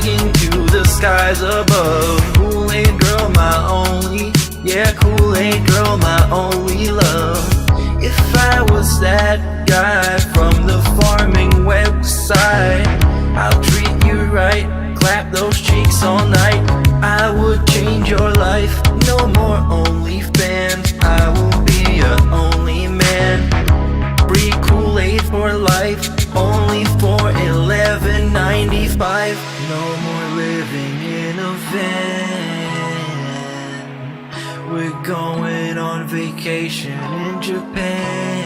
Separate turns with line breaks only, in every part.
begging to the skies above. Kool-Aid girl, my only, yeah, Kool-Aid girl, my only love. If I was that guy from the farming website, I'll treat you right, clap those cheeks all night. I would change your life, no more OnlyFans. I will be your only man. Free Kool-Aid for life, only for $11.95. No more living in a van. We're going on vacation in Japan,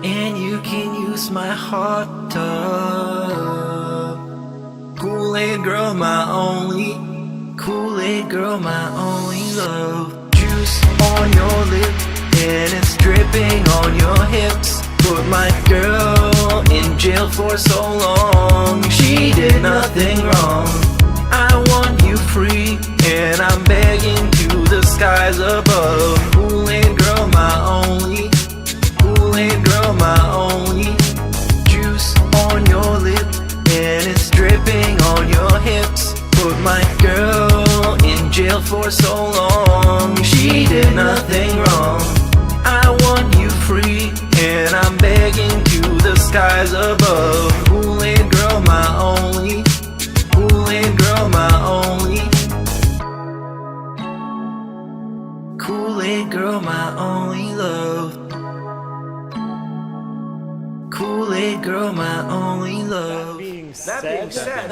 and you can use my hot tub. Kool-Aid girl, my only, Kool-Aid girl, my only love. Juice on your lip, and it's dripping on your hips. Put my girl in jail for so long. She did nothing wrong. I want you free, and I'm begging to the skies above. Kool-Aid girl, my only, Kool-Aid girl, my only. Juice on your lip, and it's dripping on your hips. Put my girl in jail for so long. She did nothing wrong. I want you free, and I'm begging to the skies above. Kool-Aid girl, my only, Kool-Aid girl, my only. Kool-Aid girl, my only love. Kool-Aid girl, my only love.
That being said,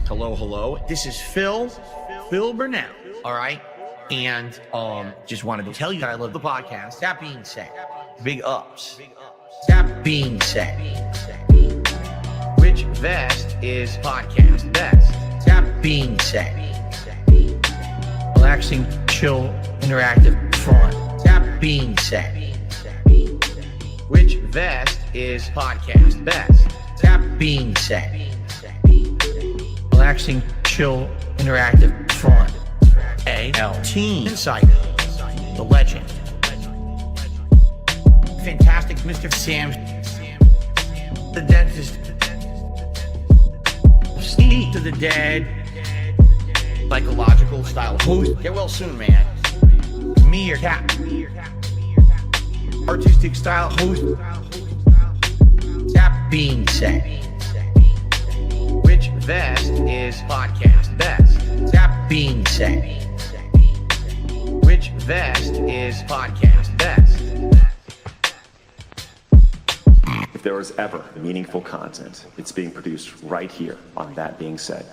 hello. This is Phil Burnell. All right. And just wanted to tell you that I love the podcast. That being said, big ups. That being said, which vest is podcast best? That being said, relaxing, chill, interactive, fun. That being said, which vest is podcast best? That being said, relaxing, chill, interactive, fun. A.L.T. Insider, the legend, fantastic Mr. Sam, the dentist, Steve to the dead, psychological style host. Get well soon, man. Me or Cat, artistic style host. That being said, which vest is podcast best? That being said, which vest is podcast best?
If there was ever meaningful content, it's being produced right here on That Being Said.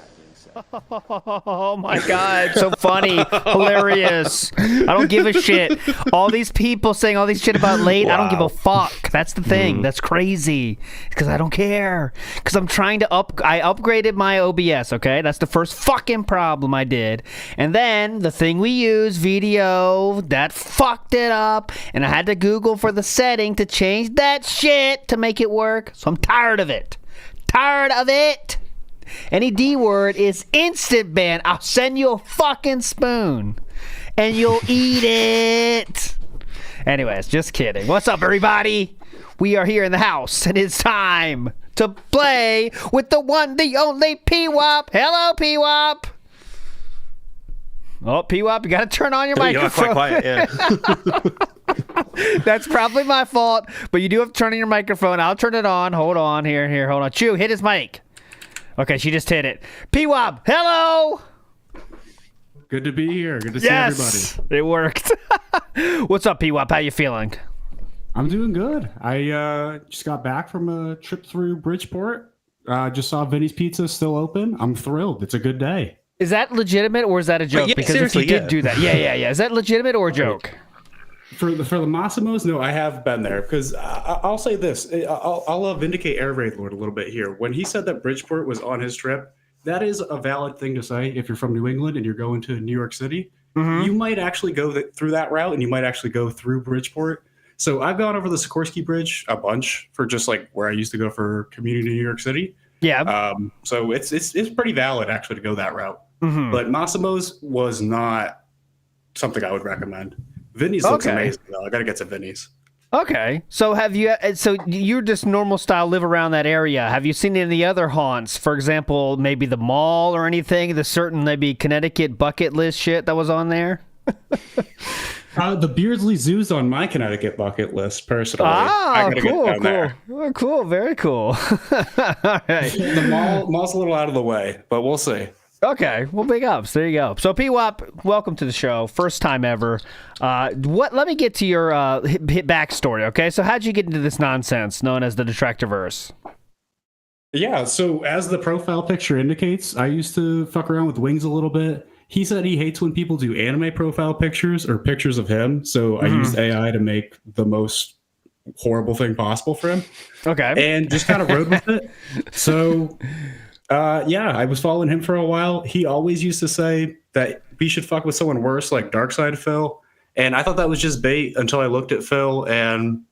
Oh my God, so funny, hilarious. I don't give a shit. All these people saying all these shit about late, wow. I don't give a fuck. That's the thing. That's crazy. Because I don't care. Because I'm trying to I upgraded my OBS, okay? That's the first fucking problem I did. And then the thing we use, video, that fucked it up. And I had to Google for the setting to change that shit to make it work. So I'm tired of it. Tired of it. Any D word is instant ban. I'll send you a fucking spoon and you'll eat it. Anyways, just kidding. What's up, everybody? We are here in the house and it's time to play with the one, the only Pwop. Hello, Pwop. Oh, Pwop, you gotta turn on your microphone.
You're quite quiet,
yeah. That's probably my fault, but you do have to turn on your microphone. I'll turn it on. Hold on. Here. Hold on. Chew, hit his mic. Okay, she just hit it. Pwop, hello!
Good to be here. Good to see everybody.
It worked. What's up, Pwop? How you feeling?
I'm doing good. I just got back from a trip through Bridgeport. Just saw Vinny's Pizza still open. I'm thrilled. It's a good day.
Is that legitimate or is that a joke?
Yeah,
because if you did do that. Yeah. Is that legitimate or a joke?
For the Massimos, no, I have been there because I'll say this. I'll vindicate Air Raid Lord a little bit here. When he said that Bridgeport was on his trip, that is a valid thing to say. If you're from New England and you're going to New York City, you might actually go through that route and you might actually go through Bridgeport. So I've gone over the Sikorsky Bridge a bunch for just like where I used to go for community in New York City.
Yeah.
So it's pretty valid actually to go that route. But Massimo's was not something I would recommend. Vinny's looks
Okay.
amazing, though. I gotta get to Vinny's.
Okay. So so you're just normal style, live around that area. Have you seen any other haunts? For example, maybe the mall or anything? The certain maybe Connecticut bucket list shit that was on there?
The Beardsley Zoo's on my Connecticut bucket list, personally.
Ah,
I gotta
cool,
get down there.
cool. Oh, cool, very cool. All right.
The mall's a little out of the way, but we'll see.
Okay, well, big ups. There you go. So, Pwop, welcome to the show. First time ever. Let me get to your hit backstory, okay? So, how'd you get into this nonsense known as the Detractorverse?
Yeah, so as the profile picture indicates, I used to fuck around with Wings a little bit. He said he hates when people do anime profile pictures or pictures of him, so I used AI to make the most horrible thing possible for him.
Okay.
And just kind of rode with it. So, yeah, I was following him for a while. He always used to say that we should fuck with someone worse, like Darkside Phil. And I thought that was just bait until I looked at Phil, and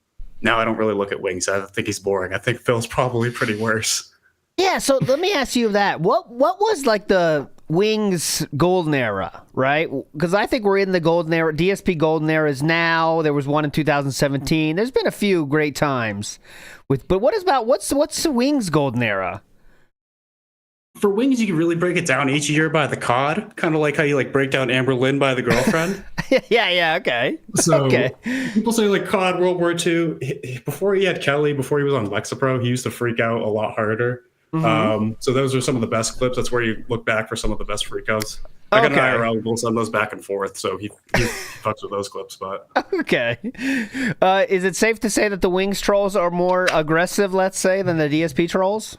now I don't really look at Wings. I think he's boring. I think Phil's probably pretty worse.
Yeah, so let me ask you that. What was like the Wings golden era, right? Because I think we're in the golden era. DSP golden era is now. There was one in 2017. There's been a few great times but what's the Wings golden era?
For Wings, you can really break it down each year by the COD, kind of like how you like break down Amber Lynn by the girlfriend.
yeah, okay.
So
Okay.
people say like COD World War II. Before he had Kelly, before he was on Lexapro, he used to freak out a lot harder. So those are some of the best clips. That's where you look back for some of the best freakouts. I got an IRL, we'll send those back and forth, so he fucks with those clips. But
Okay. Is it safe to say that the Wings trolls are more aggressive, let's say, than the DSP trolls?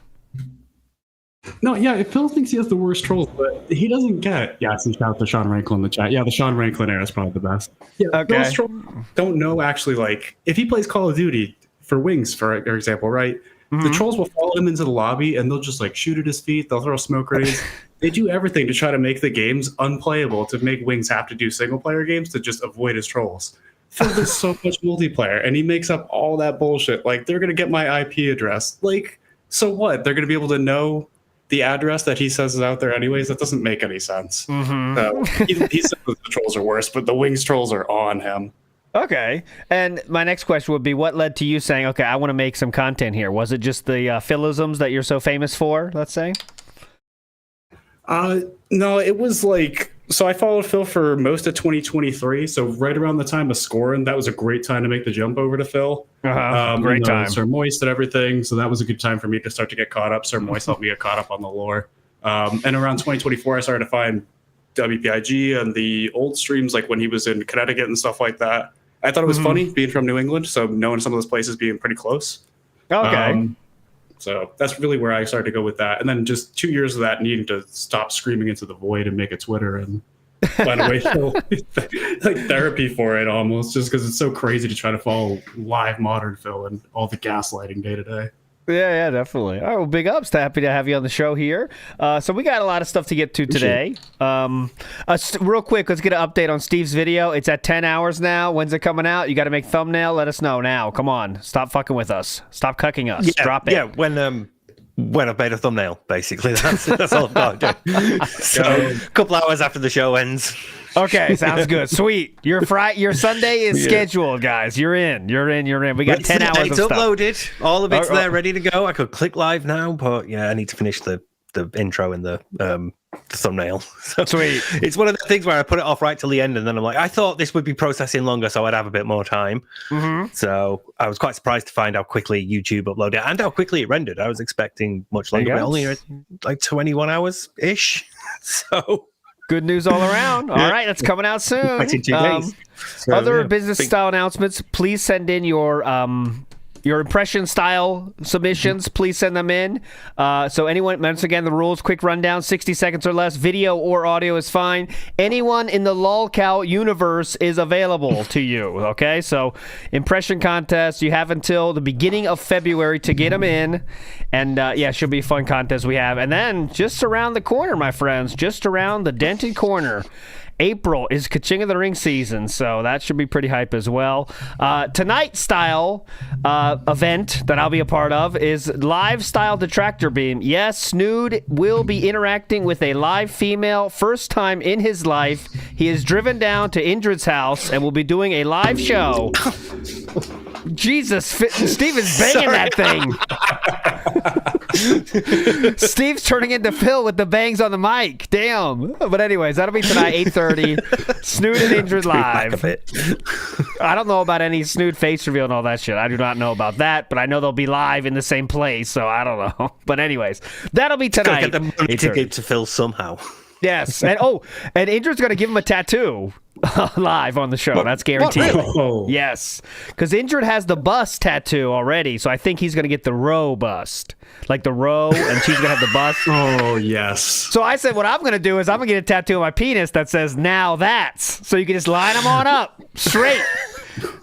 no, yeah, Phil thinks he has the worst trolls, but he doesn't get. Yeah, some shout out to Sean Ranklin in the chat. Yeah, the Sean Ranklin era is probably the best. Yeah,
Okay.
Phil's trolls don't know actually, like, if he plays Call of Duty for Wings, for example, right? The trolls will follow him into the lobby and they'll just like shoot at his feet. They'll throw smoke grenades. They do everything to try to make the games unplayable, to make Wings have to do single player games to just avoid his trolls. Phil does so much multiplayer and he makes up all that bullshit. Like, they're going to get my IP address. Like, so what? They're going to be able to know the address that he says is out there anyways? That doesn't make any sense. So he says that the trolls are worse, but the Wings trolls are on him.
Okay. And my next question would be, what led to you saying, okay, I want to make some content here? Was it just the Philisms that you're so famous for, let's say?
No, it was like, so I followed Phil for most of 2023. So right around the time of scoring, that was a great time to make the jump over to Phil.
Great time.
Sir Moist and everything. So that was a good time for me to start to get caught up. Sir Moist helped me get caught up on the lore. And around 2024, I started to find WPIG and the old streams, like when he was in Connecticut and stuff like that. I thought it was funny being from New England, so knowing some of those places being pretty close.
Okay.
So that's really where I started to go with that. And then just 2 years of that, needing to stop screaming into the void and make a Twitter and find a way to like therapy for it almost, just because it's so crazy to try to follow live modern Phil and all the gaslighting day to day.
Yeah, definitely. All right, well, big ups. Happy to have you on the show here. So we got a lot of stuff to get to today. Real quick, let's get an update on Steve's video. It's at 10 hours now. When's it coming out? You got to make thumbnail. Let us know now. Come on. Stop fucking with us. Stop cucking us. Drop it.
Yeah, when I've made a thumbnail, basically. That's all I've got to do. So a couple hours after the show ends.
Okay, sounds good. Sweet. Your Sunday is scheduled, guys. You're in. We got 10 hours of
It's
stuff.
uploaded. All of it's there, ready to go. I could click live now, but yeah, I need to finish the intro and the thumbnail. So
Sweet.
It's one of the things where I put it off right till the end, and then I'm like, I thought this would be processing longer, so I'd have a bit more time. So I was quite surprised to find how quickly YouTube uploaded it and how quickly it rendered. I was expecting much longer, but only like 21 hours ish. So
good news all around. All right, that's coming out soon.
Quite in 2 days. So,
Other business style announcements, please send in your impression style submissions. Please send them in. So anyone, once again, the rules, quick rundown, 60 seconds or less. Video or audio is fine. Anyone in the lolcow universe is available to you, okay? So impression contest, you have until the beginning of February to get them in. And should be a fun contest we have. And then just around the corner, my friends, just around the dented corner, April is Ka-Ching of the Ring season, so that should be pretty hype as well. Tonight's style event that I'll be a part of is live style Detractor beam. Yes, Snood will be interacting with a live female. First time in his life, he is driven down to Indrid's house and will be doing a live show. Jesus, Steve is banging that thing. Steve's turning into Phil with the bangs on the mic. Damn. But anyways, that'll be tonight, 8:30. Snood and Indrid live. I don't know about any Snood face reveal and all that shit. I do not know about that, but I know they'll be live in the same place, so I don't know. But anyways, that'll be tonight.
Get the money ticket to Phil somehow.
Yes, and Indrid's going to give him a tattoo live on the show. That's guaranteed.
Really?
Yes, because Indrid has the bust tattoo already, so I think he's going to get the row bust, like the row, and she's going to have the bust.
Oh, yes.
So I said, what I'm going to do is I'm going to get a tattoo on my penis that says, now that's. So you can just line them on up straight.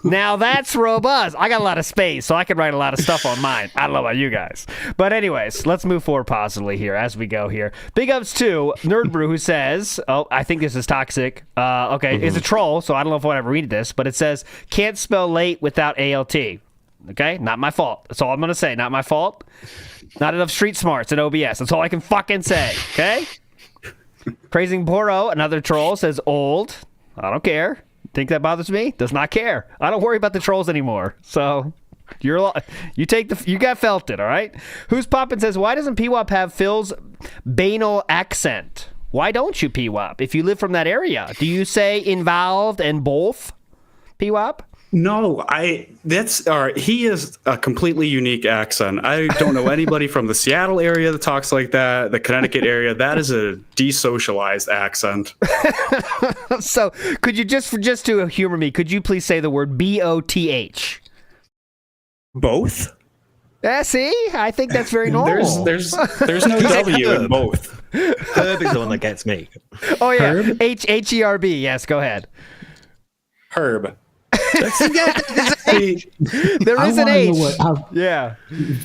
Now that's robust. I got a lot of space, so I can write a lot of stuff on mine. I don't know about you guys. But anyways, let's move forward positively here as we go here. Big ups to Nerd Brew, who says, I think this is toxic. Okay, it's a troll, so I don't know if I'll ever read this, but it says, can't spell late without ALT. Okay, not my fault. That's all I'm going to say. Not my fault. Not enough street smarts in OBS. That's all I can fucking say. Okay? Praising Boro, another troll, says old. I don't care. Think that bothers me? Does not care. I don't worry about the trolls anymore. So you got felt it, all right? Who's Poppin' says, why doesn't Pwop have Phil's banal accent? Why don't you, Pwop? If you live from that area, do you say involved and both, Pwop?
No, he is a completely unique accent. I don't know anybody from the Seattle area that talks like that, the Connecticut area. That is a desocialized accent.
So could you just to humor me, could you please say the word BOTH?
Both?
Yeah, see? I think that's very normal.
There's no W in both.
Herb is the one that gets me.
Oh, yeah.
Herb?
H-E-R-B. Yes, go ahead.
Herb.
There is an H. Yeah.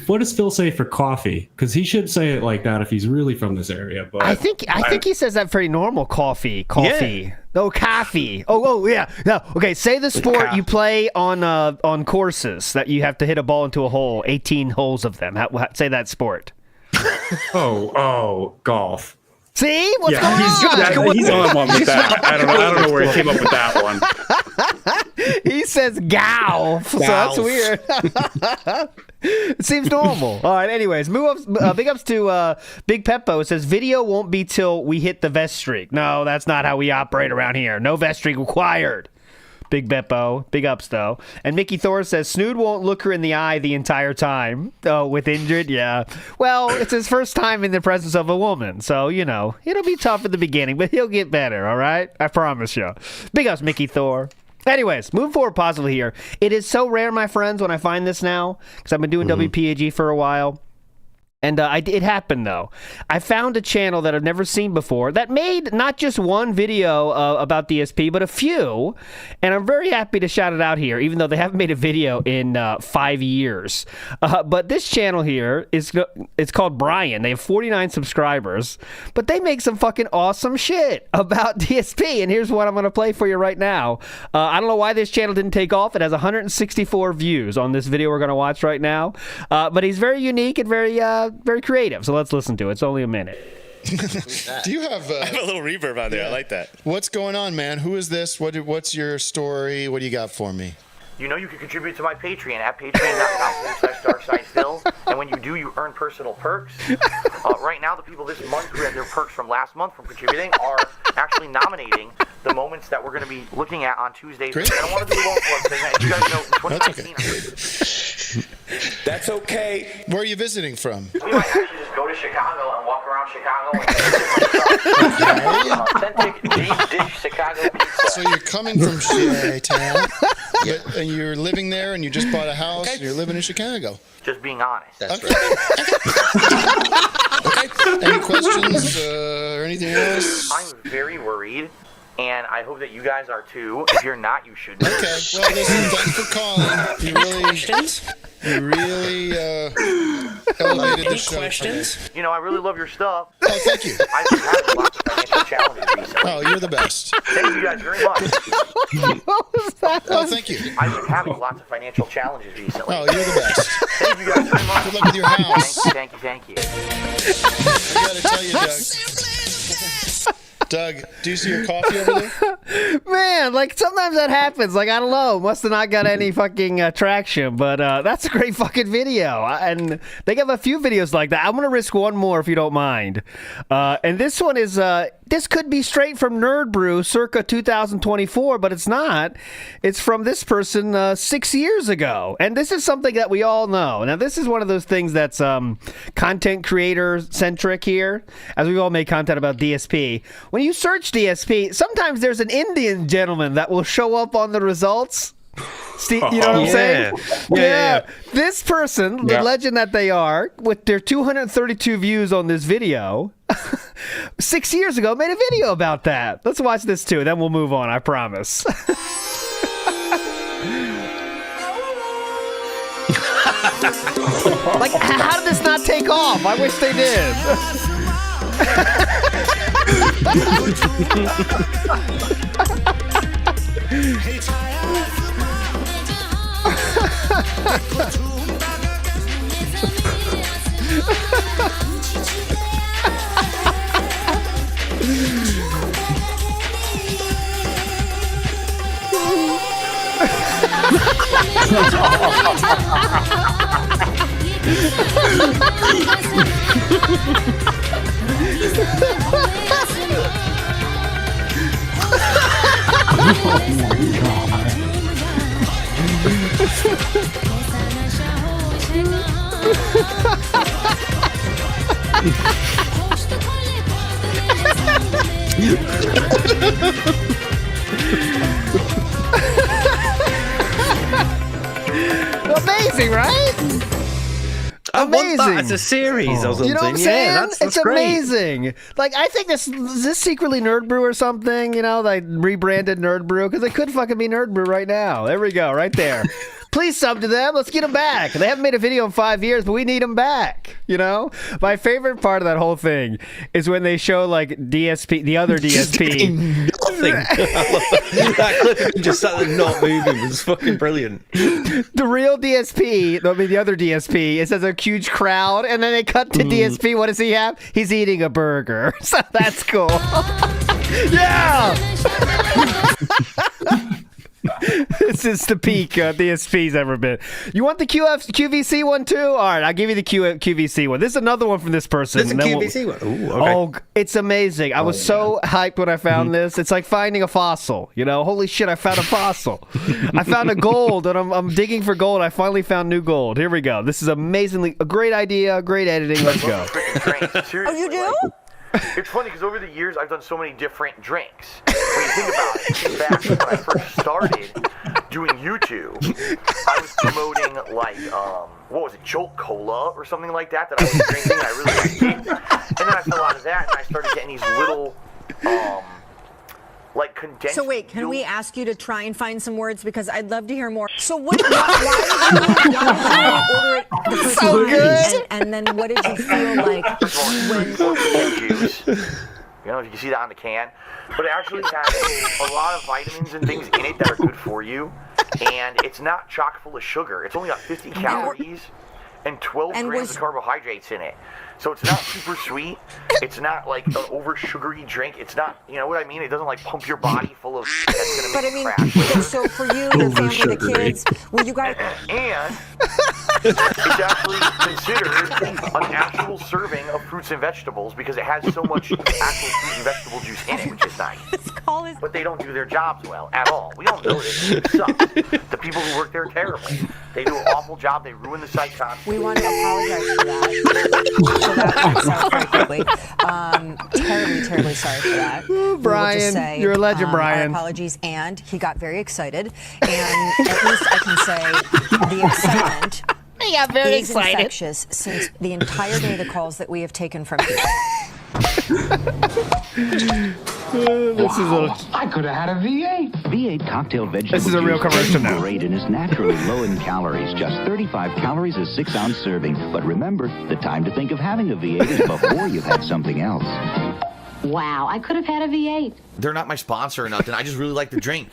What does Phil say for coffee? Because he should say it like that if he's really from this area. But
I think he says that pretty normal. Coffee.
Yeah.
Oh, coffee. Oh, yeah. No. Okay. Say the sport you play on courses that you have to hit a ball into a hole. 18 holes of them. Say that sport.
Golf.
See what's going on?
He's on one with that. I don't know where he came up with that one.
He says golf, so that's weird. It seems normal. All right, anyways, big ups to Big Peppo. It says, video won't be till we hit the vest streak. No, that's not how we operate around here. No vest streak required. Big Beppo. Big ups, though. And Mickey Thor says, Snood won't look her in the eye the entire time. Oh, with Indrid? Yeah. Well, it's his first time in the presence of a woman, so, it'll be tough at the beginning, but he'll get better, all right? I promise you. Big ups, Mickey Thor. Anyways, moving forward positively here. It is so rare, my friends, when I find this now, because I've been doing WPAG for a while. And it happened, though. I found a channel that I've never seen before that made not just one video about DSP, but a few. And I'm very happy to shout it out here, even though they haven't made a video in 5 years. But this channel here, it's called Brian. They have 49 subscribers. But they make some fucking awesome shit about DSP. And here's what I'm going to play for you right now. I don't know why this channel didn't take off. It has 164 views on this video we're going to watch right now. But he's very unique and very creative, so let's listen to it. It's only a minute.
Do you have
I have a little reverb on there. I like that.
What's going on, man? Who is this? What's your story? What do you got for me?
You can contribute to my Patreon at patreon.com/darksidephil. And when you do, you earn personal perks. Right now, the people this month who had their perks from last month from contributing are actually nominating the moments that we're going to be looking at on Tuesdays.
Great.
I don't want to do a long plug thing. You guys know, in 2019.
That's okay.
Where are you visiting from?
We might actually just go to Chicago and walk around Chicago and authentic deep dish Chicago pizza.
So you're coming from Chi-Town, and you're living there, and you just bought a house, and you're living in Chicago.
Just being honest.
That's
Okay.
right.
Okay. Any questions or anything else?
I'm very worried, and I hope that you guys are too. If you're not, you should be.
Okay. Well, listen, thanks for calling. You really elevated the show.
Questions?
I really love your stuff.
Oh, thank you.
I just have lots of financial challenges recently.
Oh, you're the best.
Thank you guys very much.
What was that?
Oh, thank you.
I've been having lots of financial challenges recently.
Oh, you're the best.
Thank you guys very much.
Good luck with your house.
Thank you.
I gotta tell you, Doug. Doug, do you see your coffee over there?
Man, like sometimes that happens. Like I don't know, must have not got any fucking traction, but that's a great fucking video. And they have a few videos like that. I'm gonna risk one more if you don't mind. And this one is this could be straight from Nerd Brew, circa 2024, but it's not. It's from this person 6 years ago, and this is something that we all know. Now, this is one of those things that's content creator centric here, as we all make content about DSP. When you search DSP, sometimes there's an Indian gentleman that will show up on the results. You know what I'm saying? Yeah. This person, the legend that they are, with their 232 views on this video, 6 years ago, made a video about that. Let's watch this too, then we'll move on, I promise. Like, how did this not take off? I wish they did. Amazing, right?
I want that as a series or something.
You know what I'm saying?
Yeah, that's
it's
great.
amazing. Like, I think is this secretly Nerd Brew or something? You know, like rebranded Nerd Brew, because it could fucking be Nerd Brew right now. There we go, right there. Please sub to them. Let's get them back. They haven't made a video in 5 years, but we need them back. You know, my favorite part of that whole thing is when they show like DSP, the other DSP.
Nothing. That clip of him just sat there not moving was fucking brilliant.
The real DSP, the other DSP, it says a huge crowd, and then they cut to DSP. What does he have? He's eating a burger. So that's cool. Yeah. This is the peak DSP's ever been. You want the QVC one too? All right, I'll give you the QVC one. This is another one from this person.
There's a QVC one. Ooh, okay.
Oh, it's amazing. I was so hyped when I found this. It's like finding a fossil. You know, holy shit, I found a fossil. I found a gold, and I'm digging for gold. I finally found new gold. Here we go. This is amazingly a great idea, great editing. Let's go.
Oh, you do? It's funny because over the years I've done so many different drinks. When you think about it, think back when I first started doing YouTube, I was promoting like what was it, Jolt Cola or something like that I was drinking. I really liked it, and then I fell out of that and I started getting these little like condensed.
So wait, can we ask you to try and find some words, because I'd love to hear more. So why did you order it the first
So
time?
good.
And then what did you feel like when?
Juice. You know, you can see that on the can. But it actually has a lot of vitamins and things in it that are good for you. And it's not chock full of sugar. It's only got 50 calories and 12 grams of carbohydrates in it. So it's not super sweet. It's not like an over sugary drink. It's not, you know what I mean? It doesn't like pump your body full of shit that's gonna make you crash.
So for you, your family, the kids, will you guys?
And it's actually considered an actual serving of fruits and vegetables because it has so much actual fruit and vegetable juice in it, which is nice. But they don't do their jobs well at all. We don't know this. It sucks. The people who work there are terrible. They do an awful job. They ruin the site constantly.
We want to apologize for that. So that works out very quickly. Terribly sorry for that.
Ooh, Brian,
we'll say,
you're a legend, Brian.
Our apologies, and he got very excited. And at least I can say the excitement
He got very
is infectious since the entire day the calls that we have taken from people.
I could have had a V8. V8 cocktail vegetable.
This is a real commercial now.
Great and is naturally low in calories. Just 35 calories a 6-ounce serving. But remember, the time to think of having a V8 is before you've had something else.
Wow, I could have had a V8.
They're not my sponsor or nothing. I just really like the drink.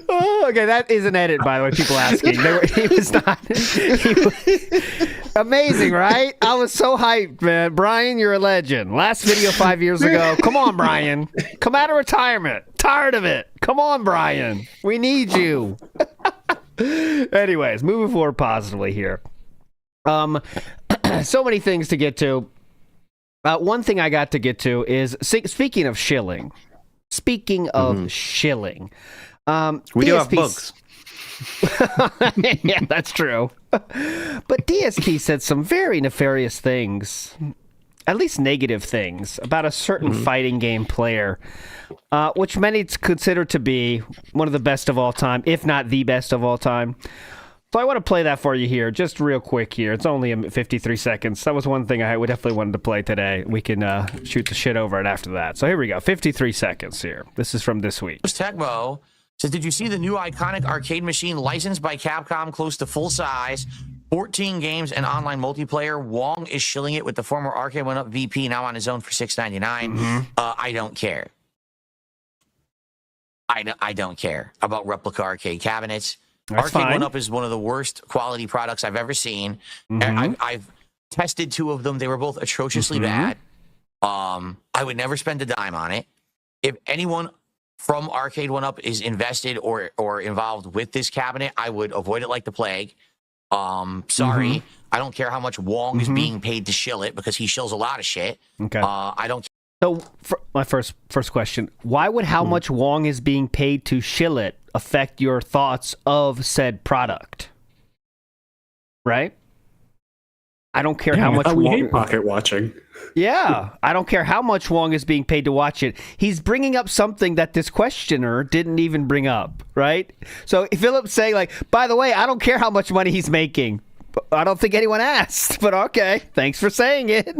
Oh, okay, that is an edit, by the way. People asking, he was not. Amazing, right? I was so hyped, man. Brian, you're a legend. Last video 5 years ago. Come on, Brian. Come out of retirement. Tired of it. Come on, Brian. We need you. Anyways, moving forward positively here. So many things to get to. One thing I got to get to is speaking of shilling.
We do have bugs.
Yeah, that's true. But DSP said some very nefarious things, at least negative things, about a certain fighting game player, which many consider to be one of the best of all time, if not the best of all time. So I want to play that for you here, just real quick here. It's only 53 seconds. That was one thing I would definitely wanted to play today. We can shoot the shit over it after that. So here we go, 53 seconds here. This is from this week.
Tecmo says, did you see the new iconic arcade machine licensed by Capcom, close to full size, 14 games and online multiplayer? Wong is shilling it with the former Arcade One Up VP, now on his own for $6.99. I don't care. I don't care about replica arcade cabinets.
That's
Arcade
fine.
One Up is one of the worst quality products I've ever seen. I've tested 2 of them. They were both atrociously bad. I would never spend a dime on it. If anyone from Arcade One Up is invested or involved with this cabinet, I would avoid it like the plague. Sorry. I don't care how much Wong is being paid to shill it, because he shills a lot of shit.
Okay.
I don't.
So, my first question: why would how much Wong is being paid to shill it affect your thoughts of said product? Right? I don't care how much.
We hate pocket watching.
Yeah, I don't care how much Wong is being paid to watch it. He's bringing up something that this questioner didn't even bring up, right? So Philip's saying, like, by the way, I don't care how much money he's making. I don't think anyone asked, but okay, thanks for saying it.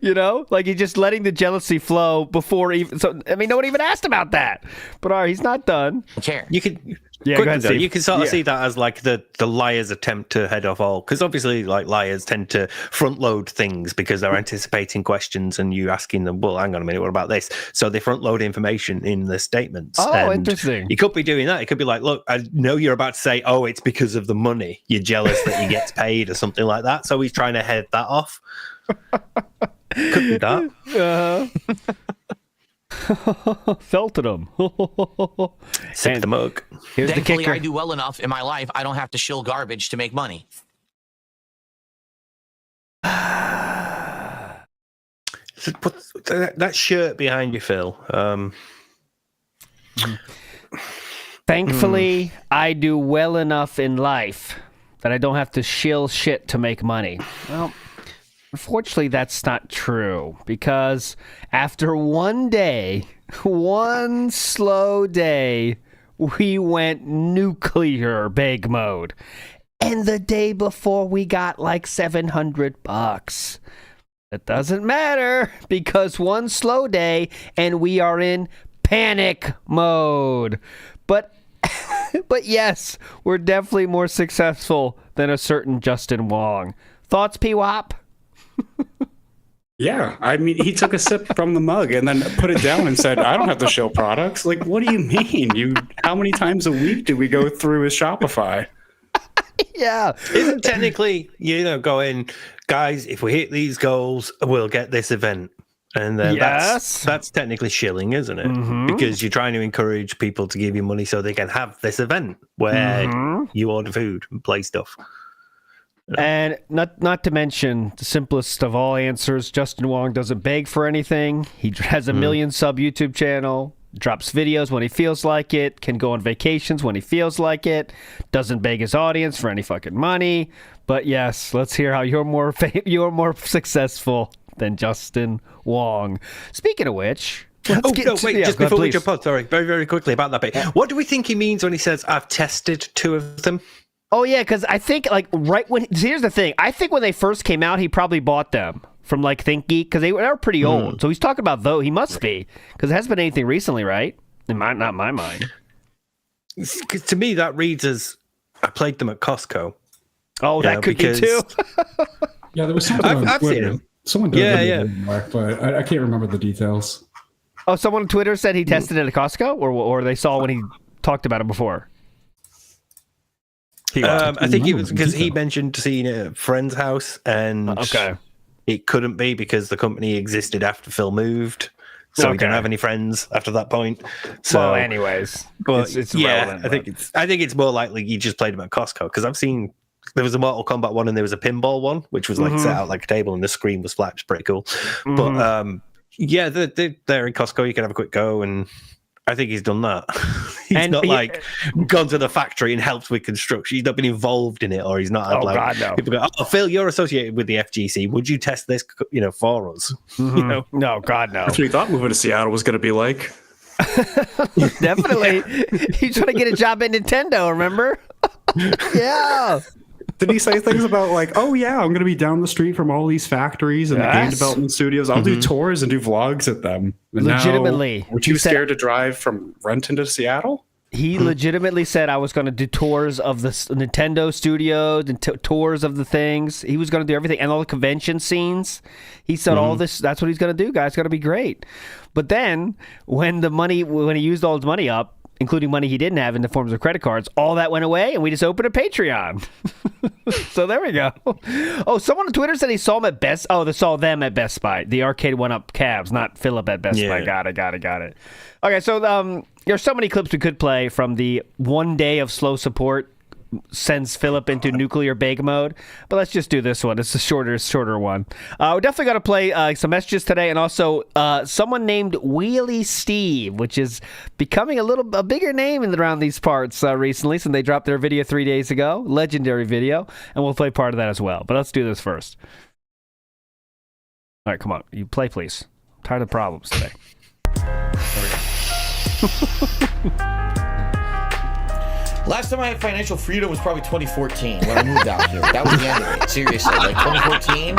You know, like he's just letting the jealousy flow before even. So I mean, no one even asked about that. But all right, he's not done.
Care.
You could,
yeah,
quickly,
go ahead,
though,
Steve.
you can sort of see that as like the liar's attempt to head off all, because obviously, like, liars tend to front load things because they're anticipating questions, and you asking them, well, hang on a minute, what about this? So they front load information in the statements.
Oh,
and
interesting.
You could be doing that. It could be like, look, I know you're about to say, oh, it's because of the money. You're jealous that he gets paid or something like that. So he's trying to head that off. Could be that.
Felted him.
Sip the mug.
Here's
Thankfully,
the kicker.
I do well enough in my life. I don't have to shill garbage to make money.
Put that shirt behind you, Phil.
Thankfully, I do well enough in life that I don't have to shill shit to make money. Well, unfortunately, that's not true, because after one day, one slow day, we went nuclear bag mode. And the day before, we got like $700. It doesn't matter, because one slow day and we are in panic mode. But yes, we're definitely more successful than a certain Justin Wong. Thoughts, Pwop?
Yeah, I mean, he took a sip from the mug and then put it down and said, I don't have to show products. Like, what do you mean? How many times a week do we go through his Shopify?
Yeah.
Isn't technically, going, guys, if we hit these goals, we'll get this event. And then that's technically shilling, isn't it? Because you're trying to encourage people to give you money so they can have this event where you order food and play stuff.
And not to mention the simplest of all answers, Justin Wong doesn't beg for anything. He has a million sub YouTube channel, drops videos when he feels like it, can go on vacations when he feels like it, doesn't beg his audience for any fucking money. But yes, let's hear how you're more successful than Justin Wong. Speaking of which,
just before we jump on, sorry, very, very quickly about that bit. What do we think he means when he says, I've tested 2 of them?
Oh, yeah, because I think, like, here's the thing. I think when they first came out, he probably bought them from, like, ThinkGeek, because they were pretty old. So he's talking about, he must be, because it hasn't been anything recently, right? Not in my mind.
To me, that reads as, I played them at Costco.
Oh, that could be too.
Yeah, there was something on
I've
Twitter.
seen him.
Someone does
Yeah.
but I can't remember the details.
Oh, someone on Twitter said he tested it at Costco, or they saw when he talked about it before.
I think it was because he mentioned seeing it at a friend's house, and it couldn't be because the company existed after Phil moved, so he didn't have any friends after that point. So,
well, anyways,
but
it's
yeah,
relevant,
I think it's more likely he just played him at Costco, because I've seen there was a Mortal Kombat one and there was a pinball one, which was like set out like a table and the screen was flat. It's pretty cool. But yeah, they're in Costco. You can have a quick go, and I think he's done that. He's not like gone to the factory and helped with construction. He's not been involved in it, or he's not had people go, "Oh, Phil, you're associated with the FGC. Would you test this, for us?"
No, God, no.
That's what he thought moving to Seattle was going to be like.
Definitely. He's trying to get a job at Nintendo, remember? Yeah.
Did he say things about like, oh yeah, I'm going to be down the street from all these factories and the game development studios. I'll do tours and do vlogs at them. And
legitimately.
Were you scared to drive from Renton to Seattle?
He legitimately said I was going to do tours of the Nintendo studios and tours of the things. He was going to do everything and all the convention scenes. He said all this. That's what he's going to do, guys. It's going to be great. But then when he used all his money up, including money he didn't have in the forms of credit cards, all that went away, and we just opened a Patreon. So there we go. Oh, someone on Twitter said he saw him at Best. Oh, they saw them at Best Buy. The arcade one-up Cavs, not Philip at Best Buy. Got it. Okay, so there's so many clips we could play from the 1 day of slow support sends Philip into nuclear bake mode, but let's just do this one. It's a shorter one. We're definitely going to play some messages today, and also someone named Wheelie Steve, which is becoming a bigger name around these parts recently, since they dropped their video 3 days ago, legendary video, and we'll play part of that as well. But let's do this first. All right, come on, you play, please. I'm tired of problems today. There we go.
Last time I had financial freedom was probably 2014 when I moved out here. That was the end of it. Seriously, like 2014.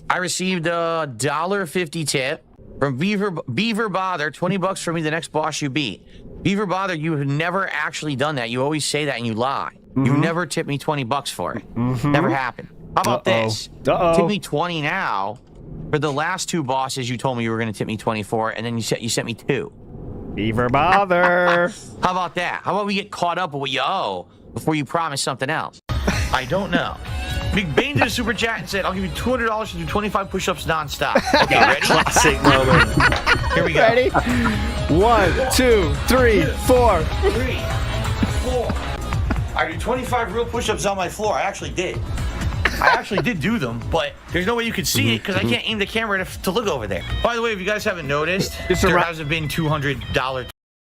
I received a $1.50 tip from Beaver Bother. $20 for me, the next boss you beat. Beaver Bother, you have never actually done that. You always say that and you lie. You never tipped me $20 for it. Never happened. How about this? Tip me 20 now. For the last two bosses, you told me you were going to tip me 24, and then you sent me 2.
Beaver Bother.
How about that? How about we get caught up with what you owe before you promise something else? I don't know. Big Bane did a super chat and said, "I'll give you $200 to do 25 push-ups nonstop." Okay, ready?
Classic moment.
Here we go.
Ready? 1, 2, 3, 4.
3, 4. I do 25 real push-ups on my floor. I actually did do them, but there's no way you could see it because I can't aim the camera to look over there. By the way, if you guys haven't noticed, there hasn't been $200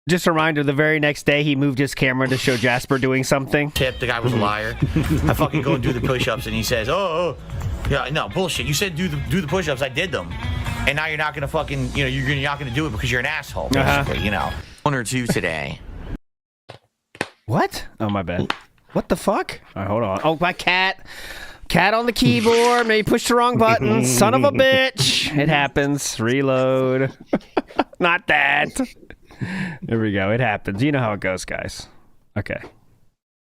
Just a reminder, the very next day, he moved his camera to show Jasper doing something.
tip. The guy was a liar. I fucking go and do the push-ups, and he says, yeah, no, bullshit. You said do the push-ups. I did them. And now you're not going to fucking, you're not going to do it because you're an asshole, basically, 1 or 2 today.
What? Oh, my bad. What the fuck? All right, hold on. Oh, my cat. Cat on the keyboard. Maybe pushed the wrong button. Son of a bitch. It happens. Reload. Not that. There we go. It happens. You know how it goes, guys. Okay.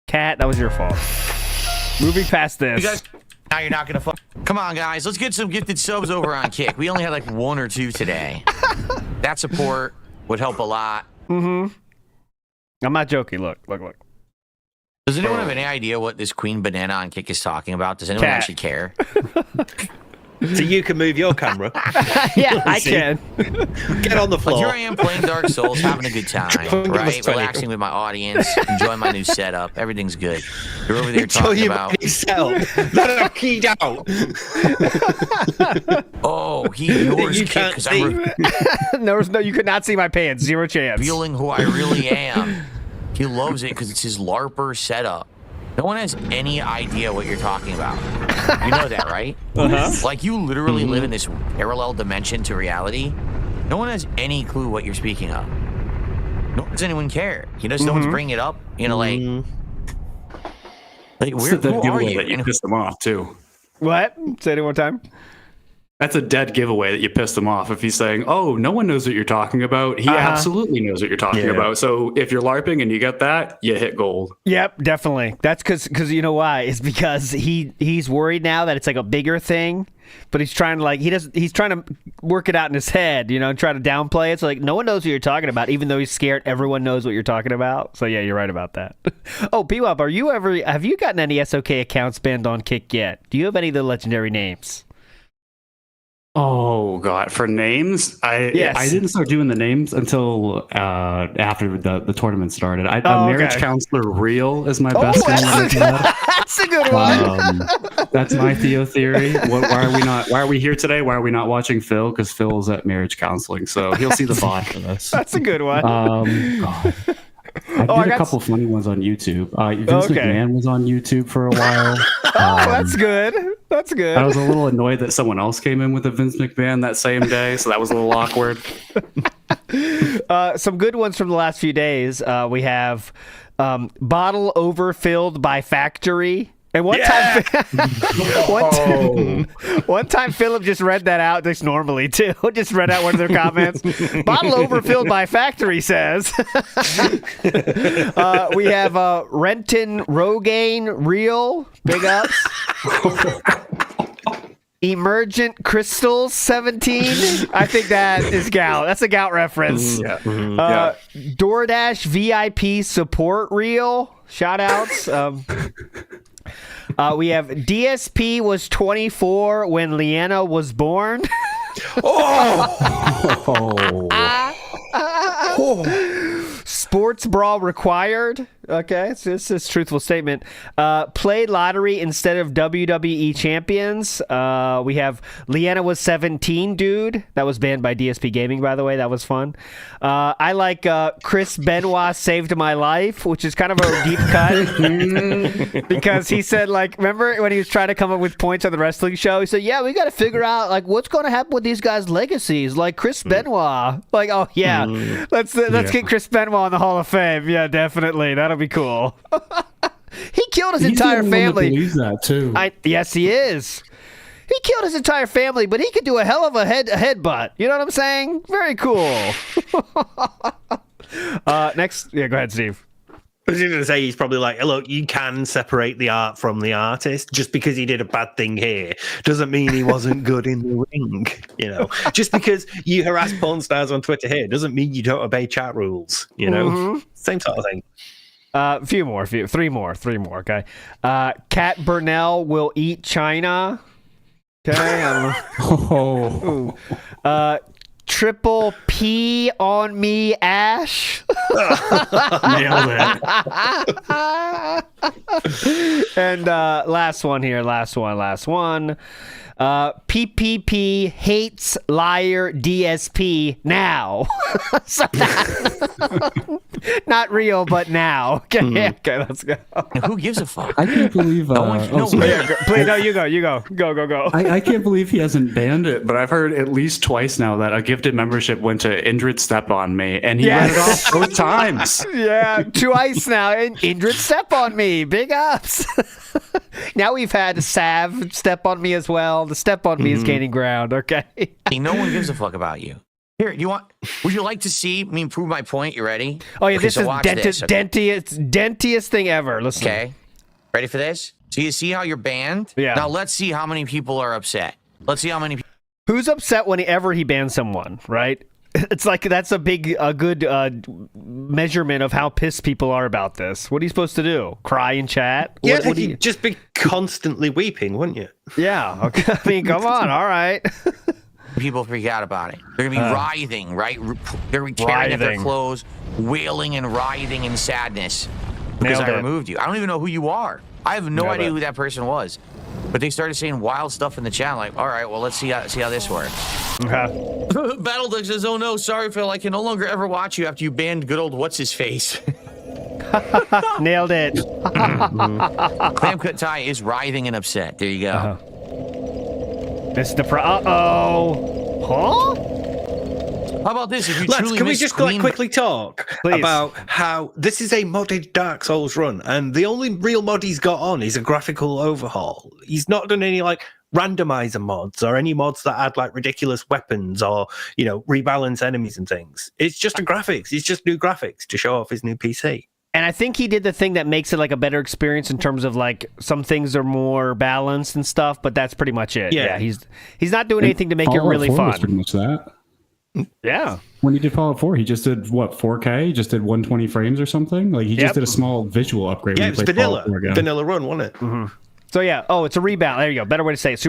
Cat, that was your fault. Moving past this.
You guys, now you're not going to Come on, guys. Let's get some gifted subs over on Kick. We only had like 1 or 2 today. That support would help a lot.
I'm not joking. Look.
Does anyone have any idea what this Queen Banana on Kick is talking about? Does anyone actually care?
So you can move your camera.
Yeah, I can.
Get on the floor.
Like here I am playing Dark Souls, having a good time, right? Relaxing with my audience, enjoying my new setup. Everything's good. You're over there talking about.
No, keyed out.
Oh, he ignores Kick because
No, you could not see my pants. Zero chance.
Feeling who I really am. He loves it because it's his LARPer setup. No one has any idea what you're talking about. You know that, right? Like, you literally live in this parallel dimension to reality. No one has any clue what you're speaking of. Nor does anyone care. No one's bringing it up. Like where, who are you?
You pissed them off, too.
What? Say it one more time.
That's a dead giveaway that you pissed him off. If he's saying, "Oh, no one knows what you're talking about," he absolutely knows what you're talking about. So if you're LARPing and you get that, you hit gold.
Yep, definitely. That's because you know why? It's because he's worried now that it's like a bigger thing, but he's trying to he's trying to work it out in his head, try to downplay it. So like no one knows what you're talking about, even though he's scared everyone knows what you're talking about. So yeah, you're right about that. Oh, Pwop, have you gotten any SOK accounts banned on Kick yet? Do you have any of the legendary names?
Oh God! For names, I didn't start doing the names until after the tournament started. Marriage Counselor Real is my best one.
That's a good one.
That's my Theo theory. Why are we here today? Why are we not watching Phil? Because Phil's at marriage counseling, so he'll see the VOD for this.
That's a good one.
God. I did a couple funny ones on YouTube. Vince McMahon was on YouTube for a while.
That's good. That's good.
I was a little annoyed that someone else came in with a Vince McMahon that same day, so that was a little awkward.
Some good ones from the last few days. We have bottle overfilled by factory. And one time Philip just read that out just normally too. Just read out one of their comments. Bottle overfilled by factory says. We have Renton Rogaine Real. Big ups. Emergent Crystals 17. I think that is gout. That's a gout reference. DoorDash VIP Support Real. Shout outs. We have DSP was 24 when Leanna was born. Sports bra required. Okay, so this is a truthful statement. Played lottery instead of WWE champions. We have Leanna was 17, dude. That was banned by DSP Gaming, by the way. That was fun. I like Chris Benoit saved my life, which is kind of a deep cut because he said, like, remember when he was trying to come up with points on the wrestling show? He said, "Yeah, we got to figure out like what's going to happen with these guys' legacies, like Chris Benoit." Like, oh yeah, let's get Chris Benoit in the Hall of Fame. Yeah, definitely. That'll be cool. He killed his entire family.
He believes that too.
Yes, he is. He killed his entire family, but he could do a hell of a headbutt. You know what I'm saying? Very cool. Next, go ahead, Steve.
I was going to say he's probably like, look, you can separate the art from the artist. Just because he did a bad thing here doesn't mean he wasn't good in the ring. Just because you harass porn stars on Twitter here doesn't mean you don't obey chat rules. Same sort of thing.
Three more. Okay. Kat Burnell will eat China. Okay. I don't know. Triple P on me, Ash.
Nailed it.
And last one. PPP hates liar DSP now. Not real, but now. Okay, let's go.
Who gives a fuck?
I can't believe.
You go. Go.
I can't believe he hasn't banned it, but I've heard at least twice now that a gifted membership went to Indrid Step on Me, and he read it off both times.
Yeah, twice now. And Indrid Step on Me. Big ups. Now we've had Sav Step on Me as well. The Step on Me is gaining ground. Okay.
No one gives a fuck about you. Here, would you like to see me prove my point? You ready?
Oh, yeah, this is dentiest thing ever. Listen.
Okay. Ready for this? So you see how you're banned?
Yeah.
Now let's see how many people are upset. Let's see how many people.
Who's upset whenever he bans someone, right? It's like that's a good measurement of how pissed people are about this. What are you supposed to do? Cry in chat?
Yeah, you'd just be constantly weeping, wouldn't you?
Yeah. Okay. I mean, come on. All right.
People freak out about it. They're going to be writhing, right? They're going to be tearing at their clothes, wailing and writhing in sadness because I removed you. I don't even know who you are. I have no idea who that person was. But they started saying wild stuff in the chat, like, all right, well, let's see how this works. Battleduck says, oh no, sorry, Phil, I can no longer ever watch you after you banned good old what's-his-face.
Nailed it.
Clam Cut Ty is writhing and upset. There you go.
It's the Huh?
How about this? If you
Lads,
truly
can we just quickly talk
Please.
about how this is a modded Dark Souls run, and the only real mod he's got on is a graphical overhaul. He's not done any randomizer mods or any mods that add like ridiculous weapons or, you know, rebalance enemies and things. It's just a graphics. It's just new graphics to show off his new PC.
And I think he did the thing that makes it like a better experience in terms of like some things are more balanced and stuff, but that's pretty much it. Yeah, he's not doing anything to make it really fun.
Was pretty much that.
Yeah.
When he did Fallout 4, he just did what, 4K? He just did 120 frames or something. Like he just did a small visual upgrade.
Yeah,
when
it
he
was
played
vanilla.
Fallout 4 again.
Vanilla run, wasn't it?
Mm-hmm. So yeah, it's a rebalance. There you go. Better way to say it.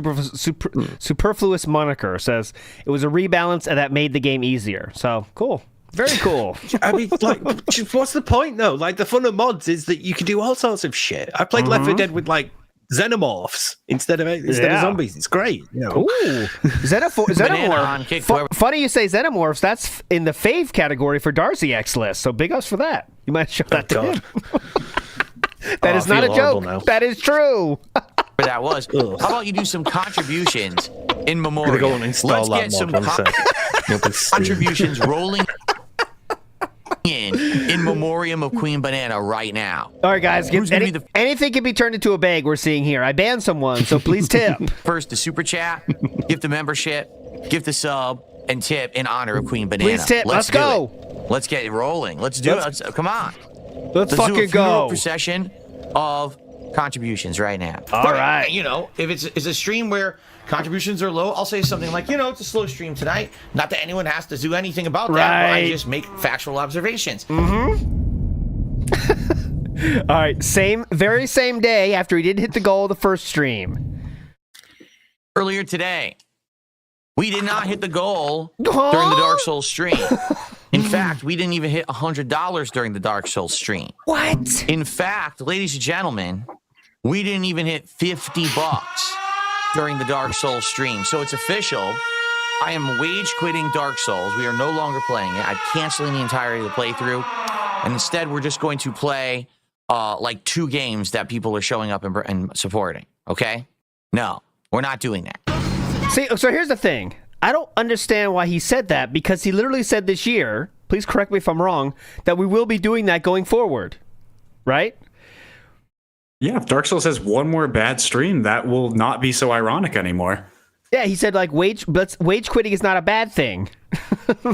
Superfluous moniker says it was a rebalance and that made the game easier. So cool. Very cool.
I mean, like, what's the point though? Like, the fun of mods is that you can do all sorts of shit. I played Left 4 Dead with like xenomorphs instead of zombies. It's great. You know?
Ooh, xenomorph. Funny you say xenomorphs. That's in the fave category for Darcy X list. So big ups for that. You might show that to him. That is not a joke. Now. That is true.
That was. How about you do some contributions in memoriam?
Go and install
Let's get some contributions rolling in memoriam of Queen Banana right now.
All right, guys. Anything can be turned into a bag. We're seeing here. I banned someone, so please tip.
First, the super chat, gift the membership, gift the sub, and tip in honor of Queen Banana.
Please tip. Let's go.
Let's get it rolling. Let's do it. Come on.
Let's
do
fucking
a
go.
Procession of contributions right now.
All right.
You know, if it's a stream where contributions are low, I'll say something like, you know, it's a slow stream tonight. Not that anyone has to do anything about that, but I just make factual observations.
Mm-hmm. All right. Very same day after he did hit the goal of the first stream.
Earlier today, we did not hit the goal during the Dark Souls stream. In fact, we didn't even hit $100 during the Dark Souls stream.
What?
In fact, ladies and gentlemen, we didn't even hit $50 during the Dark Souls stream. So it's official. I am wage quitting Dark Souls. We are no longer playing it. I'm canceling the entirety of the playthrough. And instead, we're just going to play like 2 games that people are showing up and supporting. Okay? No, we're not doing that.
See, so here's the thing. I don't understand why he said that, because he literally said this year, please correct me if I'm wrong, that we will be doing that going forward. Right?
Yeah, if Dark Souls has one more bad stream, that will not be so ironic anymore.
Yeah, he said like wage quitting is not a bad thing.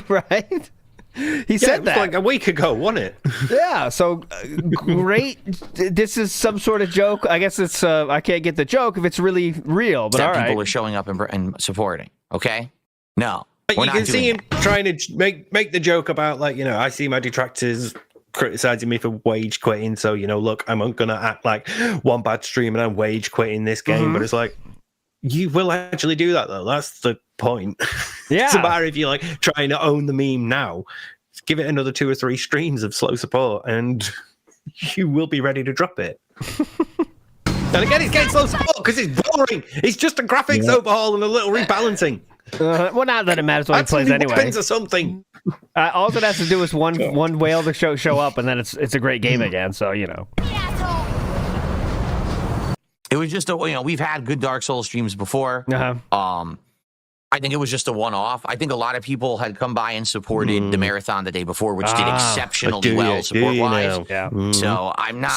Right? He said that
like a week ago, wasn't it?
Yeah, so great. This is some sort of joke. I guess it's I can't get the joke if it's really real, but all right.
People are showing up and supporting. Okay? No.
But you can see him trying to make the joke about, like, you know, I see my detractors criticizing me for wage quitting, so, you know, look, I'm gonna act like one bad stream and I'm wage quitting this game. But it's like, you will actually do that though. That's the point.
Yeah.
It's a matter if you're like trying to own the meme now. Just give it another 2 or 3 streams of slow support and you will be ready to drop it. And again, it's getting slow support because it's boring. It's just a graphics overhaul and a little rebalancing.
Well, not that it matters what he plays anyway.
Weapons or something.
All it has to do is one whale to show up, and then it's a great game again. So, you know.
It was just we've had good Dark Souls streams before. I think it was just a one-off. I think a lot of people had come by and supported the marathon the day before, which did exceptionally well support-wise.
Yeah.
So I'm not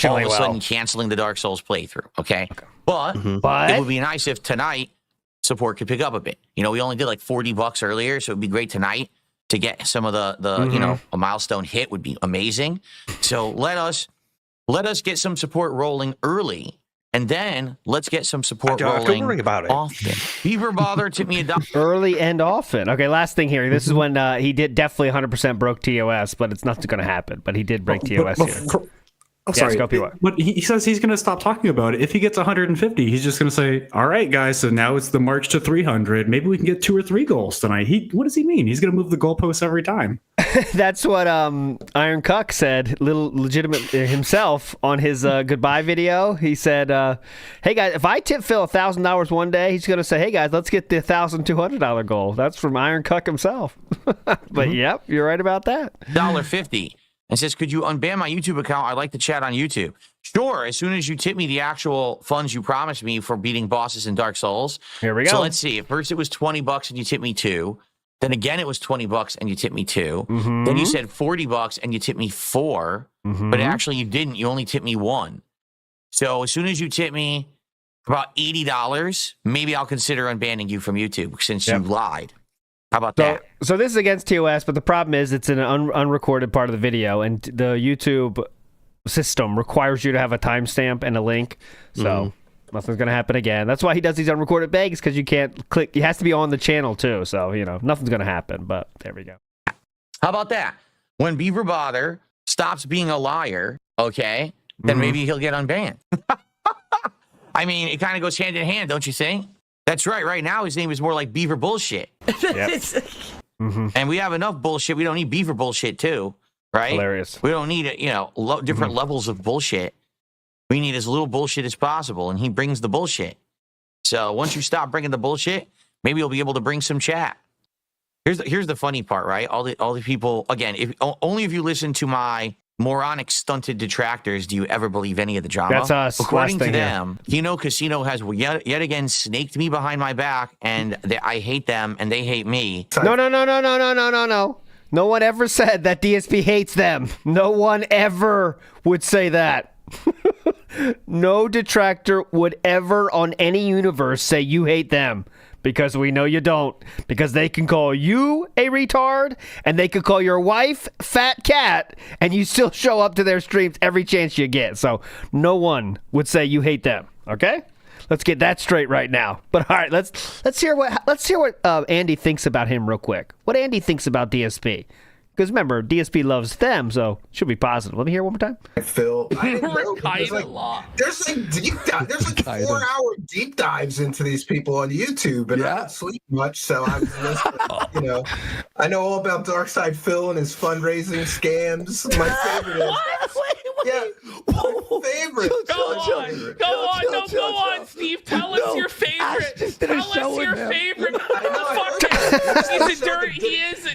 all of a sudden canceling the Dark Souls playthrough, okay? But it would be nice if tonight support could pick up a bit. You know, we only did like $40 earlier, so it'd be great tonight to get some of the you know, a milestone hit would be amazing. So let us get some support rolling early. And then let's get some support rolling
about it.
Often. Beaver Bother took me $1.
Early and often. Okay, last thing here. This is when he did definitely 100% broke TOS, but it's not going to happen. But he did break TOS here.
Sorry, but he says he's going to stop talking about it. If he gets 150, he's just going to say, all right, guys, so now it's the march to 300. Maybe we can get 2 or 3 goals tonight. What does he mean? He's going to move the goalposts every time.
That's what Iron Cuck said, little legitimate himself, on his goodbye video. He said, hey, guys, if I tip Phil $1,000 one day, he's going to say, hey, guys, let's get the $1,200 goal. That's from Iron Cuck himself. But, yep, you're right about that.
$1.50. And says, could you unban my YouTube account? I'd like to chat on YouTube. Sure, as soon as you tip me the actual funds you promised me for beating bosses in Dark Souls.
Here we go.
So let's see. At first it was $20 and you tipped me 2. Then again it was $20 and you tipped me 2. Then you said $40 and you tipped me 4. But actually you didn't. You only tipped me 1. So as soon as you tip me about $80, maybe I'll consider unbanning you from YouTube since you lied. How about that?
So this is against TOS, but the problem is it's an unrecorded part of the video, and the YouTube system requires you to have a timestamp and a link. So nothing's going to happen again. That's why he does these unrecorded bangs, because you can't click. It has to be on the channel, too. So, nothing's going to happen, but there we go.
How about that? When Beaver Bother stops being a liar, okay, then maybe he'll get unbanned. I mean, it kind of goes hand in hand, don't you think? That's right. Right now, his name is more like Beaver Bullshit. And we have enough bullshit. We don't need Beaver Bullshit, too, right?
Hilarious.
We don't need, different levels of bullshit. We need as little bullshit as possible, and he brings the bullshit. So once you stop bringing the bullshit, maybe you'll be able to bring some chat. Here's the funny part, right? All the people, again, only if you listen to my moronic, stunted detractors do you ever believe any of the drama.
That's us.
According to them, Casino has yet again snaked me behind my back, and I hate them, and they hate me.
No. No one ever said that DSP hates them. No one ever would say that. No detractor would ever on any universe say you hate them. Because we know you don't. Because they can call you a retard, and they could call your wife fat cat, and you still show up to their streams every chance you get. So no one would say you hate them. Okay? Let's get that straight right now. But all right, let's hear what Andy thinks about him real quick. What Andy thinks about DSP. Because remember, DSP loves them, so it should be positive. Let me hear it one more time.
Phil, I didn't know. There's like 4-hour deep dives into these people on YouTube, and I don't sleep much, so I'm listening. I know all about Darkside Phil and his fundraising scams. My favorite is. My favorite.
Go on, Steve. Tell us your favorite. Tell us your favorite. He's a dirty.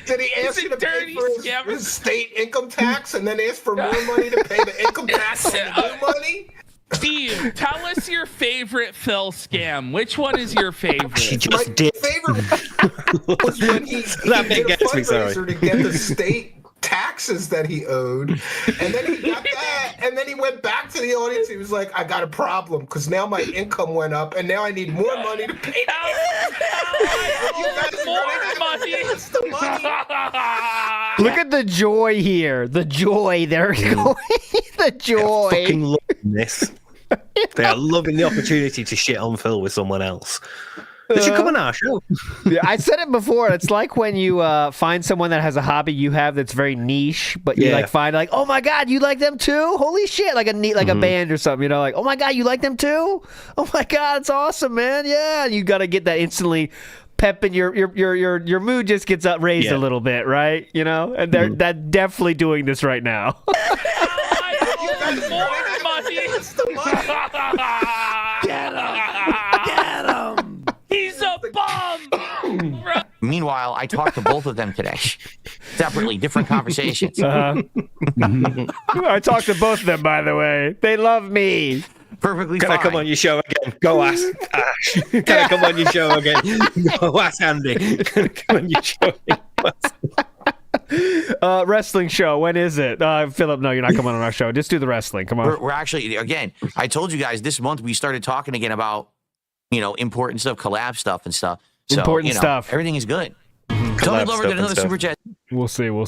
Did he ask you to pay for his state income tax and then ask for more money to pay the income tax on the new money?
Steve, tell us your favorite Phil scam. Which one is your favorite?
She just did.
My favorite was when he did a fundraiser to get the state taxes that he owed, and then he got that, and then he went back to the audience. He was like, I got a problem because now my income went up and now I need more money to pay the
Look at the joy here. The joy. They're going. The joy.
They're fucking loving this. They are loving the opportunity to shit on Phil with someone else. They should come on our show.
I said it before. It's like when you find someone that has a hobby you have that's very niche, but you find oh my god, you like them too? Holy shit! Like a band or something. Like, oh my god, you like them too? Oh my god, it's awesome, man. Yeah, you got to get that instantly. Pep in your mood just gets raised a little bit, right? And they're definitely doing this right now.
Get him! He's a bum!
Meanwhile, I talked to both of them today. Separately, different conversations.
I talked to both of them, by the way. They love me.
Perfectly
fine. Can I come on your show again? Go ask Ash. Can I come on your show again? Go ask Andy. Can I come on your show again?
Wrestling show. When is it? Philip, no, you're not coming on our show. Just do the wrestling. Come on.
We're actually, again, I told you guys this month we started talking again about, important stuff, collab stuff and stuff. So,
important stuff.
Everything is good. Tony Glover did another super chat.
We'll see. All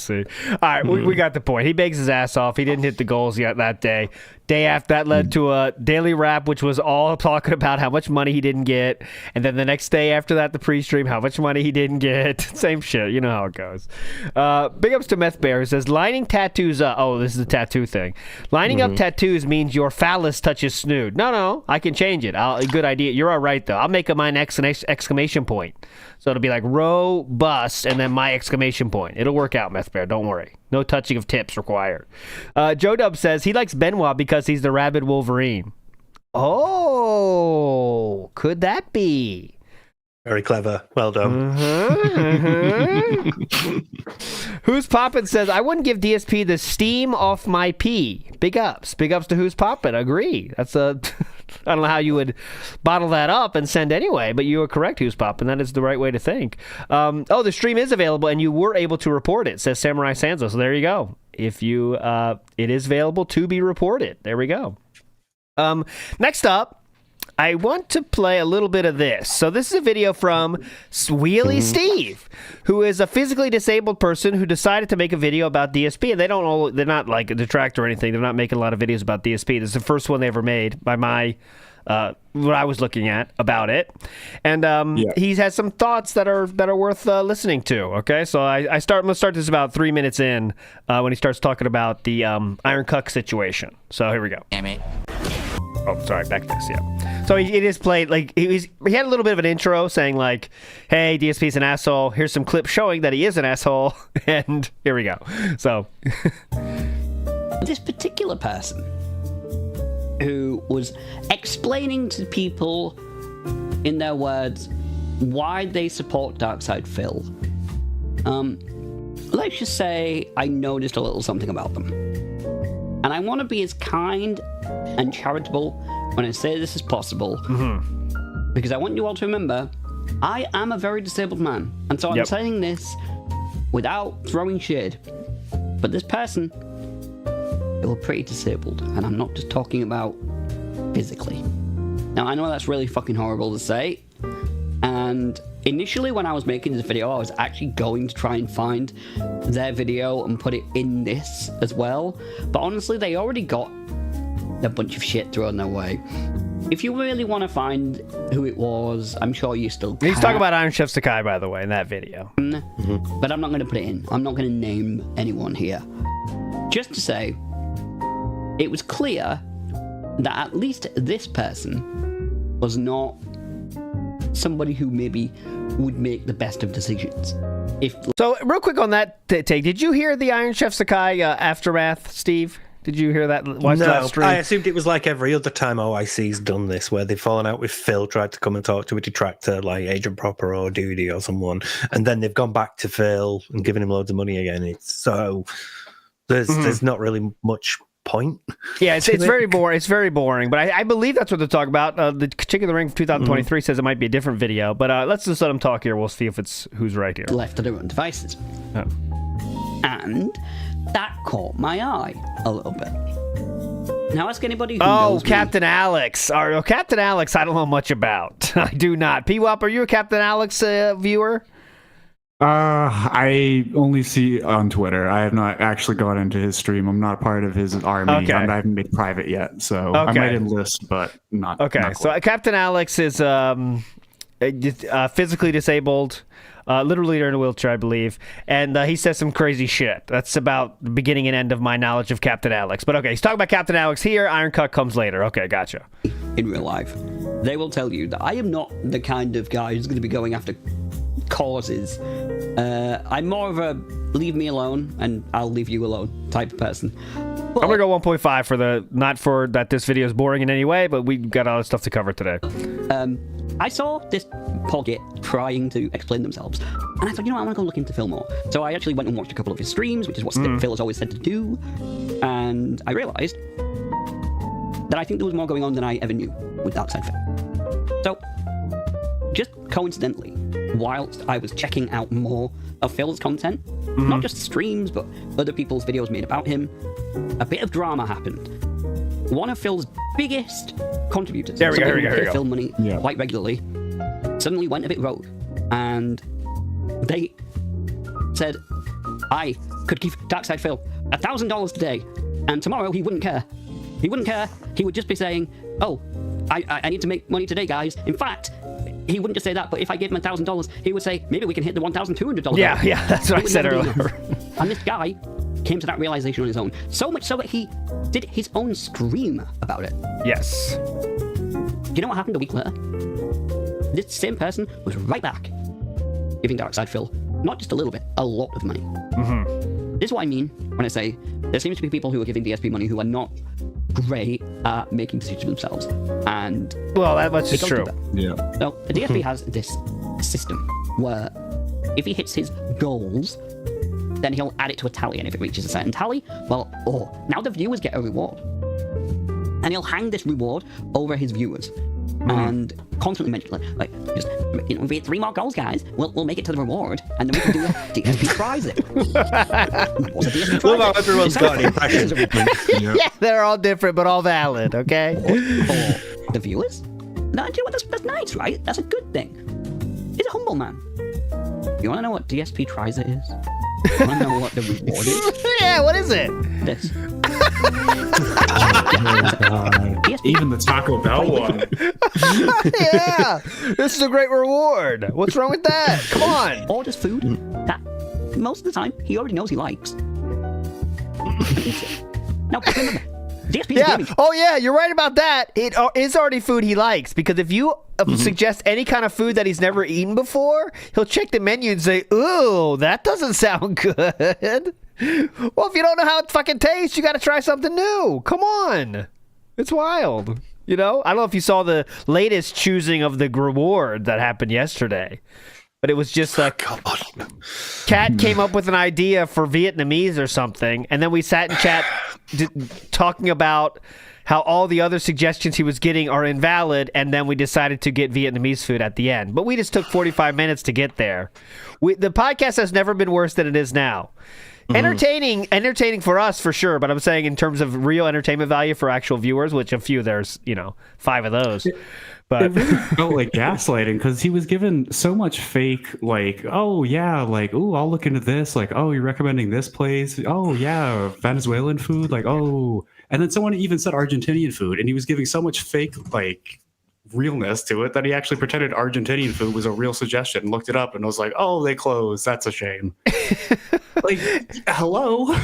right, we got the point. He begs his ass off. He didn't hit the goals yet that day. Day after that led to a daily wrap, which was all talking about how much money he didn't get. And then the next day after that, the pre-stream, how much money he didn't get. Same shit. You know how it goes. Big ups to Meth Bear, who says, lining tattoos up. Oh, this is the tattoo thing. Lining up tattoos means your phallus touches snood. No, I can change it. Good idea. You're all right, though. I'll make mine exclamation point. So it'll be like row, bust, and then my exclamation point. It'll work out, Meth Bear. Don't worry. No touching of tips required. Joe Dub says he likes Benoit because he's the rabid Wolverine. Oh, could that be?
Very clever. Well done.
Who's Poppin' says, I wouldn't give DSP the steam off my pee. Big ups. Big ups to Who's Poppin'. Agree. That's a... I don't know how you would bottle that up and send anyway, but you are correct, Who's Poppin'. That is the right way to think. The stream is available, and you were able to report it, says Samurai Sanzo. So there you go. If you, it is available to be reported. There we go. Next up, I want to play a little bit of this. So this is a video from Wheelie Steve, who is a physically disabled person who decided to make a video about DSP. And they're not like a detractor or anything. They're not making a lot of videos about DSP. This is the first one they ever made by what I was looking at about it. And he has some thoughts that are worth listening to. Okay, so I'm gonna start this about 3 minutes in when he starts talking about the Iron Cuck situation. So here we go.
Damn it.
Oh, sorry, back to this, yeah. So he just played, like, he had a little bit of an intro saying, like, hey, DSP's an asshole. Here's some clips showing that he is an asshole. And here we go. So.
This particular person who was explaining to people, in their words, why they support Darkside Phil. Let's just say I noticed a little something about them. And I want to be as kind and charitable when I say this as possible. Because I want you all to remember, I am a very disabled man. And so I'm saying this without throwing shade. But this person, they were pretty disabled. And I'm not just talking about physically. Now, I know that's really fucking horrible to say. And initially when I was making this video, I was actually going to try and find their video and put it in this as well. But honestly, they already got a bunch of shit thrown their way. If you really want to find who it was, I'm sure you still can.
He's talking about Iron Chef Sakai, by the way, in that video.
But I'm not going to put it in. I'm not going to name anyone here. Just to say, it was clear that at least this person was not somebody who maybe would make the best of decisions.
So, real quick on that take, did you hear the Iron Chef Sakai aftermath, Steve? Did you hear that? Watch that stream?
I assumed it was like every other time OIC's done this, where they've fallen out with Phil, tried to come and talk to a detractor like Agent Proper or Duty or someone, and then they've gone back to Phil and given him loads of money again. There's not really much point.
Yeah, it's very boring. It's very boring, but I believe that's what they're talking about. The Chick of the Ring from 2023 says it might be a different video, but let's just let them talk here. We'll see if it's who's right here.
Left to their own devices. And that caught my eye a little bit. Now ask anybody who knows
Captain Alex. Captain Alex, I don't know much about. I do not. Pwop, are you a Captain Alex viewer?
I only see on Twitter. I have not actually gone into his stream. I'm not a part of his army.
Okay.
I haven't made private yet, so I might enlist, but not.
Okay,
not
so Captain Alex is physically disabled, literally in a wheelchair, I believe, and he says some crazy shit. That's about the beginning and end of my knowledge of Captain Alex. But okay, he's talking about Captain Alex here. Iron Cuck comes later. Okay, gotcha.
In real life, they will tell you that I am not the kind of guy who's going to be going after causes. I'm more of a leave me alone and I'll leave you alone type of person.
I'm gonna go 1.5 for the, not for that this video is boring in any way, but we've got all this stuff to cover today.
I saw this poor git trying to explain themselves, and I thought, you know what, I want to go look into Phil more. So I actually went and watched a couple of his streams, which is what Phil has always said to do, and I realized that I think there was more going on than I ever knew with Darkside Phil. So, just coincidentally, whilst I was checking out more of Phil's content, not just streams, but other people's videos made about him, a bit of drama happened. One of Phil's biggest contributors, somebody who paid Phil money quite regularly, suddenly went a bit rogue. And they said, I could give Darkside Phil $1,000 today, and tomorrow he wouldn't care. He wouldn't care. He would just be saying, oh, I need to make money today, guys. In fact, he wouldn't just say that, but if I gave him $1,000, he would say, maybe we can hit the $1,200.
Yeah, that's what I said earlier.
And this guy came to that realization on his own. So much so that he did his own stream about it.
Yes.
Do you know what happened a week later? This same person was right back, giving Darkside Phil not just a little bit, a lot of money. This is what I mean when I say there seems to be people who are giving DSP money who are not great at making decisions themselves. And
well, that much is true.
Yeah.
So the DSP has this system where if he hits his goals, then he'll add it to a tally, and if it reaches a certain tally, well, now the viewers get a reward. And he'll hang this reward over his viewers. And constantly mention, like, just, you know, if we hit 3 more goals, guys, we'll make it to the reward, and then we can do a DSP prize it. What's a DSP prize?
Love how everyone's got an impression.
Yeah, they're all different, but all valid, okay?
For the viewers, No, do you know what? That's nice, right? That's a good thing. He's a humble man. You want to know what DSP tries it is? You want to know what the reward is?
Yeah, what is it?
This.
Even the Taco Bell one.
Yeah, this is a great reward. What's wrong with that? Come on.
Orders food that most of the time he already knows he likes. Now, remember, DSP is gaming.
Oh yeah, you're right about that. It is already food he likes, because if you suggest any kind of food that he's never eaten before, he'll check the menu and say, "Ooh, that doesn't sound good." Well, if you don't know how it fucking tastes, you got to try something new. Come on, it's wild. You know, I don't know if you saw the latest choosing of the reward that happened yesterday, but it was just like Kat came up with an idea for Vietnamese or something, and then we sat in chat talking about how all the other suggestions he was getting are invalid, and then we decided to get Vietnamese food at the end. But we just took 45 minutes to get there. The podcast has never been worse than it is now. Entertaining for us, for sure, but I'm saying in terms of real entertainment value for actual viewers, which a few, there's, 5 of those. But
it really felt like gaslighting, because he was given so much fake, like, oh yeah, like, oh, I'll look into this, like, oh, you're recommending this place, oh yeah, Venezuelan food, like, oh, and then someone even said Argentinian food, and he was giving so much fake, like, realness to it that he actually pretended Argentinian food was a real suggestion, looked it up, and was like, oh, they closed, that's a shame. Like, hello.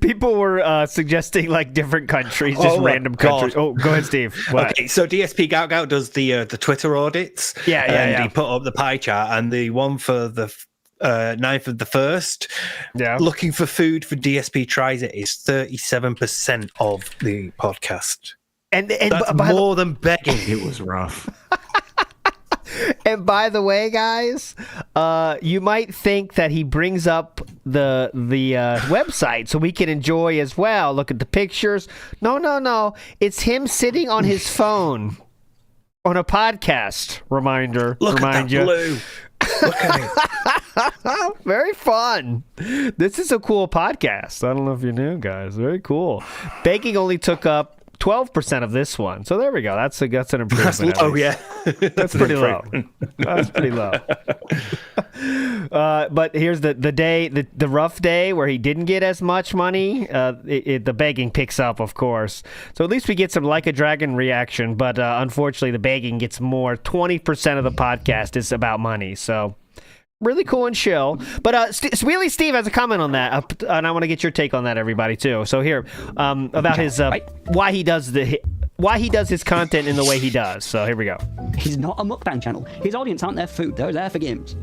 People were suggesting like different countries, just random countries. Oh, go ahead, Steve. What?
Okay, so DSP Gout does the Twitter audits.
Yeah.
He put up the pie chart, and the one for the 9th of the 1st, looking for food for DSP Tries It is 37% of the podcast.
And
that's more than begging.
It was rough.
And by the way, guys, you might think that he brings up the website so we can enjoy as well. Look at the pictures. No. It's him sitting on his phone on a podcast. Remind
at
you.
Blue. Look at it.
Very fun. This is a cool podcast. I don't know if you knew, guys. Very cool. Baking only took up 12% of this one. So there we go. That's an improvement.
Yeah.
That's pretty low. That's pretty low. But here's the rough day where he didn't get as much money. The begging picks up, of course. So at least we get some Like a Dragon reaction. But unfortunately, the begging gets more. 20% of the podcast is about money. So really cool and chill. But Wheelie Steve has a comment on that, and I want to get your take on that, everybody, too. So here, about his why he does his content in the way he does. So here we go.
He's not a mukbang channel. His audience aren't there for food. They're there for games.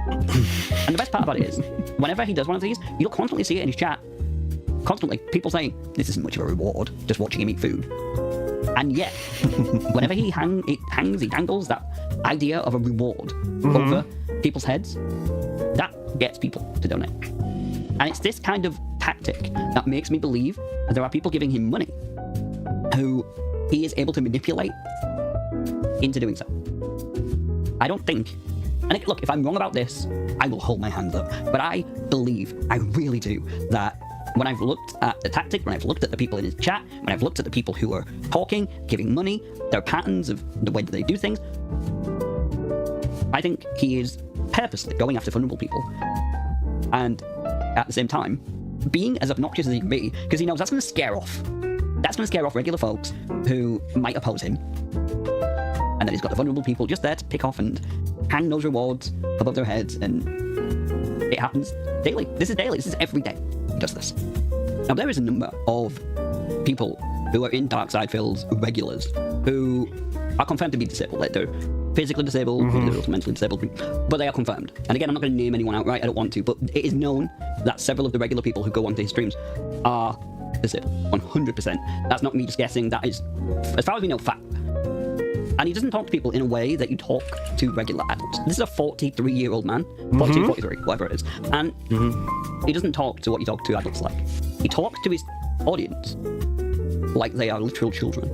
And the best part about it is, whenever he does one of these, you'll constantly see it in his chat. Constantly, people saying, this isn't much of a reward, just watching him eat food. And yet, whenever he dangles that idea of a reward over people's heads, that gets people to donate. And it's this kind of tactic that makes me believe that there are people giving him money who he is able to manipulate into doing so. I don't think, and look, if I'm wrong about this, I will hold my hands up, but I really do, that when I've looked at the tactic, when I've looked at the people in his chat, when I've looked at the people who are talking, giving money, their patterns of the way that they do things, I think he is purposely going after vulnerable people. And at the same time, being as obnoxious as he can be, because he knows that's going to scare off. That's going to scare off regular folks who might oppose him. And then he's got the vulnerable people just there to pick off and hang those rewards above their heads, and it happens daily. This is daily. This is every day he does this. Now, there is a number of people who are in Darkside Phil's regulars who are confirmed to be disabled. Like, they're physically disabled, they're also mentally disabled, but they are confirmed. And again, I'm not going to name anyone outright, I don't want to, but it is known that several of the regular people who go onto his streams are disabled, 100%. That's not me just guessing, that is, as far as we know, fact. And he doesn't talk to people in a way that you talk to regular adults. This is a 43-year-old man, 42, 43, whatever it is. And he doesn't talk to what you talk to adults like. He talks to his audience like they are literal children.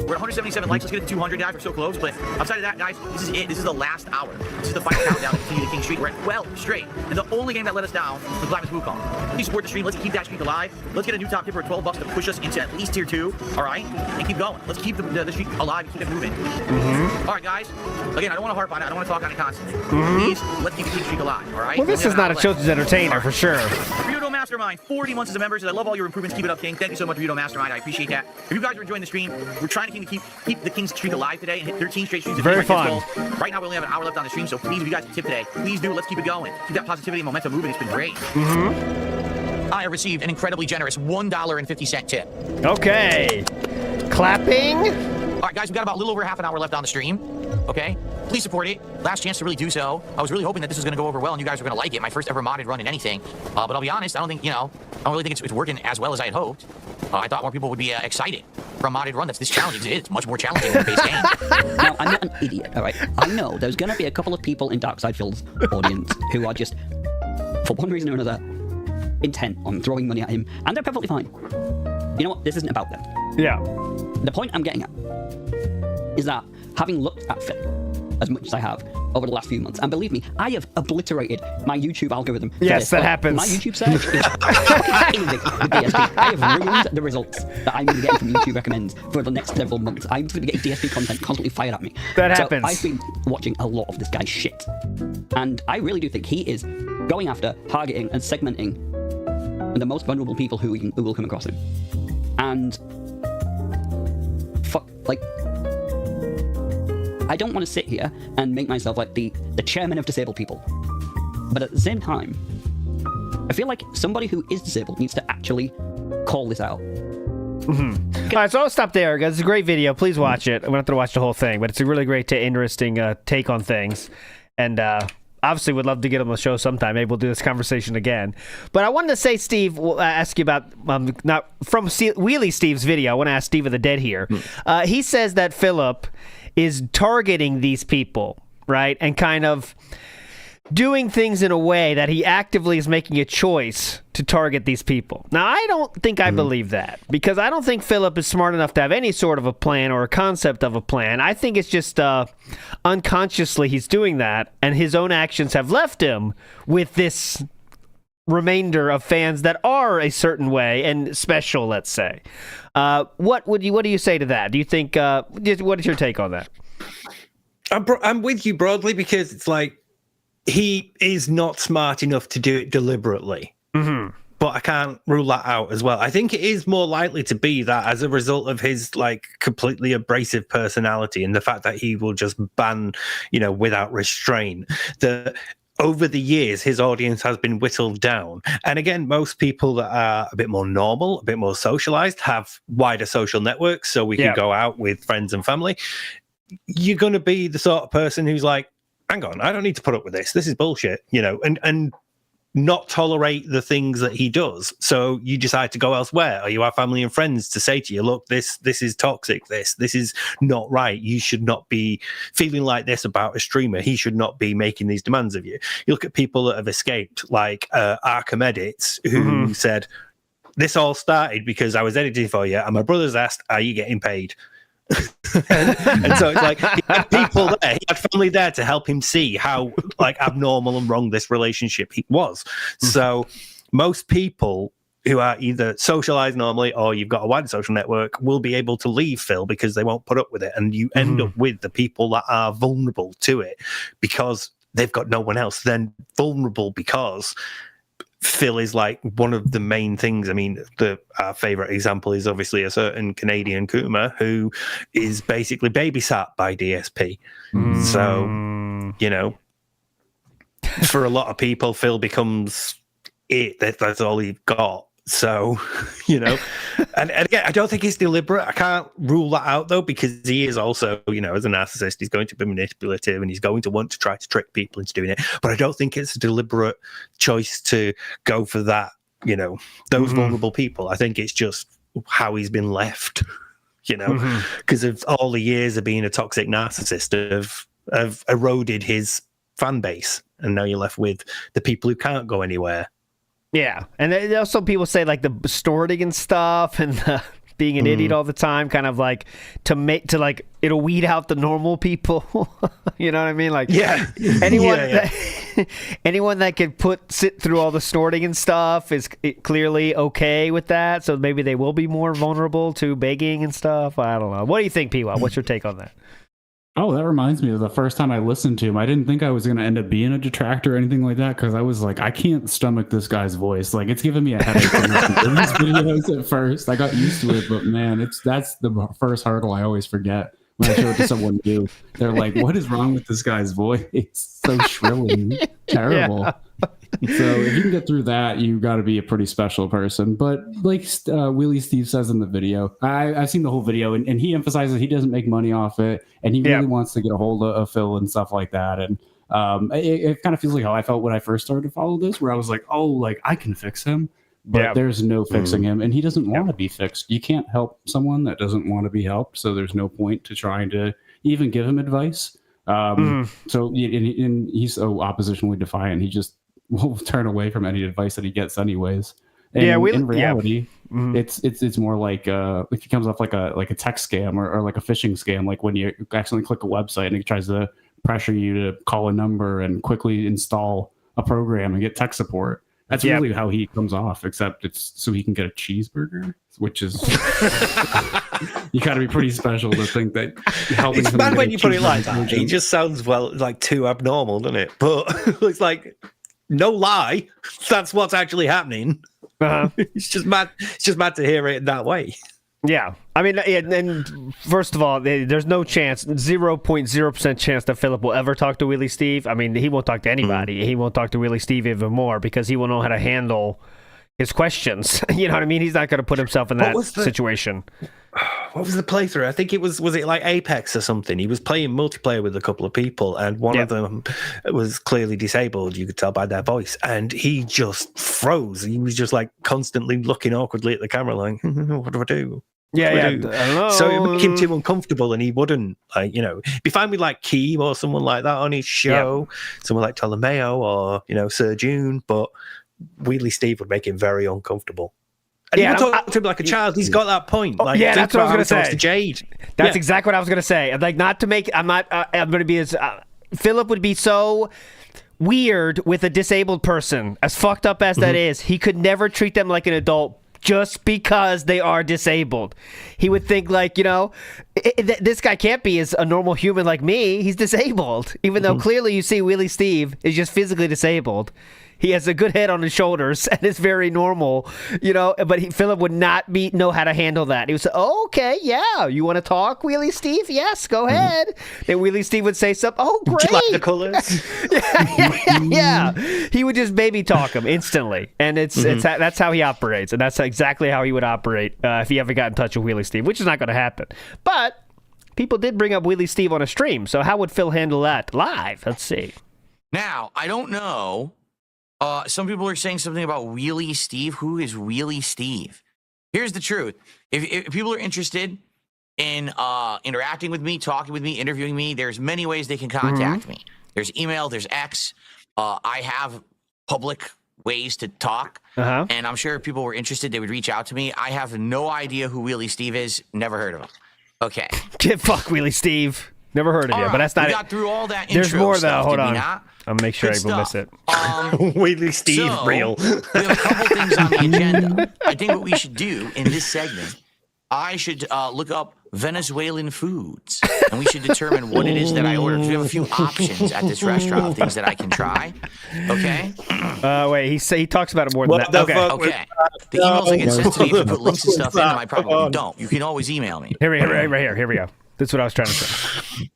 We're at 177 likes. Let's get it to 200, guys. We're so close. But outside of that, guys, this is it. This is the last hour. This is the final countdown to continue the King streak. We're at 12 straight. And the only game that let us down was Black Wukong. Please support the stream. Let's keep that streak alive. Let's get a new top tip for $12 to push us into at least tier 2. All right? And keep going. Let's keep the streak alive and keep it moving. All right, guys. Again, I don't want to harp on it. I don't want to talk on it constantly. Please, let's keep the King streak alive. All right?
Well, this is not a children's entertainer for sure.
Ryudo Mastermind, 40 months as a member. I love all your improvements. Keep it up, King. Thank you so much, Ryudo Mastermind. I appreciate that. If you guys are enjoying the stream, we're trying to keep the King's streak alive today and hit 13 straight streams.
Very fun.
Right now, we only have an hour left on the stream, so please, if you guys can tip today, please do. Let's keep it going. Keep that positivity and momentum moving. It's been great. I have received an incredibly generous $1.50 tip.
Okay. Clapping.
All right, guys, we've got about a little over half an hour left on the stream. Okay? Please support it. Last chance to really do so. I was really hoping that this was going to go over well and you guys were going to like it. My first ever modded run in anything. But I'll be honest, I don't really think it's working as well as I had hoped. I thought more people would be excited for a modded run that's this challenging. It's much more challenging than the base game.
Now, I'm not an idiot, all right? I know there's going to be a couple of people in Darkside Phil's audience who are just, for one reason or another, intent on throwing money at him, and they're perfectly fine. You know what? This isn't about them.
Yeah.
The point I'm getting at is that having looked at Phil as much as I have over the last few months, and believe me, I have obliterated my YouTube algorithm.
Yes, that happens.
My YouTube search is fucking with DSP. I have ruined the results that I'm going to get from YouTube recommends for the next several months. I'm going to get DSP content constantly fired at me.
That happens.
I've been watching a lot of this guy's shit, and I really do think he is going after, targeting, and segmenting the most vulnerable people who will come across him. And I don't want to sit here and make myself like the chairman of disabled people. But at the same time, I feel like somebody who is disabled needs to actually call this out.
All right, so I'll stop there, guys. It's a great video. Please watch it. I'm going to have to watch the whole thing, but it's a really great, interesting take on things. And obviously would love to get on the show sometime. Maybe we'll do this conversation again. But I wanted to say, Steve, we'll ask you about, not from Wheelie Steve's video, I want to ask Steve of the Dead here. He says that Philip is targeting these people, right? And kind of doing things in a way that he actively is making a choice to target these people. Now, I don't think I believe that, because I don't think Philip is smart enough to have any sort of a plan or a concept of a plan. I think it's just unconsciously he's doing that, and his own actions have left him with this remainder of fans that are a certain way and special, let's say. What do you say to that? Do you think what is your take on that?
I'm with you broadly, because it's like he is not smart enough to do it deliberately. But I can't rule that out as well. I think it is more likely to be that as a result of his like completely abrasive personality and the fact that he will just ban, without restraint, that over the years, his audience has been whittled down. And again, most people that are a bit more normal, a bit more socialized, have wider social networks, so we can go out with friends and family. You're going to be the sort of person who's like, hang on, I don't need to put up with this. This is bullshit, and not tolerate the things that he does. So you decide to go elsewhere, or you have family and friends to say to you, look, this is toxic. This is not right. You should not be feeling like this about a streamer. He should not be making these demands of you. You look at people that have escaped, like Arkham Edits, who said, this all started because I was editing for you, and my brothers asked, are you getting paid? and so it's like he had people there, he had family there to help him see how like abnormal and wrong this relationship was. So most people who are either socialized normally or you've got a wider social network will be able to leave Phil because they won't put up with it, and you end up with the people that are vulnerable to it because they've got no one else. Then vulnerable because Phil is like one of the main things. I mean, our favorite example is obviously a certain Canadian Kuma who is basically babysat by DSP. So, for a lot of people, Phil becomes it. That's all he got. So, and again, I don't think it's deliberate. I can't rule that out, though, because he is also, as a narcissist, he's going to be manipulative and he's going to want to try to trick people into doing it. But I don't think it's a deliberate choice to go for that, those vulnerable people. I think it's just how he's been left, because of all the years of being a toxic narcissist have eroded his fan base. And now you're left with the people who can't go anywhere.
Yeah, and also people say like the distorting and stuff, and being an idiot all the time, kind of like it'll weed out the normal people. You know what I mean? Like, anyone anyone that can sit through all the snorting and stuff is clearly okay with that. So maybe they will be more vulnerable to begging and stuff. I don't know. What do you think, Pwop? What's your take on that?
Oh, that reminds me of the first time I listened to him. I didn't think I was going to end up being a detractor or anything like that, because I was like, I can't stomach this guy's voice. Like, it's giving me a headache from these videos at first. I got used to it, but man, that's the first hurdle I always forget when I show it to someone new. They're like, what is wrong with this guy's voice? It's so shrill and terrible. Yeah. So if you can get through that, you got to be a pretty special person. But like Wheelie Steve says in the video, I've seen the whole video, and he emphasizes he doesn't make money off it, and he really wants to get a hold of Phil and stuff like that. And it kind of feels like how I felt when I first started to follow this, where I was like, oh, like I can fix him, but there's no fixing him, and he doesn't want to be fixed. You can't help someone that doesn't want to be helped, so there's no point to trying to even give him advice. So and he's so oppositionally defiant. He just will turn away from any advice that he gets anyways. And in reality, it's more like if it comes off like a text scam or like a phishing scam, like when you accidentally click a website and it tries to pressure you to call a number and quickly install a program and get tech support. That's really how he comes off, except it's so he can get a cheeseburger, which is you got to be pretty special to think that helping.
It's bad when you put it like that. It just sounds like too abnormal, doesn't it? But it's like, no lie, that's what's actually happening. It's just mad. It's just mad to hear it that way.
Yeah, I mean, and first of all, there's no chance, 0.0% chance that Philip will ever talk to Wheelie Steve. I mean, he won't talk to anybody. He won't talk to Wheelie Steve even more because he will know how to handle his questions. You know what I mean? He's not going to put himself in that situation.
What was the playthrough? I think it was it like Apex or something? He was playing multiplayer with a couple of people, and one of them was clearly disabled. You could tell by their voice, and he just froze. He was just like constantly looking awkwardly at the camera, like, "What do I do?" I don't know. So it would make him too uncomfortable, and he wouldn't be fine with like Keem or someone like that on his show, someone like Ptolemaeo or Sir June, but Wheelie Steve would make him very uncomfortable. And he would talk to him like a child. He's got that point. Like,
that's what I was going to say.
To Jade.
That's exactly what I was going to say. Like, not to make. I'm going to be as. Philip would be so weird with a disabled person, as fucked up as that is. He could never treat them like an adult just because they are disabled. He would think like, this guy can't be as a normal human like me. He's disabled, even though clearly you see Wheelie Steve is just physically disabled. He has a good head on his shoulders and is very normal, but Philip would not know how to handle that. He would say, oh, okay, yeah, you want to talk, Wheelie Steve? Yes, go ahead. And Wheelie Steve would say something, oh, great.
Do you like the colors?
yeah. He would just baby talk him instantly. And that's how he operates. And that's exactly how he would operate if he ever got in touch with Wheelie Steve, which is not going to happen. But people did bring up Wheelie Steve on a stream. So how would Phil handle that live? Let's see.
Now, I don't know. Some people are saying something about Wheelie Steve. Who is Wheelie Steve? Here's the truth. If people are interested in interacting with me, talking with me, interviewing me, there's many ways they can contact me. There's email, there's X. I have public ways to talk. And I'm sure if people were interested, they would reach out to me. I have no idea who Wheelie Steve is. Never heard of him. Okay.
Fuck Wheelie Steve. Never heard of you, but that's not
we
it.
Got through all that
There's
intro
more
stuff,
though. Hold on.
Not?
I'll make sure I will miss it.
Wheelie Steve, real.
We have a couple things on the agenda. I think what we should do in this segment, I should look up Venezuelan foods, and we should determine what it is that I ordered. We have a few options at this restaurant of things that I can try. Okay.
Wait. He talks about it more than that.
Okay. The emails that get sent to me, if you put links and stuff in them, I probably don't. You can always email me.
Right here. Here we go. That's what I was trying to say.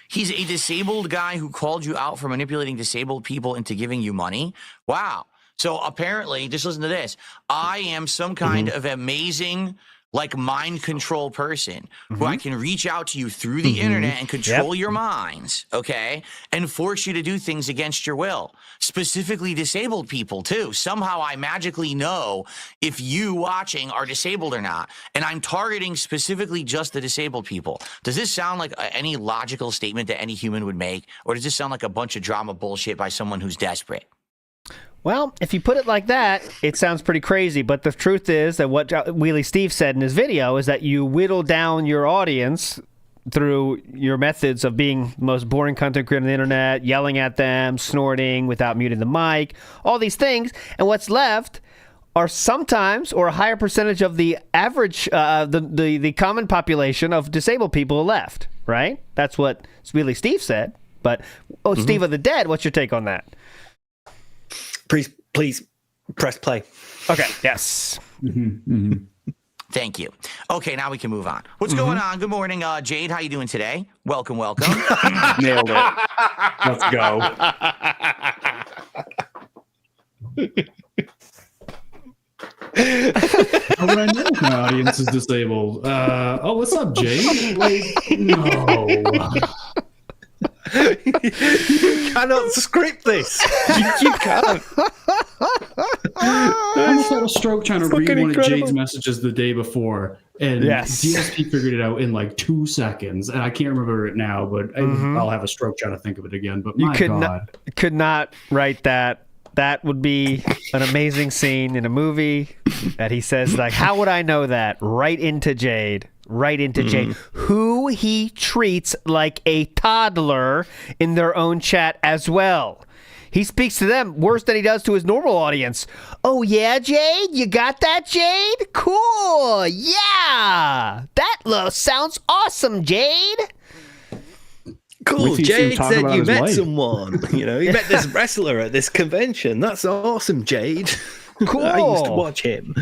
He's a disabled guy who called you out for manipulating disabled people into giving you money. Wow. So apparently, just listen to this. I am some kind of amazing, like, mind control person who I can reach out to you through the internet and control your minds, okay, and force you to do things against your will, specifically disabled people, too. Somehow I magically know if you watching are disabled or not, and I'm targeting specifically just the disabled people. Does this sound like any logical statement that any human would make, or does this sound like a bunch of drama bullshit by someone who's desperate?
Well, if you put it like that, it sounds pretty crazy. But the truth is that what Wheelie Steve said in his video is that you whittle down your audience through your methods of being the most boring content creator on the internet, yelling at them, snorting without muting the mic, all these things. And what's left are sometimes, or a higher percentage of the average, the common population of disabled people left, right? That's what Wheelie Steve said. But, Steve of the Dead, what's your take on that?
Please press play.
Okay, yes.
Thank you. Okay, now we can move on. What's going on? Good morning, Jade. How you doing today? Welcome.
Nailed it. Let's go. How would I know if my audience is disabled? What's up, Jade? No.
You cannot script this. You can't.
I almost had a stroke trying to read one of Jade's messages the day before, and DSP figured it out in like 2 seconds, and I can't remember it now, but I'll have a stroke trying to think of it again. But my God.
Could not write that. That would be an amazing scene in a movie that he says, like, how would I know that? Right into Jade. Who he treats like a toddler in their own chat as well. He speaks to them worse than he does to his normal audience. Oh, yeah, Jade? You got that, Jade? Cool. Yeah. That sounds awesome, Jade.
Cool. Jade said you met someone. You know, you met this wrestler at this convention. That's awesome, Jade.
Cool.
I used to watch him.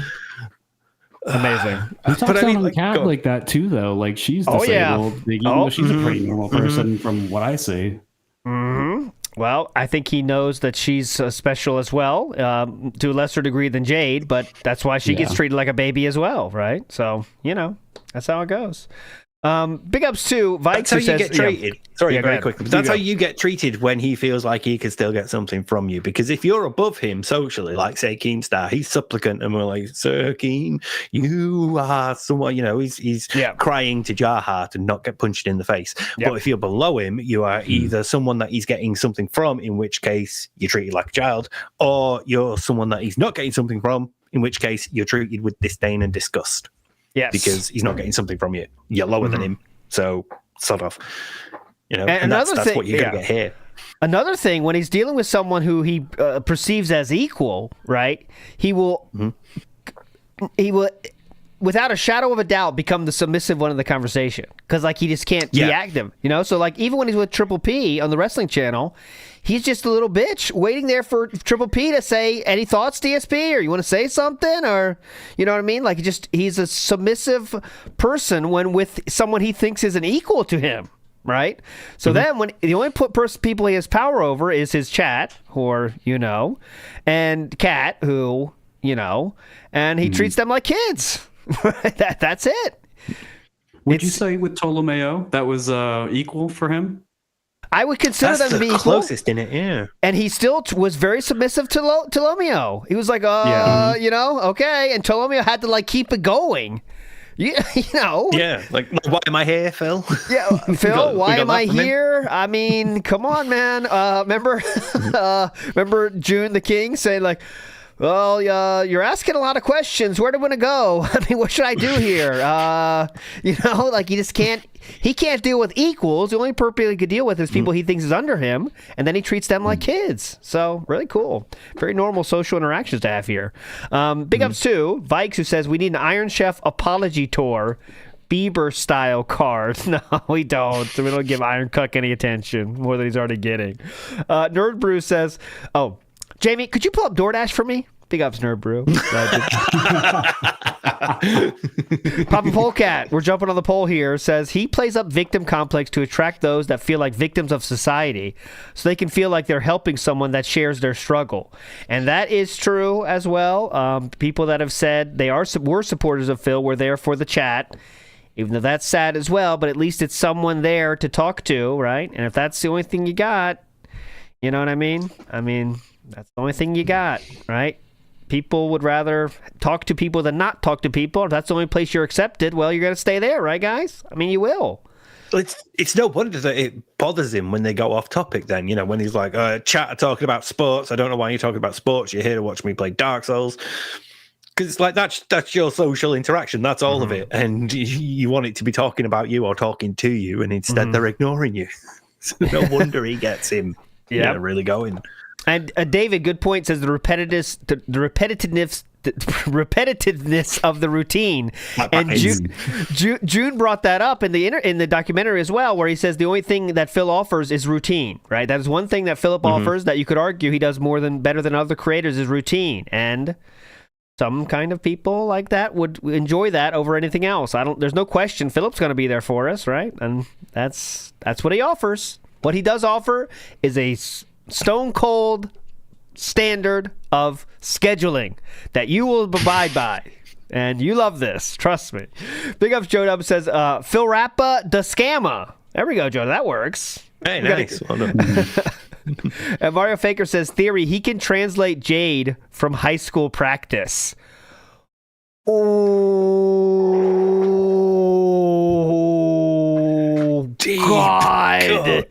Amazing.
He talks on the cat like that too, though. Like she's disabled. Even though she's a pretty normal person from what I see.
Well, I think he knows that she's special as well, to a lesser degree than Jade, but that's why she gets treated like a baby as well, right? So, you know, that's how it goes. Big ups to Vikes.
That's how you get treated. Sorry, very
ahead.
quickly. But that's how you get treated when he feels like he can still get something from you. Because if you're above him socially, like say Keemstar, he's supplicant, and we're like, Sir Keem, you are someone. You know, he's crying to Jarheart and not get punched in the face. But if you're below him, you are either someone that he's getting something from, in which case you're treated like a child, or you're someone that he's not getting something from, in which case you're treated with disdain and disgust.
Yes.
Because he's not getting something from you. You're lower than him. So, sort of, you know,
and
that's what you're going to get here.
Another thing, when he's dealing with someone who he perceives as equal, right, he will, without a shadow of a doubt, become the submissive one in the conversation. Because, like, he just can't be active, you know? So, like, even when he's with Triple P on the wrestling channel, he's just a little bitch waiting there for Triple P to say, any thoughts, DSP? Or you want to say something? Or, you know what I mean? Like, he's a submissive person when with someone he thinks is an equal to him, right? So then when the only people he has power over is his chat, or, you know, and Cat, who, you know, and he treats them like kids. That's it.
Would you say with Ptolomeo that was equal for him?
I would consider them to be
closest in it, yeah.
And he still was very submissive to Ptolomeo. He was like, you know, okay. And Ptolomeo had to like keep it going. You know.
Yeah, like, why am I here, Phil?
Yeah, Phil, why am I here? I mean, come on, man. Remember June the King saying like, well, you're asking a lot of questions. Where do I want to go? I mean, what should I do here? You know, like he can't deal with equals. The only people he could deal with is people he thinks is under him, and then he treats them like kids. So, really cool. Very normal social interactions to have here. Big ups to Vikes, who says, we need an Iron Chef apology tour. Bieber style card. No, we don't. We don't give Iron Cuck any attention more than he's already getting. Nerd Brew says, oh, Jamie, could you pull up DoorDash for me? Big ups, Nerd Brew. Papa Polecat, we're jumping on the poll here, says he plays up victim complex to attract those that feel like victims of society so they can feel like they're helping someone that shares their struggle. And that is true as well. People that have said they were supporters of Phil were there for the chat, even though that's sad as well, but at least it's someone there to talk to, right? And if that's the only thing you got, you know what I mean? That's the only thing you got, right? People would rather talk to people than not talk to people. If that's the only place you're accepted, well, you're going to stay there, right, guys? I mean, you will.
It's no wonder that it bothers him when they go off topic. Then when he's like, "Chat are talking about sports. I don't know why you're talking about sports. You're here to watch me play Dark Souls." Because it's like that's your social interaction. That's all of it, and you want it to be talking about you or talking to you, and instead they're ignoring you. So no wonder he gets him, really going.
And David, good point, says the repetitiveness of the routine, and June brought that up in the documentary as well, where he says the only thing that Phil offers is routine. Right, that is one thing that Philip offers that you could argue he does better than other creators is routine, and some kind of people like that would enjoy that over anything else. There's no question Philip's going to be there for us, right? And that's what he offers. What he does offer is a stone cold standard of scheduling that you will abide by. And you love this. Trust me. Big Ups Joe Dub says, Phil Rappa da Scamma. There we go, Joe. That works.
Hey, nice.
And Mario Faker says, theory, he can translate Jade from high school practice. Oh, God.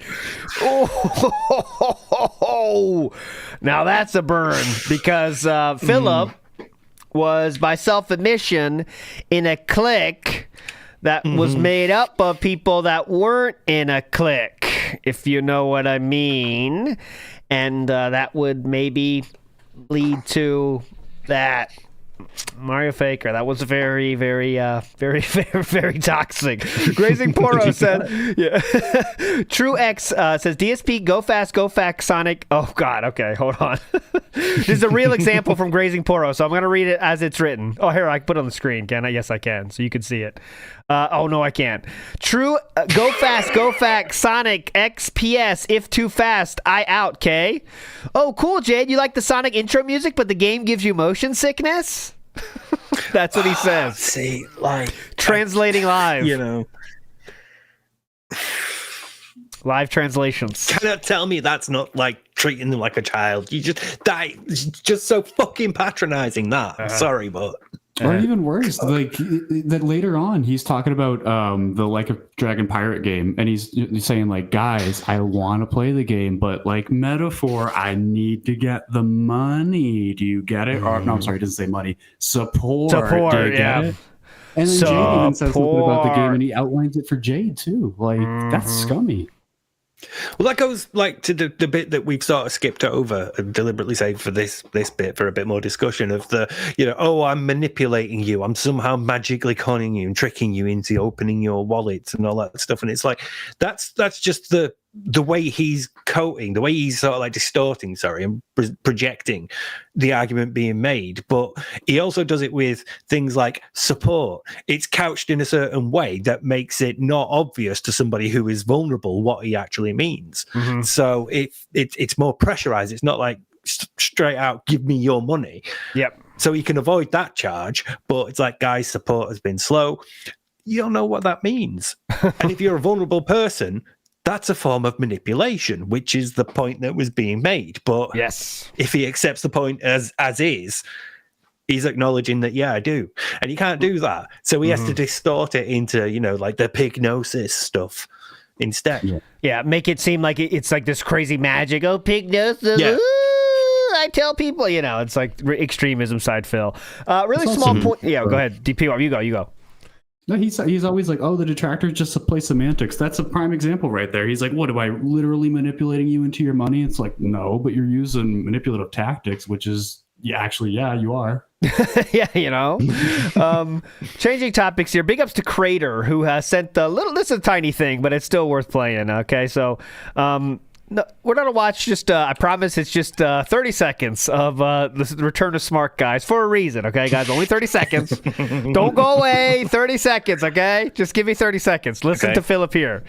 Oh, now that's a burn, because Philip was, by self-admission, in a clique that was made up of people that weren't in a clique, if you know what I mean. And that would maybe lead to that. Mario Faker, that was very, very, very, very, very toxic. Grazing Poro said, True X says, DSP, go fast, Sonic. Oh, God, okay, hold on. This is a real example from Grazing Poro, so I'm going to read it as it's written. Oh, here, I can put it on the screen, can I? Yes, I can, so you can see it. Oh, no, I can't. True, go fast, Sonic XPS, if too fast, I out, K. Oh, cool, Jade, you like the Sonic intro music, but the game gives you motion sickness? That's what he says.
See, like,
translating live. Live translations.
Cannot tell me that's not like treating them like a child. You just so fucking patronizing that. Sorry, but
or even worse, like that later on he's talking about the Like a Dragon pirate game, and he's saying like, guys, I want to play the game, but like metaphor, I need to get the money. Do you get it? Or no, I'm sorry, he doesn't say money. Support. Do you get it? And then Jade even says something about the game, and he outlines it for Jade too. Like that's scummy.
Well, that goes like to the bit that we've sort of skipped over and deliberately saved for this bit for a bit more discussion of the, I'm manipulating you. I'm somehow magically conning you and tricking you into opening your wallets and all that stuff. And it's like, that's just the way he's coating, the way he's sort of like distorting, and projecting the argument being made. But he also does it with things like support. It's couched in a certain way that makes it not obvious to somebody who is vulnerable what he actually means. So it's more pressurized. It's not like straight out, give me your money.
Yep.
So he can avoid that charge, but it's like, guys, support has been slow. You don't know what that means. And if you're a vulnerable person, that's a form of manipulation, which is the point that was being made. But
yes,
if he accepts the point as is, he's acknowledging that, I do. And he can't do that. So he has to distort it into, like the pignosis stuff instead.
Yeah, make it seem like it's like this crazy magic. Oh, pignosis. Yeah. I tell people, it's like extremism side Phil. Really small point. Yeah, go ahead. DP, you go.
No, he's always like, the detractor just to play semantics. That's a prime example right there. He's like, what, am I literally manipulating you into your money? It's like, no, but you're using manipulative tactics, which is, you are.
Changing topics here. Big ups to Crater, who has sent this is a tiny thing, but it's still worth playing. Okay, so no, we're going to watch I promise it's just 30 seconds of the Return to Smart Guys for a reason, okay, guys? Only 30 seconds. Don't go away. 30 seconds, okay? Just give me 30 seconds. Listen to Philip here.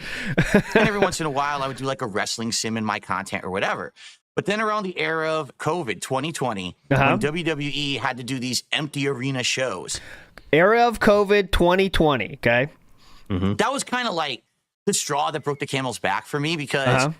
And every once in a while, I would do like a wrestling sim in my content or whatever. But then around the era of COVID 2020, when WWE had to do these empty arena shows.
Era of COVID 2020, okay?
That was kind of like the straw that broke the camel's back for me, because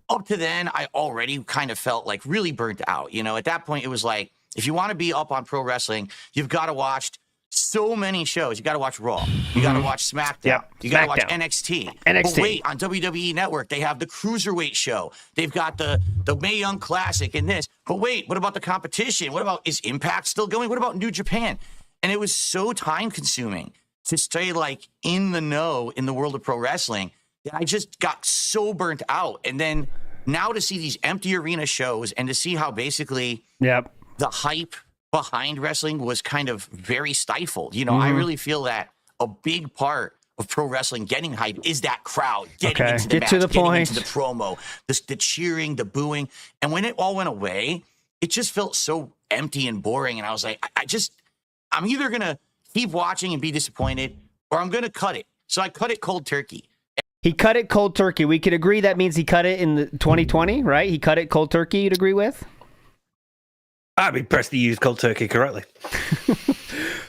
up to then, I already kind of felt like really burnt out. At that point, it was like, if you want to be up on pro wrestling, you've got to watch so many shows. You got to watch Raw. You got to watch SmackDown.
Yep.
You got to watch
SmackDown.
NXT. But wait, on WWE Network, they have the Cruiserweight show. They've got the Mae Young Classic and this. But wait, what about the competition? What about, is Impact still going? What about New Japan? And it was so time consuming to stay like in the know in the world of pro wrestling that I just got so burnt out. And then now to see these empty arena shows and to see how basically the hype behind wrestling was kind of very stifled. You know, I really feel that a big part of pro wrestling getting hype is that crowd getting into the match, getting into the promo, the cheering, the booing. And when it all went away, it just felt so empty and boring. And I was like, I'm either going to keep watching and be disappointed or I'm going to cut it. So I cut it cold turkey.
He cut it cold turkey. We could agree that means he cut it in 2020, right? He cut it cold turkey, you'd agree with?
I'd be pressed to use cold turkey correctly.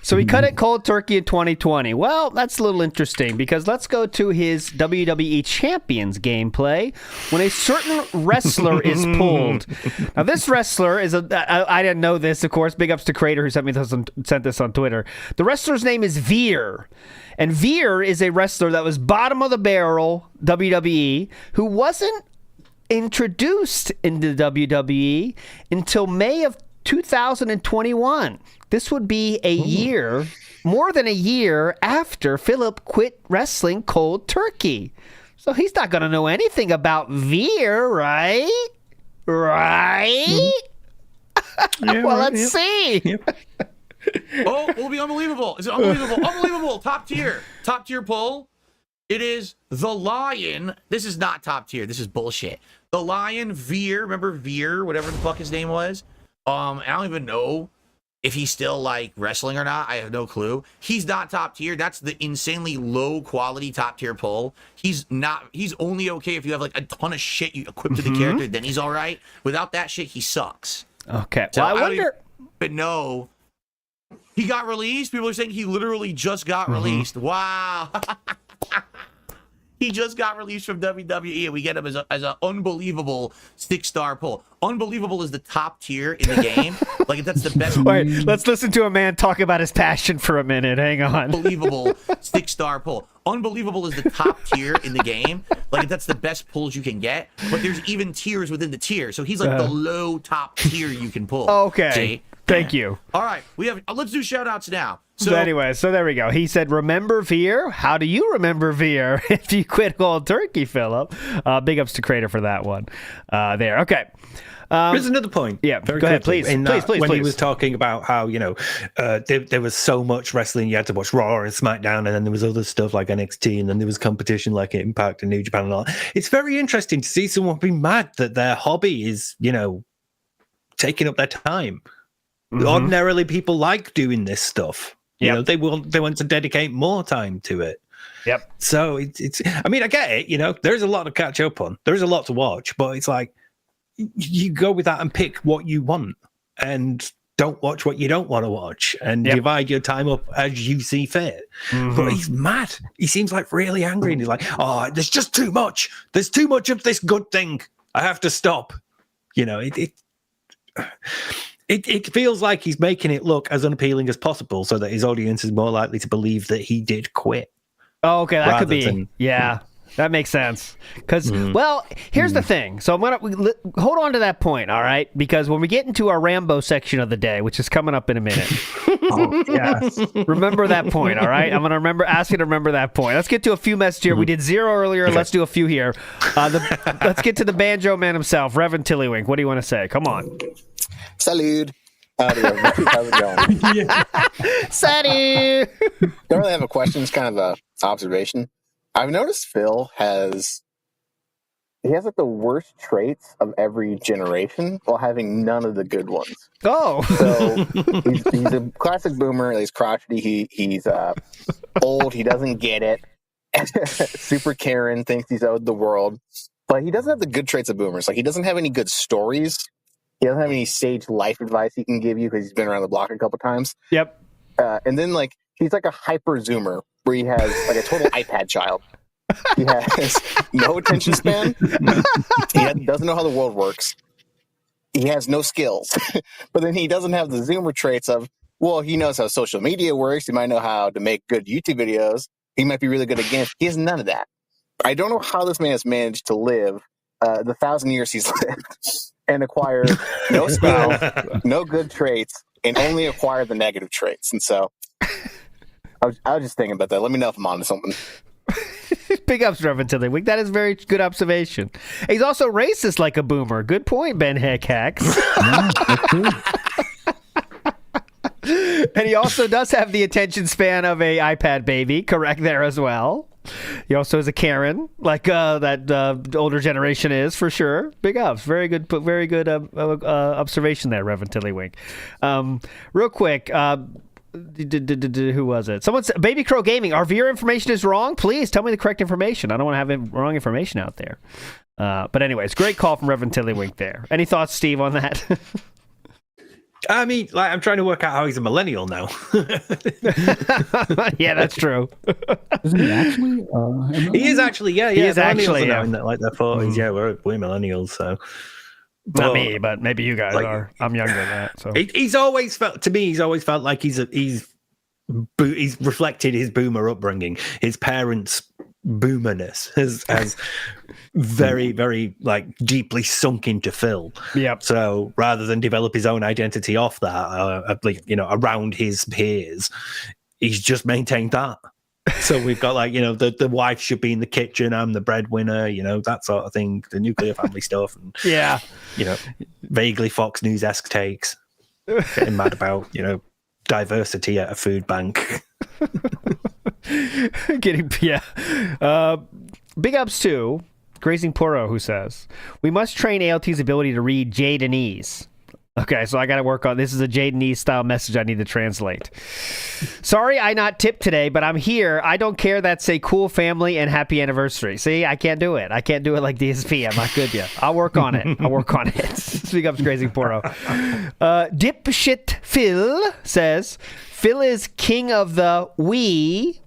So he cut it cold turkey in 2020. Well, that's a little interesting because let's go to his WWE Champions gameplay when a certain wrestler is pulled. Now, this wrestler is I didn't know this, of course. Big ups to Crater who sent this on Twitter. The wrestler's name is Veer. And Veer is a wrestler that was bottom of the barrel WWE who wasn't introduced into WWE until May of 2021. This would be a year, more than a year after Philip quit wrestling cold turkey. So he's not going to know anything about Veer, right? Right? Well, let's see. Yep.
Oh, it will be unbelievable. Is it unbelievable? Unbelievable. Top tier poll. It is the Lion. This is not top tier. This is bullshit. The Lion, Veer. Remember Veer, whatever the fuck his name was? I don't even know if he's still like wrestling or not. I have no clue. He's not top tier. That's the insanely low quality top tier poll. He's not. He's only okay if you have like a ton of shit you equip to the character. Then he's all right. Without that shit, he sucks.
Okay.
So
well, I wonder.
But no, he got released. People are saying he literally just got released. Wow. He just got released from WWE, and we get him as an unbelievable 6-star poll. Unbelievable is the top tier in the game. Like, that's the best.
Wait, let's listen to a man talk about his passion for a minute. Hang on.
Unbelievable 6-star poll. Unbelievable is the top tier in the game. Like, that's the best pulls you can get. But there's even tiers within the tier. So he's like the low top tier you can pull.
Okay.
See?
Thank you.
All right. We have. Let's do shout outs now.
So anyway, so there we go. He said, remember Veer? How do you remember Veer if you quit cold turkey, Philip? Big ups to Crater for that one. There. Okay.
There's another point.
Yeah,
Very
go ahead,
quickly.
please. Please.
When he was talking about how, there was so much wrestling, you had to watch Raw and SmackDown, and then there was other stuff like NXT, and then there was competition like Impact and New Japan and all. It's very interesting to see someone be mad that their hobby is, taking up their time. Ordinarily, people like doing this stuff. They want to dedicate more time to it.
Yep.
So it's. I mean, I get it. There's a lot to catch up on. There's a lot to watch, but it's like you go with that and pick what you want, and don't watch what you don't want to watch, and divide your time up as you see fit. But he's mad. He seems like really angry, and he's like, "Oh, there's just too much. There's too much of this good thing. I have to stop." It feels like he's making it look as unappealing as possible so that his audience is more likely to believe that he did quit.
Oh, okay, that could be. Yeah, that makes sense. Because, well, here's the thing. So I'm going to hold on to that point, all right? Because when we get into our Rambo section of the day, which is coming up in a minute, yes, remember that point, all right? I'm going to ask you to remember that point. Let's get to a few messages here. We did 0 earlier. Okay. Let's do a few here. Let's get to the banjo man himself, Reverend Tillywink. What do you want to say? Come on.
Salud. How's it going?
Salud.
Don't really have a question. It's kind of an observation. I've noticed Phil has like the worst traits of every generation while having none of the good ones.
Oh.
So he's a classic boomer. He's crotchety. He's old. He doesn't get it. Super Karen, thinks he's owed the world. But he doesn't have the good traits of boomers. Like, he doesn't have any good stories. He doesn't have any sage life advice he can give you because he's been around the block a couple times.
Yep.
And then, he's like a hyper zoomer where he has, a total iPad child. He has no attention span. He doesn't know how the world works. He has no skills. But then he doesn't have the zoomer traits of, well, he knows how social media works. He might know how to make good YouTube videos. He might be really good at games. He has none of that. I don't know how this man has managed to live the 1,000 years he's lived and acquire no skill, no good traits, and only acquire the negative traits. And so I was just thinking about that. Let me know if I'm onto something.
Big ups, Reverend Tiddlywink. That is a very good observation. He's also racist like a boomer. Good point, Ben Hickax. And he also does have the attention span of a iPad baby. Correct there as well. He also is a Karen, like that older generation is, for sure. Big ups. Very good observation there, Reverend Tiddlywink. Real quick, who was it? Someone said, Baby Crow Gaming, our viewer information is wrong. Please tell me the correct information. I don't want to have wrong information out there. But anyways, great call from Reverend Tiddlywink there. Any thoughts, Steve, on that?
I mean, like, I'm trying to work out how he's a millennial now.
Yeah, that's true.
Isn't he actually?
He is actually, yeah.
He is actually,
now in like their 40s. Yeah, we're millennials, so.
Not me, but maybe you guys are. I'm younger than that. So
he's always felt like he's reflected his boomer upbringing. His parents' boomerness has very, very like deeply sunk into Phil.
Yep.
So rather than develop his own identity off that, around his peers, he's just maintained that. So we've got like, the wife should be in the kitchen, I'm the breadwinner, that sort of thing, the nuclear family stuff. And,
yeah.
Vaguely Fox News-esque takes. Getting mad about, diversity at a food bank.
Big ups to Grazing Poro, who says, we must train ALT's ability to read Jadenese. Okay, so I got to work on this. Is a Jadenese style message I need to translate. Sorry I not tipped today, but I'm here. I don't care. That's a cool family and happy anniversary. See, I can't do it. I can't do it like DSP. I'm not good yet. I'll work on it. Speak up, Grazing Poro. Dipshit Phil says, Phil is king of the we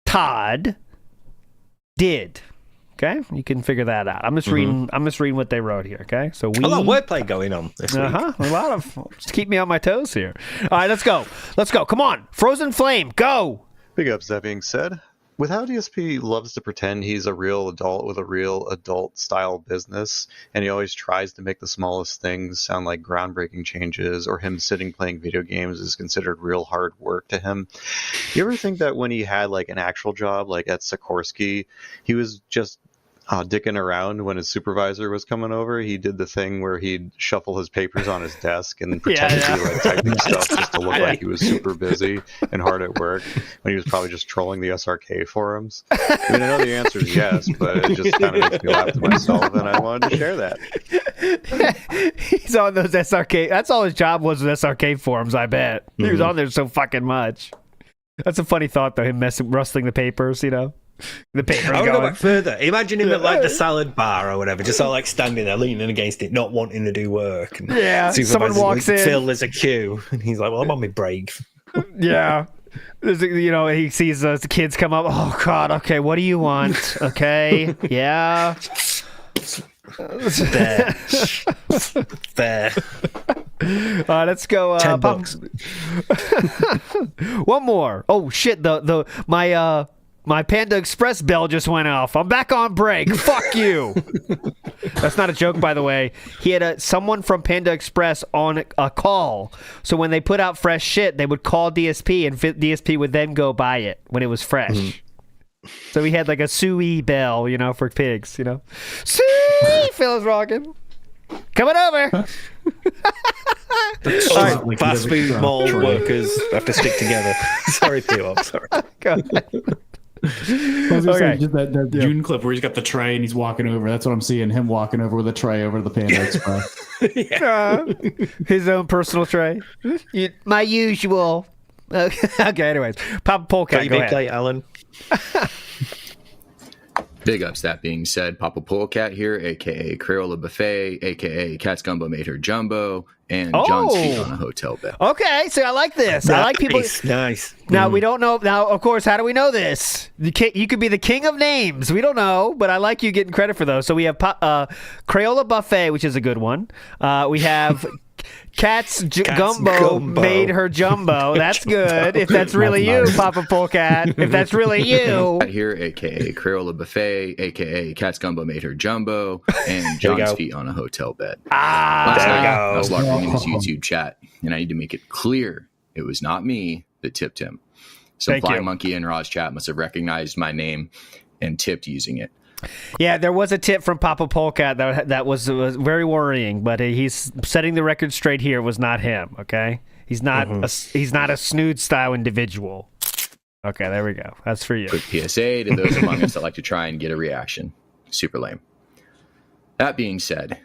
Todd did. Okay, you can figure that out. I'm just reading what they wrote here. Okay, so
a lot of wordplay going on this week.
A lot of just keep me on my toes here. All right, let's go. Come on, Frozen Flame, go.
Big ups. That being said, with how DSP loves to pretend he's a real adult with a real adult style business, and he always tries to make the smallest things sound like groundbreaking changes, or him sitting playing video games is considered real hard work to him. You ever think that when he had like an actual job, like at Sikorsky, he was just dicking around when his supervisor was coming over? He did the thing where he'd shuffle his papers on his desk and pretend to be like typing stuff just to look like he was super busy and hard at work, when he was probably just trolling the SRK forums. I mean, I know the answer is yes, but it just kind of makes me laugh to myself, and I wanted to share that.
He's on those SRK. That's all his job was SRK forums, I bet. He was on there so fucking much. That's a funny thought, though, him rustling the papers, The paper.
I would go back further. Imagine him at like the salad bar or whatever, just sort of like standing there, leaning against it, not wanting to do work. And
someone walks in.
Phil, there's a queue, and he's like, "Well, I'm on my break."
Yeah, he sees the kids come up. Oh God, okay, what do you want? Okay, yeah.
There.
Let's go. $10. One more. Oh shit! My Panda Express bell just went off. I'm back on break. Fuck you. That's not a joke, by the way. He had someone from Panda Express on a call. So when they put out fresh shit, they would call DSP, and DSP would then go buy it when it was fresh. So he had like a Sui bell, for pigs, Sui! Phil's rocking. Coming over.
Right. Fast food mall workers have to stick together. Sorry, Pwop. Sorry.
Go ahead.
I was gonna say, just that June clip where he's got the tray and he's walking over. That's what I'm seeing, him walking over with a tray over to the Panda Express.
His own personal tray. My usual. Okay, anyways. Papa Polecat, go ahead.
Play, Alan.
Big ups, that being said, Papa Polecat here, a.k.a. Crayola Buffet, a.k.a. Cat's Gumbo Made Her Jumbo, and John's feet on a hotel bed.
Okay, so I like this. I like people.
Nice.
Now, we don't know. Now, of course, how do we know this? You could be the king of names. We don't know, but I like you getting credit for those. So we have Crayola Buffet, which is a good one. We have Cat's gumbo made her jumbo. That's good. If that's really you, Papa Polecat. If that's really you.
Here, aka Crayola Buffet, aka Cat's Gumbo made her jumbo, and John's feet on a hotel bed. Last night, I was logging in his YouTube chat, and I need to make it clear it was not me that tipped him. Some flying monkey in Raw's chat must have recognized my name and tipped using it.
Yeah, there was a tip from Papa Polecat that was very worrying, but he's setting the record straight here. It was not him, okay? He's not he's not a snood style individual. Okay, there we go. That's for you.
Quick PSA to those among us that like to try and get a reaction. Super lame. That being said,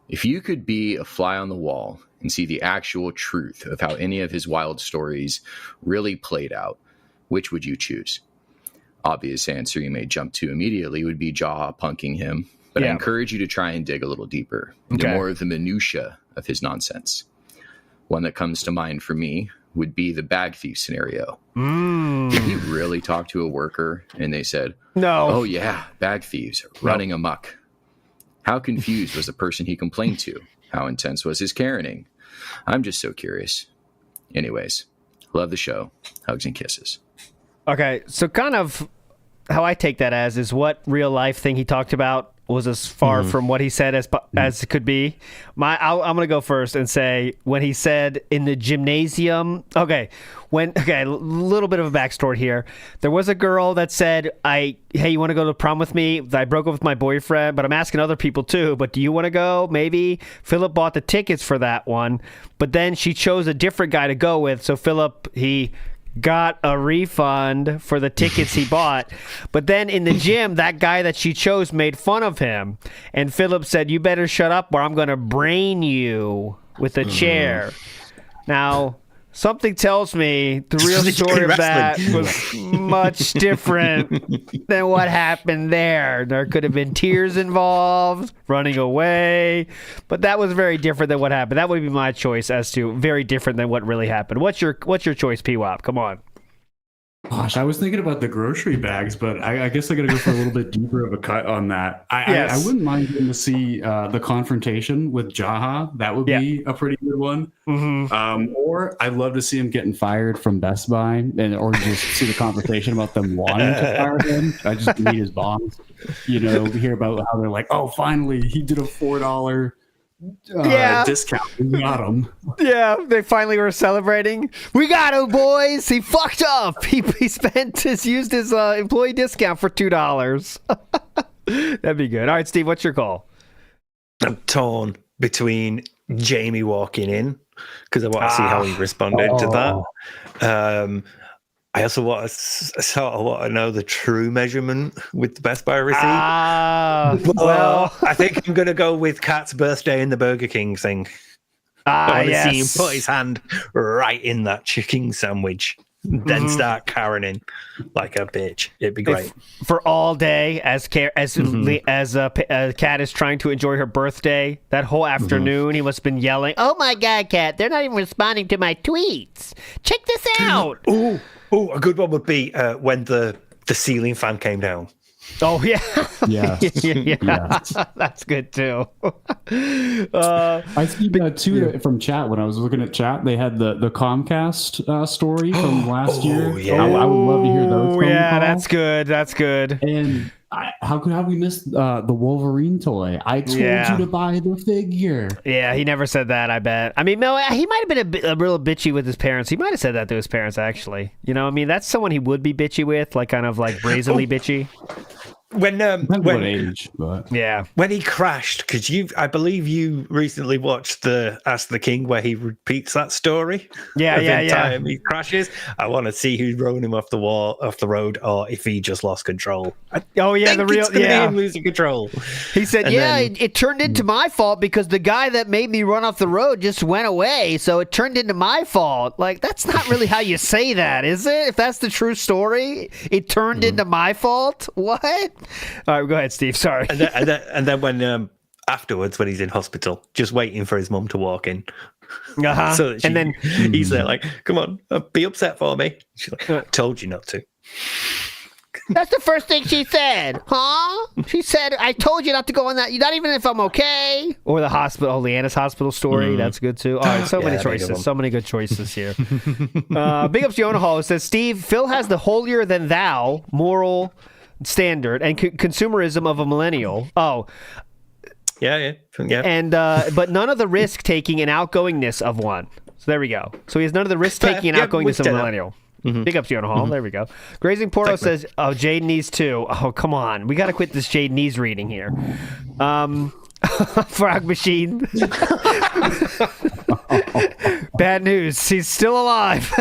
if you could be a fly on the wall and see the actual truth of how any of his wild stories really played out, which would you choose? Obvious answer you may jump to immediately would be jaw punking him, but I encourage you to try and dig a little deeper into more of the minutia of his nonsense. One that comes to mind for me would be the bag thief scenario. Did he really talk to a worker and they said,
"No,
oh yeah, bag thieves are running amok"? How confused was the person he complained to? How intense was his Karening? I'm just so curious. Anyways, love the show. Hugs and kisses.
Okay, so kind of how I take that as what real life thing he talked about was as far from what he said as it could be. I'm going to go first and say when he said in the gymnasium. Okay, a little bit of a backstory here. There was a girl that said, "Hey, you want to go to prom with me? I broke up with my boyfriend, but I'm asking other people too. But do you want to go? Maybe." Philip bought the tickets for that one, but then she chose a different guy to go with. So Philip, he got a refund for the tickets he bought, but then in the gym that guy that she chose made fun of him, and Philip said, "You better shut up or I'm gonna brain you with a chair." Now something tells me the real story of that was much different than what happened there. There could have been tears involved, running away, but that was very different than what happened. That would be my choice as to very different than what really happened. What's your choice, Pwop? Come on.
Gosh, I was thinking about the grocery bags, but I guess I got to go for a little bit deeper of a cut on that. I wouldn't mind getting to see the confrontation with Jaha. That would be a pretty good one. Or I'd love to see him getting fired from Best Buy, or just see the conversation about them wanting to fire him. I just meet his boss. Hear about how they're like, "Oh, finally, he did a $4 discount. We got him."
Yeah, they finally were celebrating. "We got him, boys. He fucked up. He used his employee discount for $2. That'd be good. All right, Steve, what's your call?
I'm torn between Jamie walking in because I want to see how he responded to that. I also want to know the true measurement with the Best Buy receipt. Well, I think I'm going to go with Kat's birthday in the Burger King thing. I want to see him put his hand right in that chicken sandwich, then start Karening like a bitch. It'd be great.
For all day, as Kat is trying to enjoy her birthday, that whole afternoon, he must have been yelling, "Oh my God, Kat, they're not even responding to my tweets. Check this out."
Oh, a good one would be when the ceiling fan came down.
Oh, yeah.
Yeah.
That's good, too.
I see too from chat. When I was looking at chat, they had the Comcast story from last year.
Yeah.
I would love to hear those.
That's good. That's good.
And how could we miss the Wolverine toy? I told you to buy the figure.
Yeah, he never said that, I bet. I mean, he might have been a real bitchy with his parents. He might have said that to his parents, actually. That's someone he would be bitchy with, like kind of like brazenly bitchy.
When
age, but
when he crashed, because I believe you recently watched the Ask the King where he repeats that story. Time he crashes. I want to see who's rolling him off the road, or if he just lost control. Him losing control.
He said, it turned into my fault because the guy that made me run off the road just went away, so it turned into my fault. Like, that's not really how you say that, is it? If that's the true story, it turned into my fault. What? All right, go ahead, Steve. Sorry.
And then when afterwards, when he's in hospital, just waiting for his mum to walk in. So that he's there like, "Come on, be upset for me." She's like, "I told you not to."
That's the first thing she said. Huh? She said, I told you not to go on that. Not even if I'm okay. Or the hospital, Leanna's hospital story. That's good too. All right, so many choices. So many good choices here. Big ups Jonah Hall says, Steve, Phil has the holier than thou moral standard and consumerism of a millennial. Oh.
Yeah.
And but none of the risk taking and outgoingness of one. So there we go. So he has none of the risk taking and outgoingness of a millennial. Big ups, Jonah Hall. There we go. Grazing Porto says, "Oh, Jade Knees too. Oh, come on. We got to quit this Jade Knees reading here." Frog Machine. Bad news. He's still alive.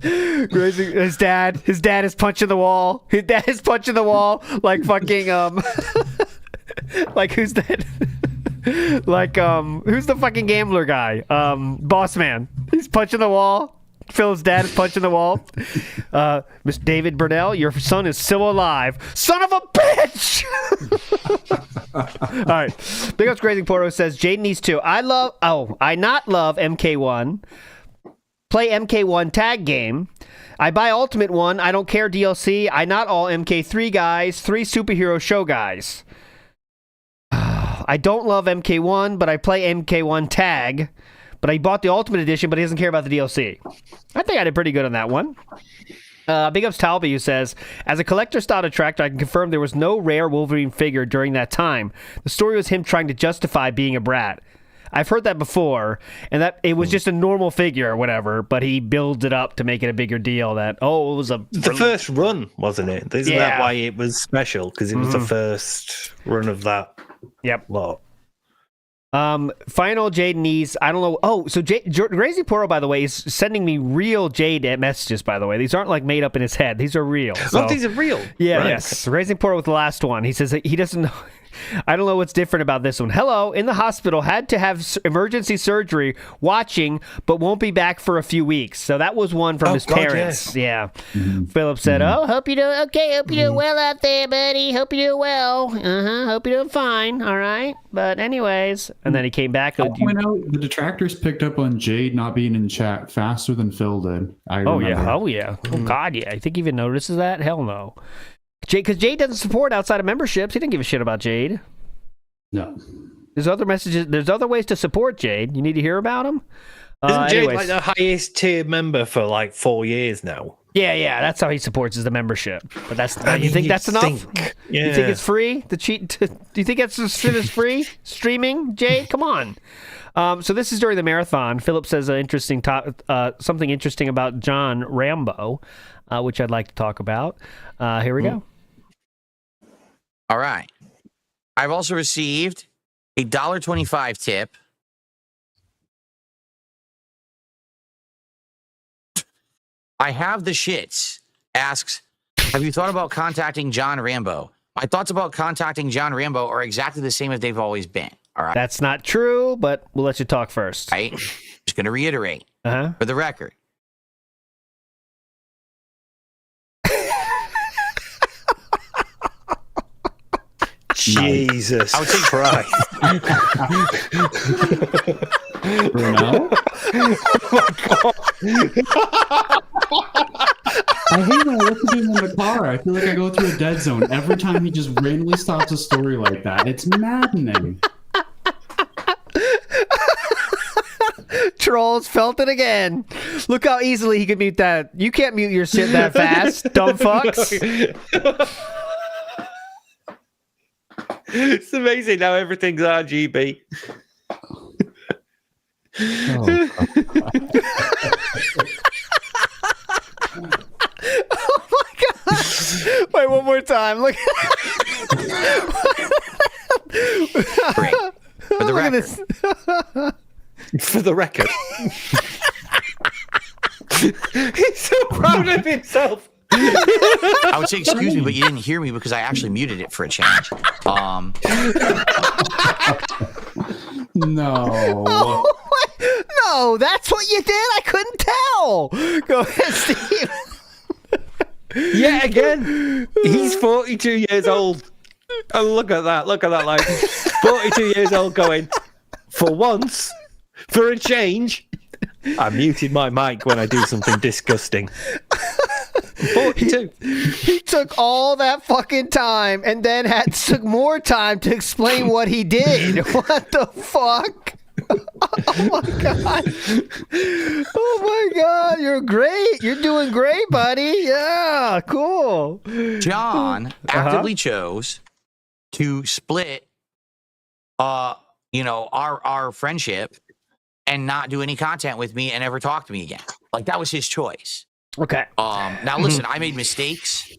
His dad is punching the wall. His dad is punching the wall like fucking like who's that? Like who's the fucking gambler guy? Boss Man. He's punching the wall. Phil's dad is punching the wall. Mr. David Burnell, your son is still alive. Son of a bitch! All right. Big ups Grazing Porto says, Jaden needs to. I not love MK1. Play MK1 tag game. I buy Ultimate 1. I don't care DLC. I not all MK3 guys. 3 superhero show guys. I don't love MK1, but I play MK1 tag. But I bought the Ultimate Edition, but he doesn't care about the DLC. I think I did pretty good on that one. Big ups Talby, who says, as a collector style Detractor, I can confirm there was no rare Wolverine figure during that time. The story was him trying to justify being a brat. I've heard that before, and that it was just a normal figure or whatever, but he builds it up to make it a bigger deal that, it was
the first run, wasn't it? Isn't that why it was special? Because it was the first run of that lot.
Final Jade Knees. I don't know. Oh, so Crazy Poro, by the way, is sending me real Jade messages, by the way. These aren't like made up in his head. These are real.
So. These are real.
Yeah,
right.
yes. Crazy Poro with the last one. He says he doesn't know. I don't know what's different about this one. Hello, in the hospital, had to have emergency surgery, watching, but won't be back for a few weeks. So that was one from his parents. Yes. Yeah. Philip said, hope you're doing okay. Hope you're doing well out there, buddy. Hope you're doing well. Hope you're doing fine. All right. But anyways, and then he came back.
I'll point out the Detractors picked up on Jade not being in chat faster than Phil did.
Oh, yeah. Oh, God, yeah. I think he even notices that? Hell no. Because Jade doesn't support outside of memberships. He didn't give a shit about Jade.
No.
There's other messages. There's other ways to support Jade. You need to hear about him.
Isn't Jade like the highest tier member for like 4 years now?
Yeah. That's how he supports is the membership. But that's you think that's enough? You think it's free? Do you think that's shit is free? Streaming, Jade? Come on. So this is during the marathon. Philip says something interesting about John Rambo, which I'd like to talk about. Here we go.
All right. I've also received a $1.25 tip. I have the shits. Asks, have you thought about contacting John Rambo? My thoughts about contacting John Rambo are exactly the same as they've always been. All right.
That's not true, but we'll let you talk first.
Right. Just going to reiterate for the record.
Jesus Christ.
Bruno?
Oh my God.
I hate when I listen to him in the car. I feel like I go through a dead zone every time he just randomly stops a story like that. It's maddening.
Trolls felt it again. Look how easily he could mute that. You can't mute your shit that fast, dumb fucks.
It's amazing how everything's RGB.
Oh my God. Wait, one more time. Look.
Great. For the record.
For the record. He's so proud of himself.
I would say, excuse me, but you didn't hear me because I actually muted it for a change.
No.
No, that's what you did? I couldn't tell. Go ahead, Steve.
Yet again, he's 42 years old. Oh, look at that. Look at that. Like, 42 years old going, for once, for a change, I muted my mic when I do something disgusting. 42.
He took all that fucking time and then took more time to explain what he did. What the fuck? Oh my god! Oh my god! You're great. You're doing great, buddy. Yeah, cool.
John actively chose to split, our friendship and not do any content with me and never talk to me again. Like that was his choice.
Okay.
Now listen, I made mistakes.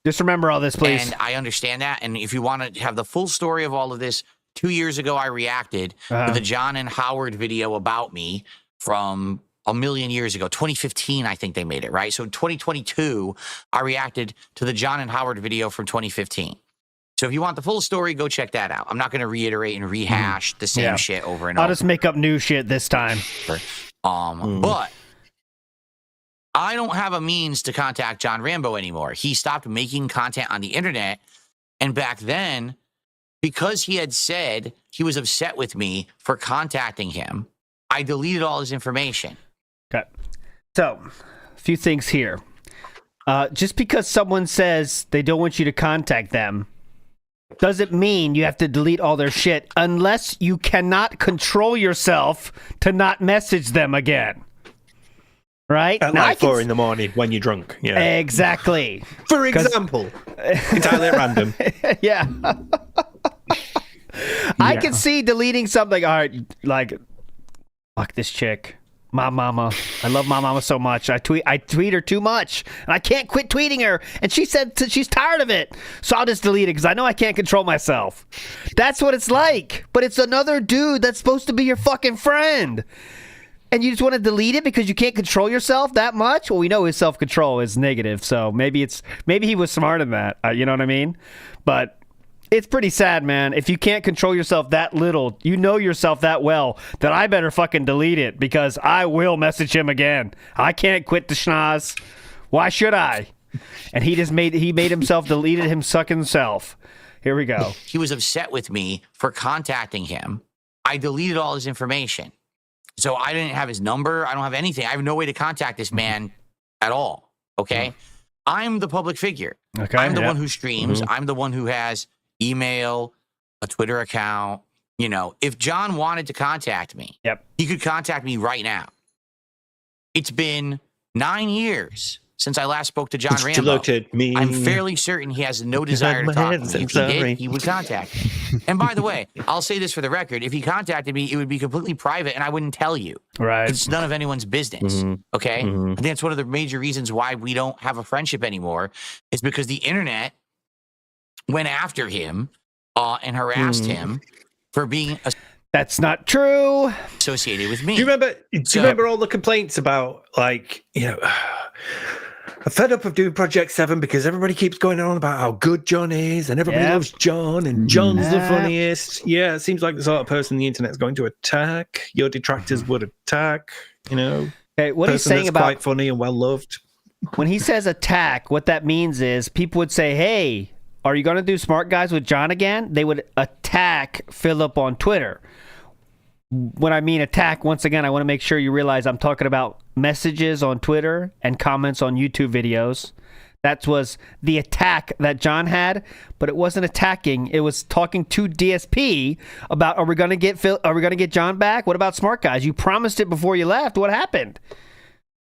Just remember all this, please.
And I understand that. And if you want to have the full story of all of this, 2 years ago, I reacted to the John and Howard video about me from a million years ago. 2015, I think they made it, right? So in 2022, I reacted to the John and Howard video from 2015. So if you want the full story, go check that out. I'm not going to reiterate and rehash the same shit over and over.
I'll just make up new shit this time.
But I don't have a means to contact John Rambo anymore. He stopped making content on the internet. And back then, because he had said he was upset with me for contacting him, I deleted all his information.
Okay. So, a few things here. Just because someone says they don't want you to contact them doesn't mean you have to delete all their shit unless you cannot control yourself to not message them again. Right?
At like 4 in the morning when you're drunk. Yeah.
Exactly.
For example. Entirely at random.
Yeah. I can see deleting something. All right, like, fuck this chick. My mama. I love my mama so much. I tweet her too much. And I can't quit tweeting her. And she said she's tired of it. So I'll just delete it because I know I can't control myself. That's what it's like. But it's another dude that's supposed to be your fucking friend. And you just want to delete it because you can't control yourself that much? Well, we know his self-control is negative. So maybe he was smart in that. You know what I mean? But it's pretty sad, man. If you can't control yourself that little, you know yourself that well, that I better fucking delete it because I will message him again. I can't quit the schnoz. Why should I? And he made himself deleted him suck himself. Here we go.
He was upset with me for contacting him. I deleted all his information. So I didn't have his number. I don't have anything. I have no way to contact this man at all. Okay? I'm the public figure.
Okay.
I'm the one who streams. I'm the one who has email, a Twitter account. You know, if John wanted to contact me, he could contact me right now. It's been 9 years since I last spoke to John Rambo.
Looked at me.
I'm fairly certain he has no desire to talk to me. If he did, he would contact me. And by the way, I'll say this for the record. If he contacted me, it would be completely private and I wouldn't tell you.
Right.
It's none of anyone's business. Okay? I think that's one of the major reasons why we don't have a friendship anymore is because the internet went after him and harassed him for being
That's not true.
associated with me.
Do you remember all the complaints about, like, I'm fed up of doing Project 7 because everybody keeps going on about how good John is and everybody loves John and John's the funniest. Yeah, it seems like the sort of person the internet's going to attack. Your detractors would attack,
Okay, what he's saying about
quite funny and well loved.
When he says attack, what that means is people would say, hey, are you going to do Smart Guys with John again? They would attack Philip on Twitter. When I mean attack, once again, I want to make sure you realize I'm talking about messages on Twitter and comments on YouTube videos. That was the attack that John had, but it wasn't attacking. It was talking to DSP about, are we going to get John back? What about Smart Guys? You promised it before you left. What happened?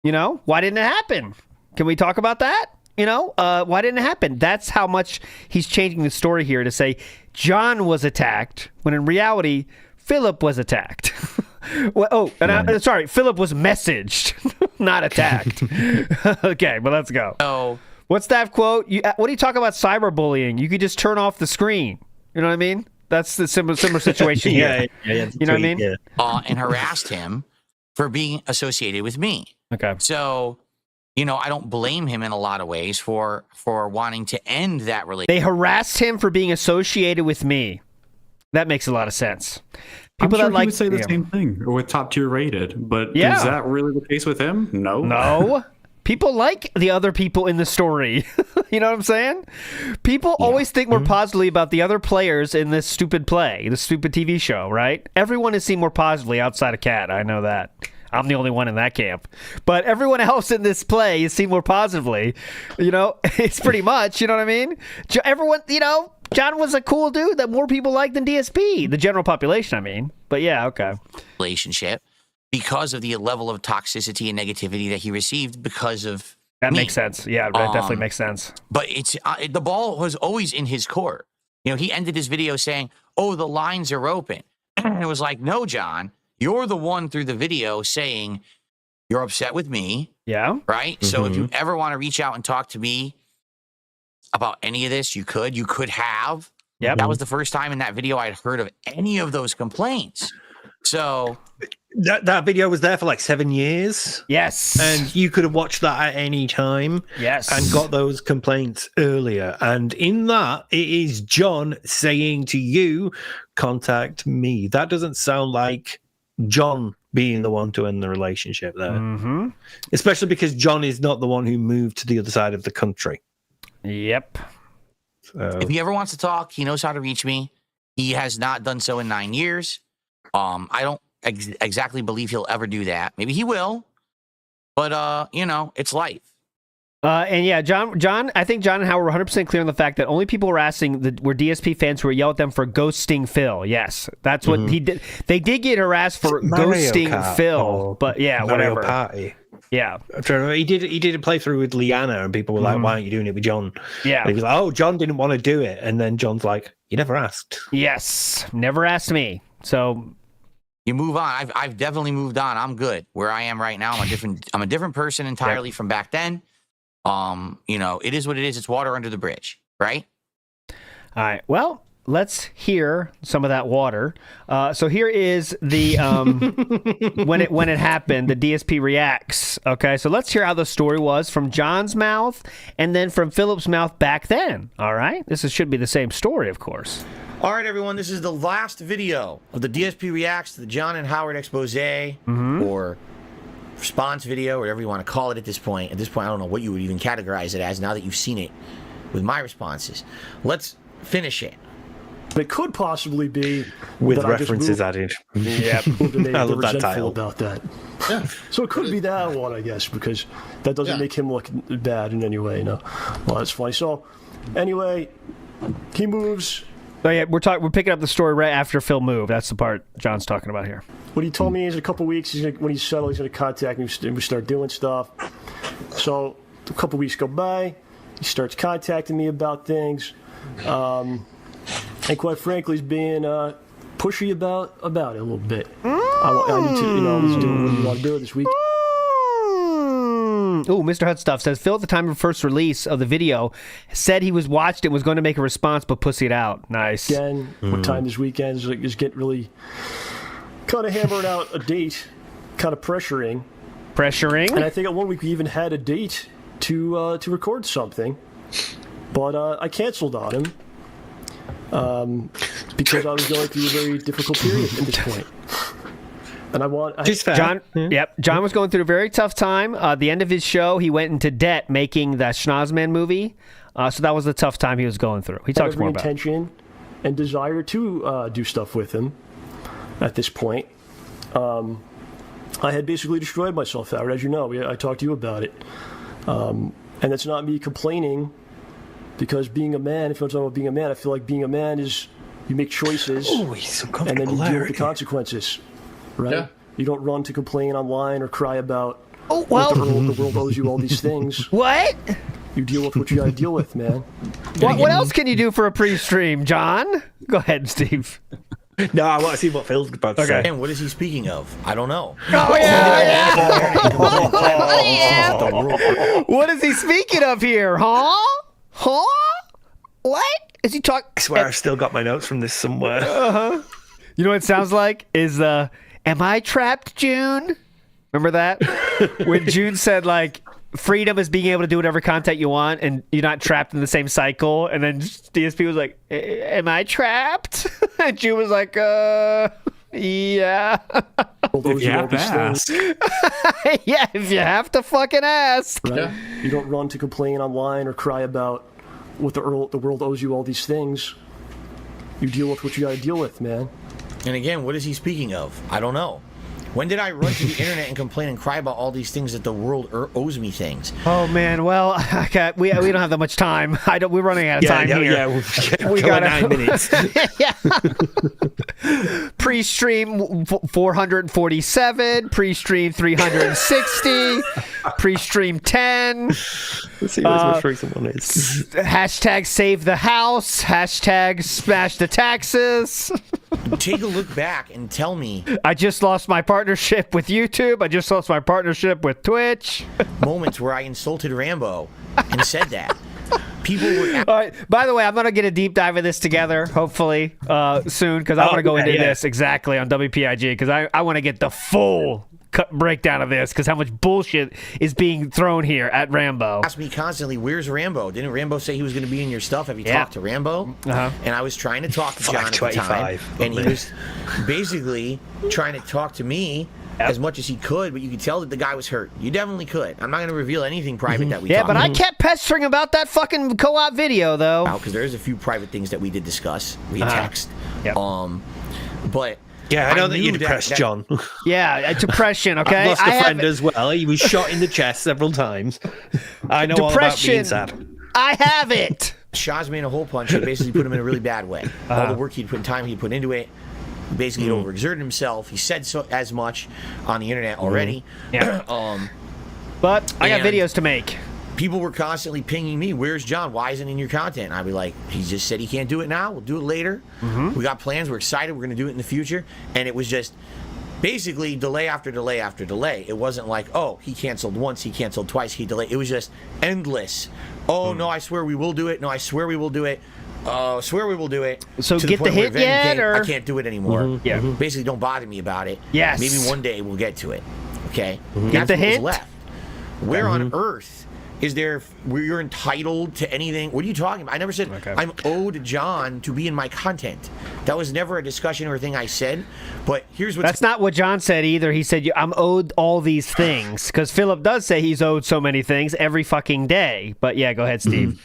Why didn't it happen? Can we talk about that? Why didn't it happen? That's how much he's changing the story here to say John was attacked, when in reality, Philip was attacked. Philip was messaged, not attacked. Okay, but let's go.
Oh.
What's that quote? What do you talk about cyberbullying? You could just turn off the screen. You know what I mean? That's the similar situation here.
Yeah,
you know what I mean?
Yeah. And harassed him for being associated with me.
Okay.
So, I don't blame him in a lot of ways for wanting to end that relationship.
They harassed him for being associated with me. That makes a lot of sense.
People that would say the same thing with Top Tier Rated, but is that really the case with him? No.
People like the other people in the story. You know what I'm saying? People always think more positively about the other players in this stupid play, this stupid TV show, right? Everyone is seen more positively outside of Cat. I know that. I'm the only one in that camp. But everyone else in this play is seen more positively. You know, it's pretty much, you know what I mean? Everyone, you know, John was a cool dude that more people liked than DSP, the general population, I mean. But yeah, okay.
Relationship because of the level of toxicity and negativity that he received because of
That
me.
makes sense. Yeah, that definitely makes sense.
But it's the ball was always in his court. You know, he ended his video saying, "Oh, the lines are open." And it was like, "No, John, you're the one through the video saying you're upset with me."
Yeah.
Right? So if you ever want to reach out and talk to me about any of this, you could have.
Yeah.
That was the first time in that video I'd heard of any of those complaints. So
that video was there for like 7 years.
Yes.
And you could have watched that at any time.
Yes.
And got those complaints earlier. And in that, it is John saying to you, contact me. That doesn't sound like John being the one to end the relationship there.
Mm-hmm.
Especially because John is not the one who moved to the other side of the country.
Yep.
So.
If he ever wants to talk, he knows how to reach me. He has not done so in 9 years. I don't exactly believe he'll ever do that. Maybe he will, but you know, it's life.
And yeah, John, I think John and Howard were 100% clear on the fact that only people were asking were DSP fans who were yelled at them for ghosting Phil. Yes, that's what he did. They did get harassed for ghosting Phil, but yeah,
Mario
whatever.
Party.
Yeah,
he did a playthrough with Liana, and people were like, "Why aren't you doing it with John?"
Yeah,
and he was like, "Oh, John didn't want to do it," and then John's like, "You never asked."
Yes, never asked me. So
you move on. I've definitely moved on. I'm good where I am right now. I'm a different person entirely from back then. You know, it is what it is. It's water under the bridge, right?
All right. Well, let's hear some of that water. So here is the when it happened, the DSP reacts. Okay, so let's hear how the story was from John's mouth and then from Philip's mouth back then. All right, should be the same story, of course.
All right, everyone, this is the last video of the DSP reacts to the John and Howard expose or response video, whatever you want to call it at this point. At this point, I don't know what you would even categorize it as now that you've seen it with my responses. Let's finish it.
It could possibly be
with references added.
Yeah,
I love that title.
About that. Yeah. So it could be that one, I guess, because that doesn't make him look bad in any way. No, well, that's funny. So anyway, he moves.
Oh yeah, we're picking up the story right after Phil moved. That's the part John's talking about here.
What he told me is in a couple of weeks, when he's settled, he's going to contact me and we start doing stuff. So a couple of weeks go by, he starts contacting me about things, and quite frankly, he's being pushy about it a little bit. I need to, let's do what we want to do this week.
Oh, Mr. Hut Stuff says Phil at the time of first release of the video said he watched it, was going to make a response, but pussied out. Nice.
Again, what time this weekend is getting really kind of hammering out a date, kind of pressuring. And I think at 1 week we even had a date to record something, but I canceled on him because I was going through a very difficult period at this point. And
John was going through a very tough time. The end of his show, he went into debt making that Schnozman movie. So that was the tough time he was going through. He talks more about it.
Intention and desire to do stuff with him at this point. I had basically destroyed myself, Howard, as you know. I talked to you about it. And it's not me complaining, because being a man, if you're talking about being a man, I feel like being a man is you make choices and then you deal with the consequences. Right? Yeah. You don't run to complain online or cry about the world owes you all these things.
What?
You deal with what you gotta deal with, man.
What else can you do for a pre-stream, John? Go ahead, Steve.
No, I want to see what Phil's about to say.
And what is he speaking of? I don't know.
What is he speaking of here? Huh? What? Is he talking?
I swear I've still got my notes from this somewhere.
You know what it sounds like? Is Am I trapped, June? Remember that? When June said, like, freedom is being able to do whatever content you want and you're not trapped in the same cycle. And then DSP was like, am I trapped? And June was like, yeah.
If you have to ask.
Yeah, if you have to fucking ask.
Right? Yeah. You don't run to complain online or cry about what the world owes you all these things. You deal with what you gotta deal with, man.
And again, what is he speaking of? I don't know. When did I run to the internet and complain and cry about all these things that the world owes me things?
Oh man, well, we don't have that much time. We're running out of time here.
Yeah, we got 9 minutes.
Yeah. Pre-stream 447, pre-stream 360, pre-stream 10.
Let's see what the most recent one is.
Hashtag save the house. Hashtag smash the taxes.
Take a look back and tell me.
I just lost my partnership with YouTube. I just lost my partnership with Twitch.
Moments where I insulted Rambo and said that. People were.
All right. By the way, I'm gonna get a deep dive of this together, hopefully soon, because I want to go into this exactly on WPIG, because I want to get the full breakdown of this, because how much bullshit is being thrown here at Rambo.
Ask me constantly, where's Rambo? Didn't Rambo say he was going to be in your stuff? Have you talked to Rambo? And I was trying to talk to John at the time, and he was basically trying to talk to me as much as he could, but you could tell that the guy was hurt. You definitely could. I'm not going to reveal anything private that we talked
but I kept pestering about that fucking co-op video, though.
Because there's a few private things that we did discuss via text. But
yeah, I know that you're depressed, John.
Yeah, depression, okay?
I've lost a friend as well. He was shot in the chest several times. I know all about being sad.
I have it.
Shah's made a hole punch and basically put him in a really bad way. All the work he'd put in, time he'd put into it, basically he'd overexerted himself. He said so as much on the internet already.
But I got videos to make.
People were constantly pinging me, where's John? Why isn't he in your content? And I'd be like, he just said he can't do it now. We'll do it later. We got plans. We're excited. We're going to do it in the future. And it was just basically delay after delay after delay. It wasn't like, oh, he canceled once, he canceled twice, he delayed. It was just endless. Oh, no, I swear we will do it. No, I swear we will do it. Swear we will do it.
So get the hit yet? Or?
I can't do it anymore. Basically, don't bother me about it.
Yes.
Maybe one day we'll get to it. Okay?
Get the hit?
Left. Where on earth is there where you're entitled to anything? What are you talking about? I never said I'm owed John to be in my content. That was never a discussion or a thing I said. But here's what.
That's not what John said either. He said I'm owed all these things, because Philip does say he's owed so many things every fucking day. But yeah, go ahead, Steve.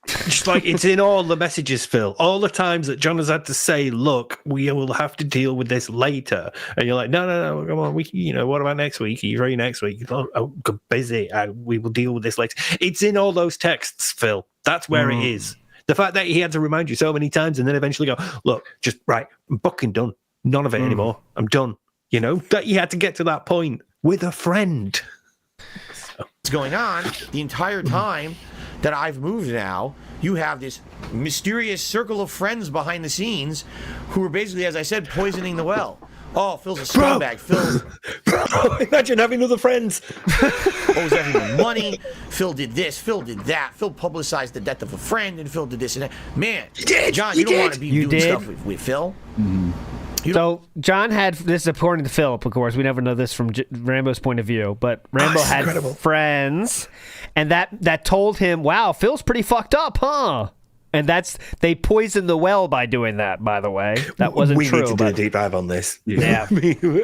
Just like it's in all the messages, Phil. All the times that John has had to say, "Look, we will have to deal with this later," and you're like, "No, come on. What about next week? Are you free next week?" Oh, busy. We will deal with this later. It's in all those texts, Phil. That's where it is. The fact that he had to remind you so many times, and then eventually go, "Look, just right. I'm fucking done. None of it anymore. I'm done." You know that you had to get to that point with a friend.
What's going on the entire time that I've moved now? You have this mysterious circle of friends behind the scenes who are basically, as I said, poisoning the well. Oh, Phil's a scumbag.
Bro, imagine having other friends.
Owes everyone money. Phil did this. Phil did that. Phil publicized the death of a friend, and Phil did this and that. Man, John, you don't want to be doing stuff with Phil.
So John had this, according to Philip, of course. We never know this from Rambo's point of view, but Rambo had friends, and that told him, "Wow, Phil's pretty fucked up, huh?" And they poisoned the well by doing that. By the way, that wasn't true.
We need to do a deep dive on this.
Yeah,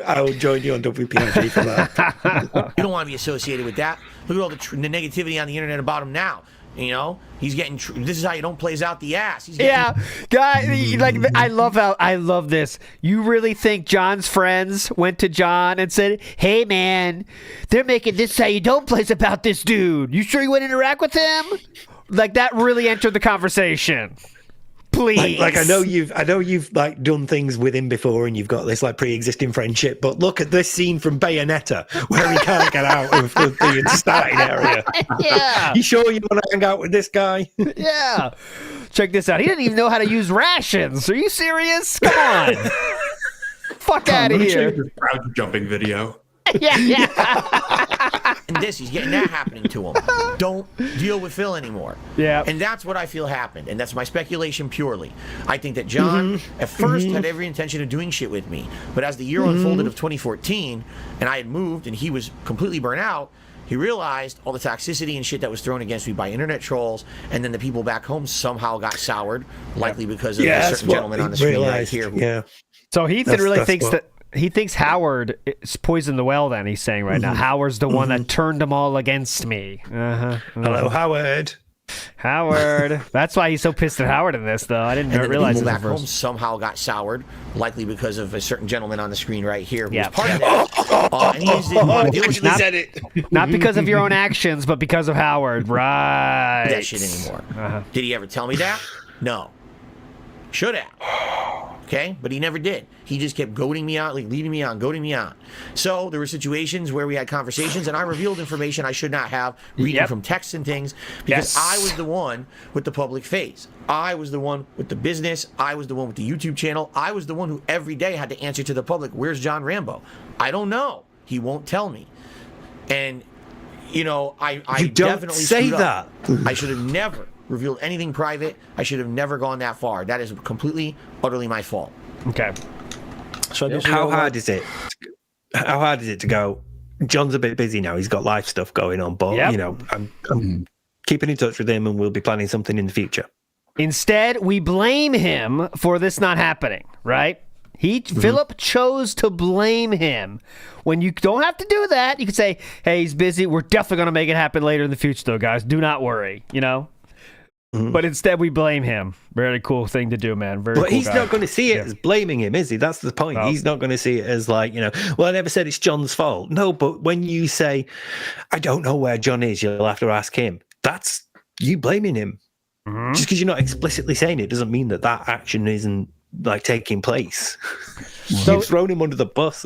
I'll join you on WPMG for that.
You don't want to be associated with that. Look at all the negativity on the internet about him now. You know, he's getting. This is how you don't plays out the ass. He's getting,
guy. Like I love this. You really think John's friends went to John and said, "Hey, man, they're making this how you don't plays about this dude. You sure you wouldn't interact with him?" Like that really entered the conversation. Please,
like I know you've like done things with him before, and you've got this like pre-existing friendship. But look at this scene from Bayonetta where he can't get out of the starting area.
Yeah,
you sure you want to hang out with this guy?
Yeah, check this out. He didn't even know how to use rations. Are you serious? Come on, fuck out of here.
This crowd jumping video.
Yeah.
And he's getting that happening to him. Don't deal with Phil anymore.
Yeah.
And that's what I feel happened. And that's my speculation purely. I think that John at first had every intention of doing shit with me. But as the year unfolded of 2014 and I had moved and he was completely burnt out, he realized all the toxicity and shit that was thrown against me by internet trolls, and then the people back home somehow got soured, likely because of a certain gentleman on the screen right here.
So Ethan really thinks that he thinks Howard is poisoned the well. Then he's saying right now, Howard's the one that turned them all against me.
Hello, Howard.
Howard. That's why he's so pissed at Howard in this, though. I didn't
And then
realize
the
it
people
was
back home
reversed.
somehow got soured, likely because of a certain gentleman on the screen right here who was part of that. And he just didn't want to deal with
Not, not because of your own actions, but because of Howard. Right.
that shit anymore. Did he ever tell me that? No. Should have. Okay, but he never did. He just kept goading me out, like leading me on, goading me on. So there were situations where we had conversations, and I revealed information I should not have, reading from texts and things, because I was the one with the public face. I was the one with the business. I was the one with the YouTube channel. I was the one who every day had to answer to the public, "Where's John Rambo?" I don't know. He won't tell me. And you know, I definitely
say
screwed
that.
up. I should have never revealed anything private. I should have never gone that far. That is completely, utterly my fault.
Okay.
So
how hard is it? How hard is it to go? John's a bit busy now. He's got life stuff going on, but you know, I'm keeping in touch with him, and we'll be planning something in the future.
Instead, we blame him for this not happening, right? Philip chose to blame him. When you don't have to do that, you can say, "Hey, he's busy. We're definitely going to make it happen later in the future, though, guys. Do not worry." You know. But instead, we blame him. Very cool thing to do, man. Very.
But
cool
he's
guy.
not going to see it as blaming him, is he? That's the point.
No.
He's not going to see it as like, you know, well, I never said it's John's fault. No, but when you say, "I don't know where John is," you'll have to ask him. That's you blaming him. Just because you're not explicitly saying it doesn't mean that that action isn't like taking place. So you've thrown him under the bus.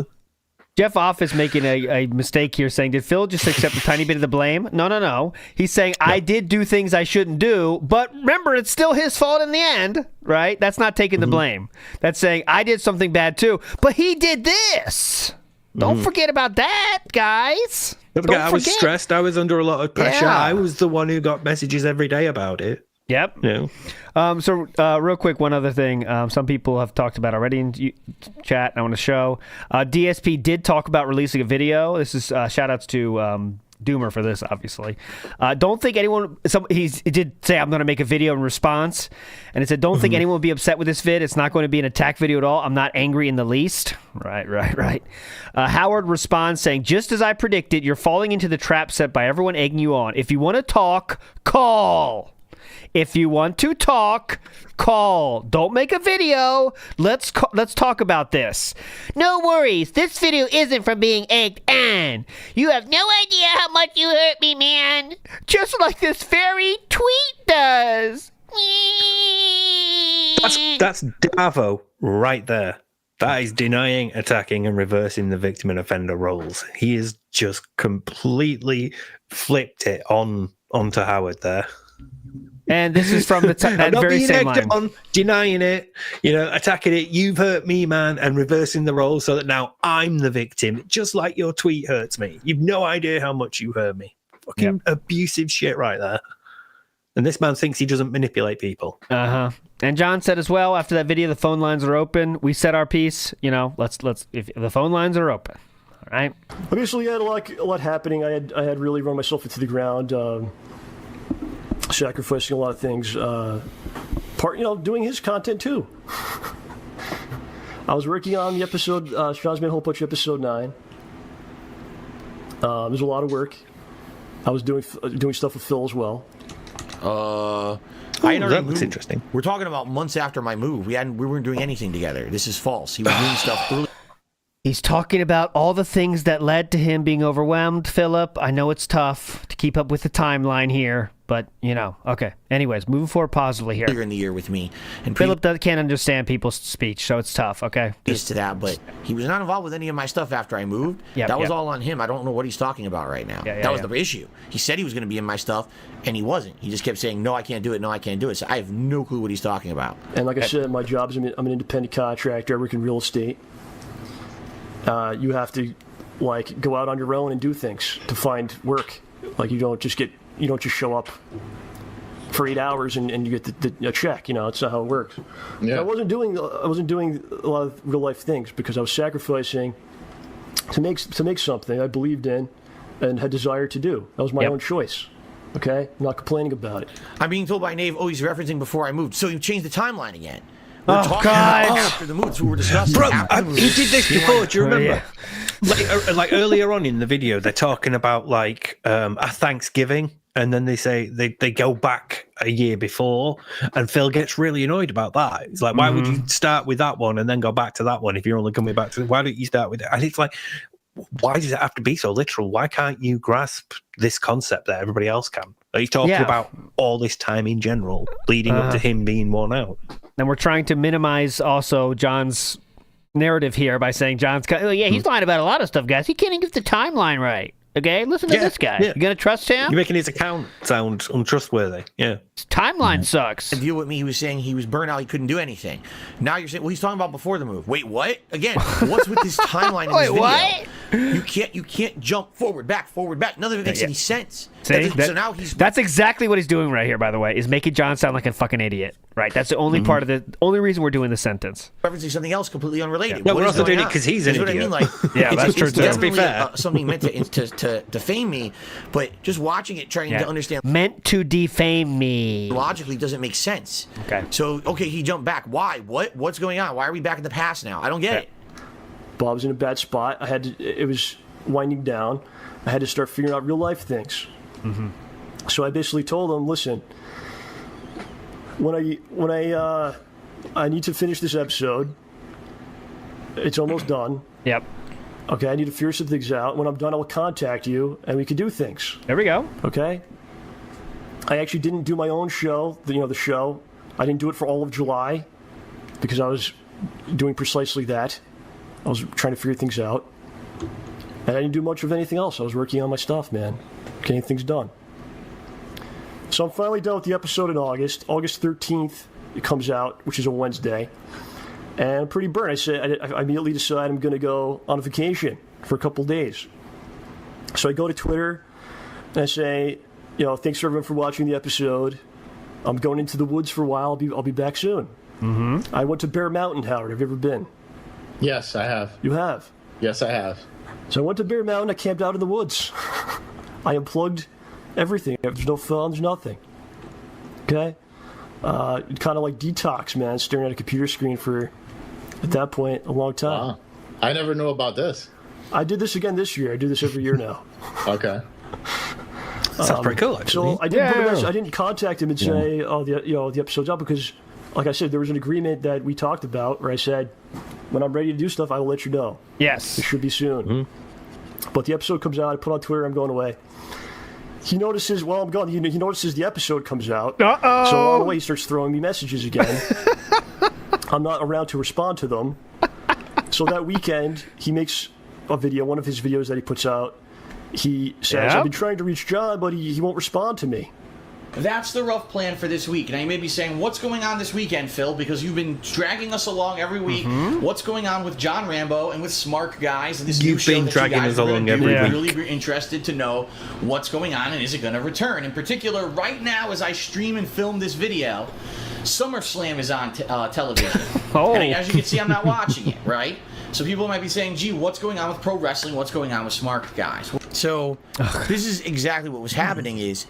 Jeff Off is making a mistake here, saying, did Phil just accept a tiny bit of the blame? No. He's saying, I did do things I shouldn't do, but remember, it's still his fault in the end, right? That's not taking the blame. That's saying, I did something bad too, but he did this. Don't forget about that, guys.
I was stressed. I was under a lot of pressure.
Yeah.
I was the one who got messages every day about it.
Yep.
Yeah.
So real quick, one other thing. Some people have talked about already in chat. I want to show. DSP did talk about releasing a video. This is shout outs to Doomer for this, obviously. Don't think anyone. He did say I'm going to make a video in response, and it said don't think anyone will be upset with this vid. It's not going to be an attack video at all. I'm not angry in the least. Right. Howard responds saying, just as I predicted, you're falling into the trap set by everyone egging you on. If you want to talk, call. If you want to talk, call. Don't make a video. Let's talk about this. No worries. This video isn't from being egged on. You have no idea how much you hurt me, man. Just like this very tweet does.
That's Davo right there. That is denying, attacking, and reversing the victim and offender roles. He has just completely flipped it onto Howard there.
And this is from that very same line.
On, denying it, attacking it. You've hurt me, man, and reversing the role so that now I'm the victim. Just like your tweet hurts me. You've no idea how much you hurt me. Fucking abusive shit right there. And this man thinks he doesn't manipulate people.
And John said as well, after that video, the phone lines are open. We said our piece. Let's if the phone lines are open. All right.
Obviously, I had a lot happening. I had really run myself into the ground. Sacrificing a lot of things, doing his content too. I was working on the episode, Sean's Made a Whole Bunch episode 9. There's a lot of work. I was doing stuff with Phil as well.
That looks interesting.
We're talking about months after my move. We weren't doing anything together. This is false. He was doing stuff early.
He's talking about all the things that led to him being overwhelmed, Philip. I know it's tough to keep up with the timeline here, but, okay. Anyways, moving forward positively here.
Earlier in the year with me. And
Philip can't understand people's speech, so it's tough, okay?
To that, but he was not involved with any of my stuff after I moved. That was all on him. I don't know what he's talking about right now. That was the issue. He said he was going to be in my stuff, and he wasn't. He just kept saying, no, I can't do it, no, I can't do it. So I have no clue what he's talking about.
And like I said, my job is I'm an independent contractor. I work in real estate. You have to go out on your own and do things to find work. You don't just show up for 8 hours and you get a check. It's not how it works. Yeah. So I wasn't doing a lot of real life things because I was sacrificing to make something I believed in and had desire to do. That was my own choice. Okay, I'm not complaining about it.
I'm being told by Nave, he's referencing before I moved. So you changed the timeline again.
We're
talking about after the move, so we're discussing.
Bro, he did this before. Do you remember? Like earlier on in the video, they're talking about a Thanksgiving, and then they say they go back a year before, and Phil gets really annoyed about that. It's like, why would you start with that one and then go back to that one if you're only coming back to? Why don't you start with it? And it's like, why does it have to be so literal? Why can't you grasp this concept that everybody else can? Are you talking about all this time in general, leading up to him being worn out?
And we're trying to minimize also John's narrative here by saying he's lying about a lot of stuff, guys. He can't even get the timeline right. Okay, listen to this guy. You gonna trust him?
You're making his account sound untrustworthy. Yeah,
his timeline sucks.
The deal with me, he was saying he was burnt out, he couldn't do anything. Now you're saying, well, he's talking about before the move. Wait, what? Again, what's with this timeline in this video? What? You can't jump forward, back. None of it makes any sense.
See,
so now
that's exactly what he's doing right here, by the way, is making John sound like a fucking idiot. Right? That's the only part of the only reason we're doing the sentence.
Referencing something else completely unrelated.
No, we're also doing it because he's an idiot.
What I mean, like,
that's true too.
Let's be fair. Something meant to defame me, but just watching it, trying to understand.
Meant to defame me.
Logically doesn't make sense.
Okay.
So he jumped back. Why? What's going on? Why are we back in the past now? I don't get it.
Bob was in a bad spot. It was winding down. I had to start figuring out real life things. So I basically told him, listen, when I need to finish this episode, it's almost done.
Yep.
Okay, I need to figure some things out. When I'm done, I will contact you, and we can do things.
There we go.
Okay. I actually didn't do my own show. The show. I didn't do it for all of July because I was doing precisely that. I was trying to figure things out, and I didn't do much of anything else. I was working on my stuff, man, getting things done. So I'm finally done with the episode in August. August 13th, it comes out, which is a Wednesday. And I'm pretty burnt. I immediately decide I'm going to go on vacation for a couple days. So I go to Twitter and I say, thanks everyone for watching the episode. I'm going into the woods for a while. I'll be back soon. I went to Bear Mountain, Howard. Have you ever been?
Yes, I have.
You have?
Yes, I have.
So I went to Bear Mountain. I camped out in the woods. I unplugged everything. There's no phone. There's nothing. Okay? Kind of like detox, man. Staring at a computer screen for, at that point, a long time.
Wow. I never knew about this.
I did this again this year. I do this every year now.
Okay.
Sounds pretty cool, actually.
So I didn't contact him and say, the episode's out because, like I said, there was an agreement that we talked about where I said, when I'm ready to do stuff, I will let you know.
Yes.
It should be soon. But the episode comes out. I put on Twitter, I'm going away. He notices, while I'm gone, he notices the episode comes out.
Uh-oh.
So along the way, he starts throwing me messages again. I'm not around to respond to them. So that weekend, he makes a video, one of his videos that he puts out. He says, I've been trying to reach John, but he won't respond to me.
That's the rough plan for this week. Now, you may be saying, what's going on this weekend, Phil? Because you've been dragging us along every week. What's going on with John Rambo and with Smart Guys and this new show that you guys are going to do? We're really interested to know what's going on and is it going to return? In particular, right now, as I stream and film this video, SummerSlam is on television. And as you can see, I'm not watching it, right? So people might be saying, gee, what's going on with pro wrestling? What's going on with Smart Guys? So this is exactly what was happening is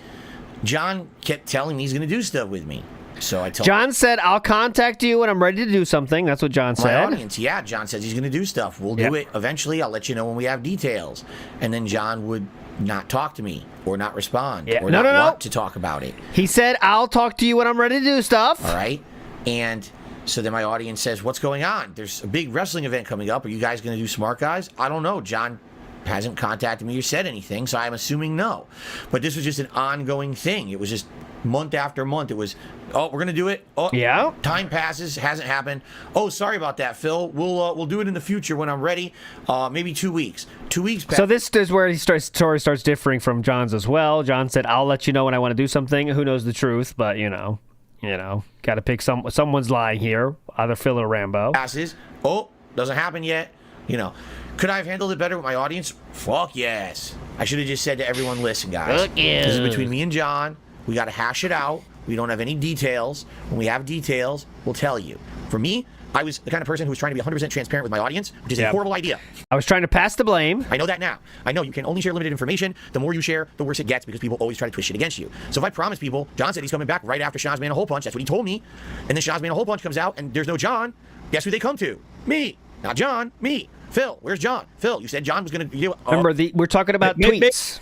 John kept telling me he's going to do stuff with me. So I told
John said, I'll contact you when I'm ready to do something. That's what John said.
My audience, John says he's going to do stuff. We'll do it eventually. I'll let you know when we have details. And then John would not talk to me or not respond or not want to talk about it.
He said, I'll talk to you when I'm ready to do stuff.
All right. And so then my audience says, what's going on? There's a big wrestling event coming up. Are you guys going to do Smart Guys? I don't know. John hasn't contacted me or said anything, so I'm assuming no. But this was just an ongoing thing. It was just month after month. It was, we're going to do it. Time passes, hasn't happened. Oh, sorry about that, Phil. We'll do it in the future when I'm ready. Maybe 2 weeks. 2 weeks back.
So this is where story starts differing from John's as well. John said, I'll let you know when I want to do something. Who knows the truth, but got to pick someone's lying here, either Phil or Rambo.
Passes. Doesn't happen yet. Could I have handled it better with my audience? Fuck yes. I should have just said to everyone, listen, guys.
Fuck yeah.
This is between me and John. We got to hash it out. We don't have any details. When we have details, we'll tell you. For me, I was the kind of person who was trying to be 100% transparent with my audience, which is a horrible idea.
I was trying to pass the blame.
I know that now. I know you can only share limited information. The more you share, the worse it gets because people always try to twist shit against you. So if I promise people, John said he's coming back right after Shah's Man a Hole Punch. That's what he told me. And then Shah's Man a Hole Punch comes out and there's no John. Guess who they come to? Me. Not John. Me. Phil, where's John? Phil, you said John was going to...
Remember, we're talking about tweets.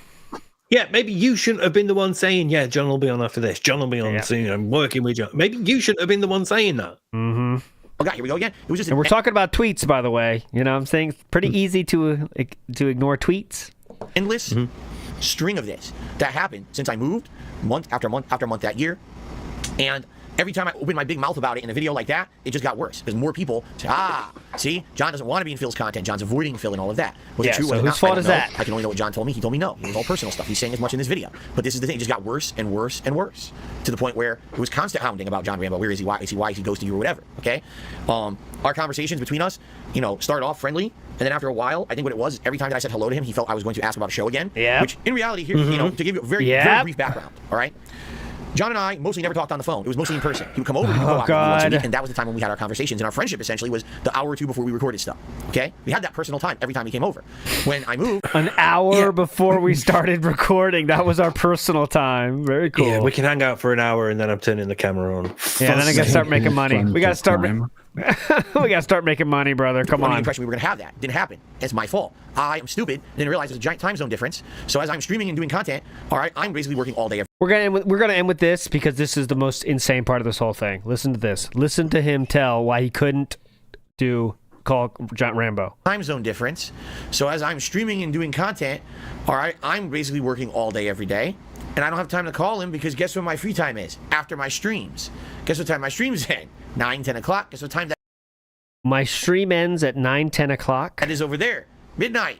Yeah, maybe you shouldn't have been the one saying, yeah, John will be on after this. John will be on soon. I'm working with John. Maybe you shouldn't have been the one saying that.
Mm-hmm.
Okay, here we go again. It was just
and we're talking about tweets, by the way. You know what I'm saying? It's pretty easy to ignore tweets.
Endless string of this that happened since I moved month after month after month that year. And every time I opened my big mouth about it in a video like that, it just got worse. Because more people say, see, John doesn't want to be in Phil's content. John's avoiding Phil and all of that. Was it true?
So
was it
whose
not?
fault is that?
I can only know what John told me. He told me no. It was all personal stuff. He's saying as much in this video. But this is the thing. It just got worse and worse and worse. To the point where it was constant hounding about John Rambo. Where is he? Why is he? Why is he ghosting you or whatever? Okay? Our conversations between us, started off friendly. And then after a while, I think what it was, every time that I said hello to him, he felt I was going to ask about a show again.
Yeah.
Which in reality, here, to give you a very, very brief background, all right? John and I mostly never talked on the phone. It was mostly in person. He would come over, we would go out once a week, and that was the time when we had our conversations. And our friendship essentially was the hour or two before we recorded stuff. Okay? We had that personal time every time he came over. When I moved,
an hour before we started recording, that was our personal time. Very cool.
Yeah, we can hang out for an hour, and then I'm turning the camera on.
Yeah, then I gotta start making money. We gotta start. We gotta start making money, brother. Come on.
The impression we were gonna have that didn't happen. It's my fault. I am stupid. Didn't realize there's a giant time zone difference. So as I'm streaming and doing content, all right, I'm basically working all day.
We're gonna end with this because this is the most insane part of this whole thing. Listen to this. Listen to him tell why he couldn't call John Rambo.
Time zone difference. So as I'm streaming and doing content, all right, I'm basically working all day every day. And I don't have time to call him because guess when my free time is? After my streams. Guess what time my streams end? 9, 10 o'clock. Guess what time that...
My stream ends at 9, 10 o'clock.
That is over there. Midnight.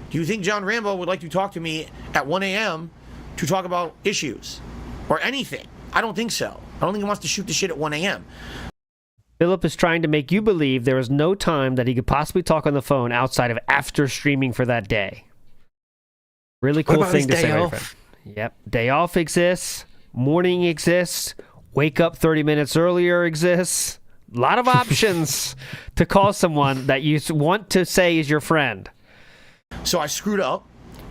Do you think John Rambo would like to talk to me at 1 a.m. to talk about issues? Or anything? I don't think so. I don't think he wants to shoot the shit at 1 a.m.
Philip is trying to make you believe there is no time that he could possibly talk on the phone outside of after streaming for that day. Really cool thing to say. Off? Yep. Day off exists. Morning exists. Wake up 30 minutes earlier exists. A lot of options to call someone that you want to say is your friend.
So I screwed up,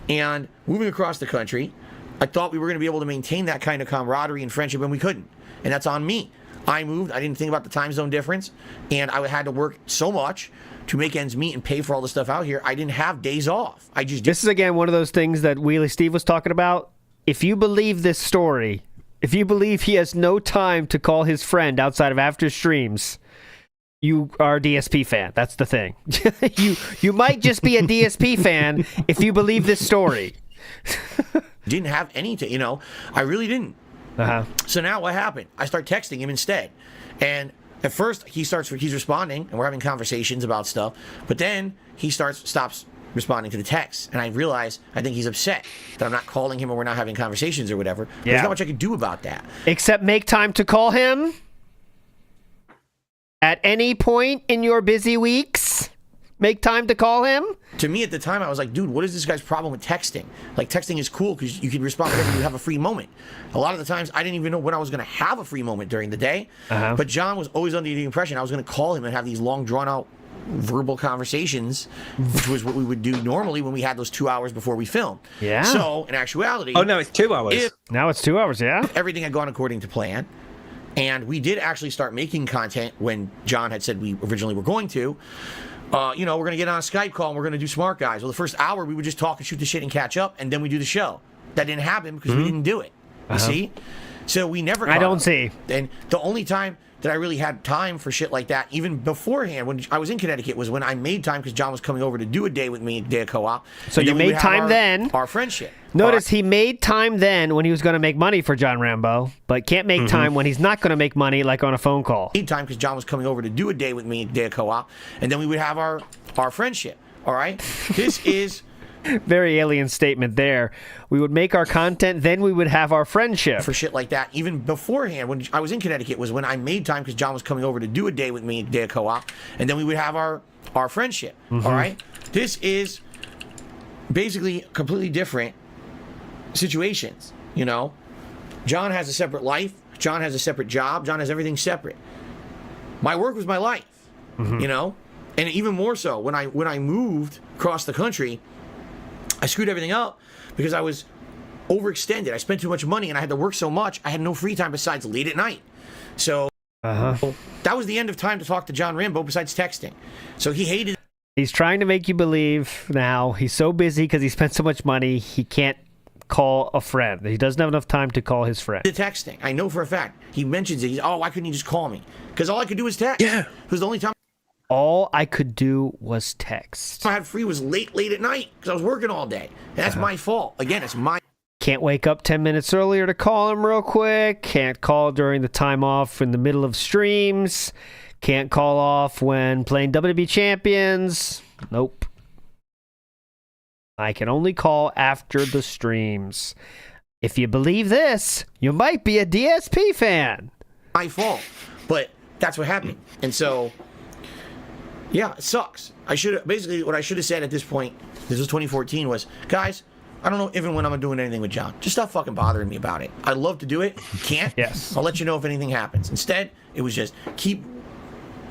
and moving across the country, I thought we were going to be able to maintain that kind of camaraderie and friendship, and we couldn't. And that's on me. I moved. I didn't think about the time zone difference, and I had to work so much to make ends meet and pay for all the stuff out here. I didn't have days off.
This is, again, one of those things that Wheelie Steve was talking about. If you believe this story, if you believe he has no time to call his friend outside of after streams, you are a DSP fan. That's the thing. you might just be a DSP fan if you believe this story.
Didn't have any I really didn't. So now what happened? I start texting him instead. And at first he's responding and we're having conversations about stuff, but then he stops responding to the text, and I realize I think he's upset that I'm not calling him or we're not having conversations or whatever. There's not much I can do about that.
Except make time to call him at any point in your busy weeks. Make time to call him.
To me at the time, I was like, dude, what is this guy's problem with texting? Like, texting is cool because you can respond whenever you have a free moment. A lot of the times, I didn't even know when I was going to have a free moment during the day. But John was always under the impression I was going to call him and have these long, drawn-out verbal conversations, which was what we would do normally when we had those 2 hours before we filmed.
Yeah.
So, in actuality...
Oh, no, it's 2 hours.
Now it's 2 hours, yeah.
Everything had gone according to plan. And we did actually start making content when John had said we originally were going to. We're going to get on a Skype call and we're going to do Smart Guys. Well, the first hour we would just talk and shoot the shit and catch up, and then we do the show. That didn't happen because we didn't do it. You see? So we never...
I don't see.
And the only time that I really had time for shit like that, even beforehand, when I was in Connecticut, was when I made time because John was coming over to do a day with me, a day of co-op.
So you made time then.
Our friendship.
Notice he made time then when he was going to make money for John Rambo, but can't make time when he's not going to make money, like on a phone call.
Made time because John was coming over to do a day with me, a day of co-op, and then we would have our friendship. All right? This is...
Very alien statement there. We would make our content, then we would have our friendship.
For shit like that, even beforehand, when I was in Connecticut, was when I made time because John was coming over to do a day with me, a day of co-op, and then we would have our friendship. All right? This is basically completely different situations, John has a separate life. John has a separate job. John has everything separate. My work was my life, and even more so when I moved across the country, I screwed everything up because I was overextended. I spent too much money and I had to work so much. I had no free time besides late at night. So that was the end of time to talk to John Rambo besides texting. So he hated.
He's trying to make you believe now he's so busy because he spent so much money he can't call a friend. He doesn't have enough time to call his friend.
The texting. I know for a fact. He mentions it. Why couldn't he just call me? Because all I could do was text. Yeah. It was the only time
all I could do was text.
I had free was late at night because I was working all day. And that's my fault. Again, it's my...
Can't wake up 10 minutes earlier to call him real quick. Can't call during the time off in the middle of streams. Can't call off when playing WWE Champions. Nope. I can only call after the streams. If you believe this, you might be a DSP fan.
My fault. But that's what happened. And so, yeah, it sucks. Basically, what I should have said at this point, this was 2014, was, guys, I don't know even when I'm doing anything with John. Just stop fucking bothering me about it. I'd love to do it. Can't.
Yes.
I'll let you know if anything happens. Instead, it was just keep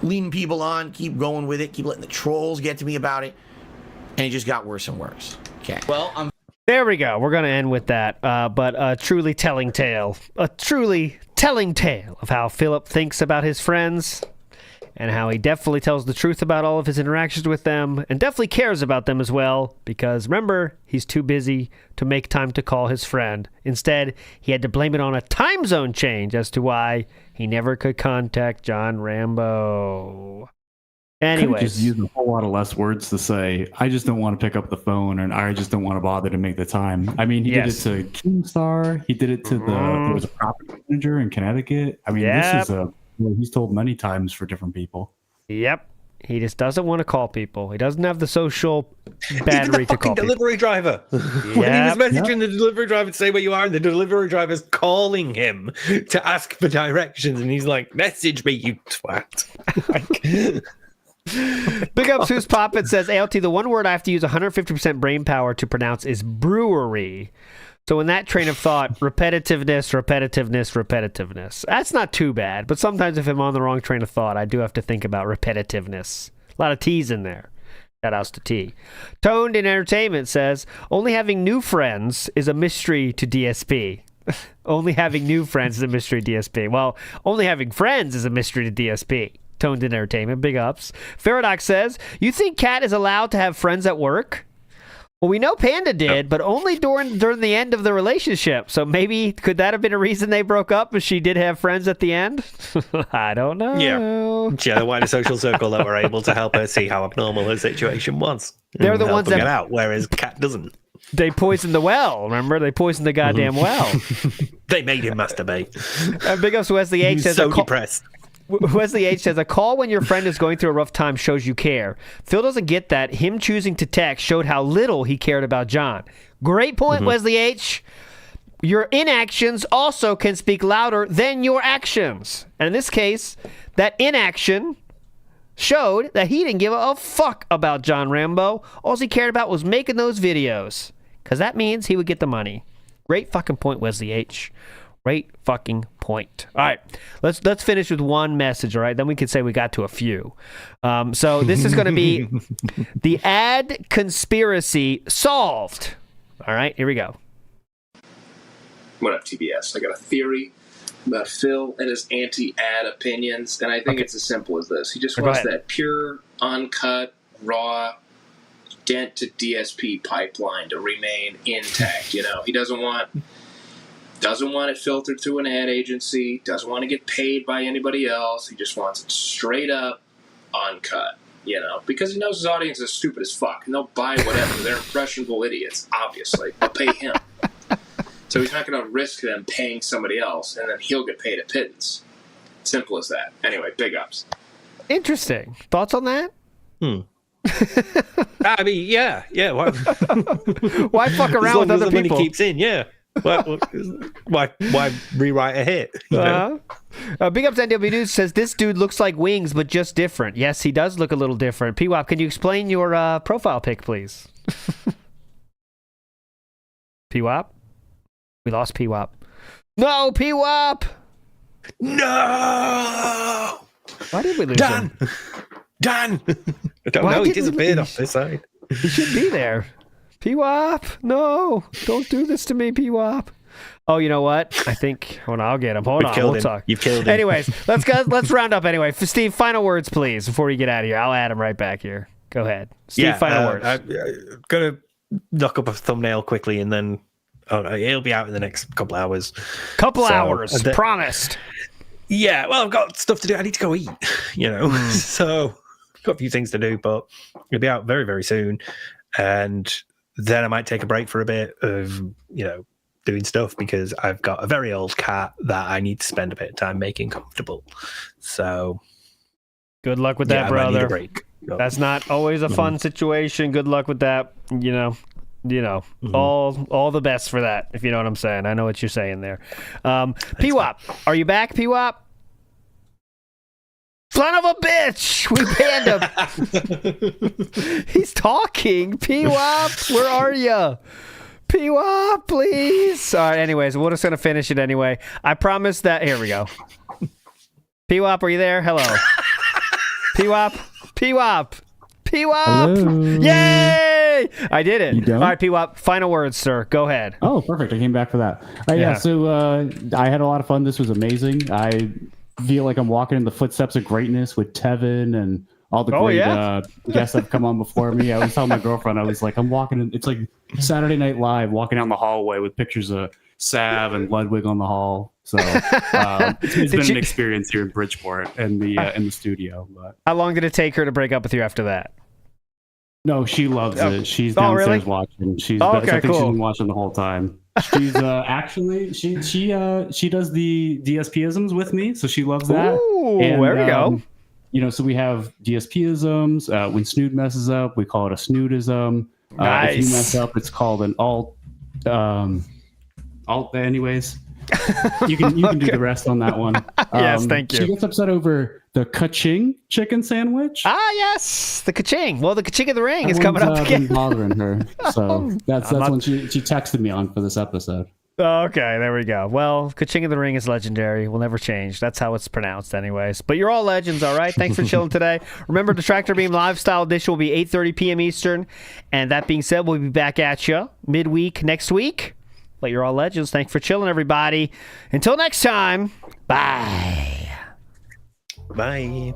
leading people on, keep going with it, keep letting the trolls get to me about it. And it just got worse and worse. Okay.
Well,
there we go. We're going to end with that. But a truly telling tale. A truly telling tale of how Philip thinks about his friends and how he definitely tells the truth about all of his interactions with them and definitely cares about them as well because, remember, he's too busy to make time to call his friend. Instead, he had to blame it on a time zone change as to why he never could contact John Rambo. Anyways.
Just use a whole lot of less words to say, I just don't want to pick up the phone and I just don't want to bother to make the time. I mean, he did it to Keemstar. He did it to there was a property manager in Connecticut. I mean, this is he's told many times for different people.
Yep. He just doesn't want to call people. He doesn't have the social battery to call
delivery driver. When he was messaging the delivery driver to say where you are, and the delivery driver's calling him to ask for directions, and he's like, message me, you twat.
Big Ups Who's Poppin' says, ALT, the one word I have to use 150% brain power to pronounce is brewery. So in that train of thought, repetitiveness. That's not too bad, but sometimes if I'm on the wrong train of thought, I do have to think about repetitiveness. A lot of T's in there. Shout outs to T. Toned in Entertainment says, only having new friends is a mystery to DSP. Only having new friends is a mystery to DSP. Well, only having friends is a mystery to DSP. Toned in Entertainment, big ups. Faradox says, you think Kat is allowed to have friends at work? Well, we know Panda did, but only during the end of the relationship. So maybe, could that have been a reason they broke up, if she did have friends at the end? I don't know.
Yeah. She had a wider social circle that were able to help her see how abnormal her situation was.
They're the ones that
get out, whereas Kat doesn't.
They poisoned the well, remember? They poisoned the goddamn well.
They made him masturbate.
Big ups to Wesley H.
He's so depressed.
Wesley H. says, a call when your friend is going through a rough time shows you care. Phil doesn't get that. Him choosing to text showed how little he cared about John. Great point, Wesley H. Your inactions also can speak louder than your actions. And in this case, that inaction showed that he didn't give a fuck about John Rambo. All he cared about was making those videos. Because that means he would get the money. Great fucking point, Wesley H. Great fucking point. All right, let's finish with one message, all right? Then we can say we got to a few. So this is going to be the ad conspiracy solved. All right, here we go.
What up, TBS? I got a theory about Phil and his anti-ad opinions, and I think it's as simple as this. He just wants that pure, uncut, raw, dent to DSP pipeline to remain intact. You know, he doesn't want it filtered through an ad agency, doesn't want to get paid by anybody else. He just wants it straight up, uncut, you know, because he knows his audience is stupid as fuck, and they'll buy whatever. They're impressionable idiots, obviously. They'll pay him. So he's not going to risk them paying somebody else, and then he'll get paid a pittance. Simple as that. Anyway, big ups.
Interesting. Thoughts on that?
I mean, yeah. Why
fuck around with other people?
Money keeps in, yeah. Why rewrite a hit?
Big Ups NW News says, this dude looks like Wings, but just different. Yes, he does look a little different. Pwop, can you explain your profile pic, please? Pwop? We lost Pwop. No, Pwop!
No!
Why did we lose him?
Dan! I don't know, he disappeared off this side.
He should be there. Pwop, no, don't do this to me, Pwop. Oh, you know what? I think. Hold on, I'll get him. Hold on, we'll talk.
You've killed him.
Anyways, let's round up anyway. Steve, final words, please, before we get out of here. I'll add him right back here. Go ahead, Steve. Final words.
I'm gonna knock up a thumbnail quickly, and then It'll be out in the next couple hours.
Couple hours, promised.
Yeah, well, I've got stuff to do. I need to go eat, so I've got a few things to do, but it'll be out very, very soon. And then I might take a break for a bit of, doing stuff because I've got a very old cat that I need to spend a bit of time making comfortable. So
good luck with that,
I
brother.
might need a break.
That's not always a fun situation. Good luck with that. All the best for that, if you know what I'm saying. I know what you're saying there. Pwop, are you back, Pwop? Son of a bitch! We banned him. He's talking. Pwop, where are you? Pwop, please. All right, anyways, we're just going to finish it anyway. I promise that... Here we go. Pwop, are you there? Hello. Pwop.
Hello.
Yay! I did it.
You done?
All right, Pwop, final words, sir. Go ahead.
Oh, perfect. I came back for that. So I had a lot of fun. This was amazing. I feel like I'm walking in the footsteps of greatness with Tevin and all the great guests that have come on before me. I was telling my girlfriend, I was like, I'm walking in, it's like Saturday Night Live, walking down the hallway with pictures of Sav and Ludwig on the hall. So it's been an experience here in Bridgeport and in the studio. But
how long did it take her to break up with you after that?
No, she loves it. She's downstairs watching. I think she's been watching the whole time. She's actually she does the DSP-isms with me, so she loves that.
Ooh, there we go.
So we have DSP-isms. When Snood messes up, we call it a Snoodism.
Nice.
If you mess up, it's called an alt. Anyways, you can do the rest on that one.
Yes, thank you.
She gets upset over the ka-ching chicken sandwich.
Ah, yes, the ka-ching. Well, the ka-ching of the ring is coming up again.
Been bothering her, so that's when she texted me on for this episode.
Okay, there we go. Well, ka-ching of the ring is legendary. Will never change. That's how it's pronounced, anyways. But you're all legends, all right? Thanks for chilling today. Remember, Detractor Beam Lifestyle Edition will be 8:30 p.m. Eastern. And that being said, we'll be back at you midweek next week. But you're all legends. Thanks for chilling, everybody. Until next time, bye.
Bye.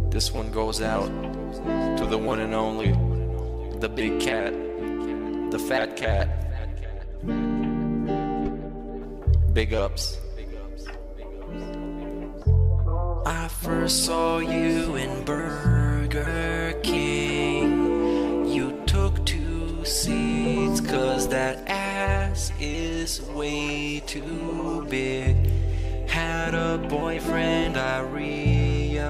This one goes out to the one and only, the big cat, the fat cat. Big ups. I first saw you in Burger King. You took 2 seats, 'cause that ass is way too big. Had a boyfriend, I realized,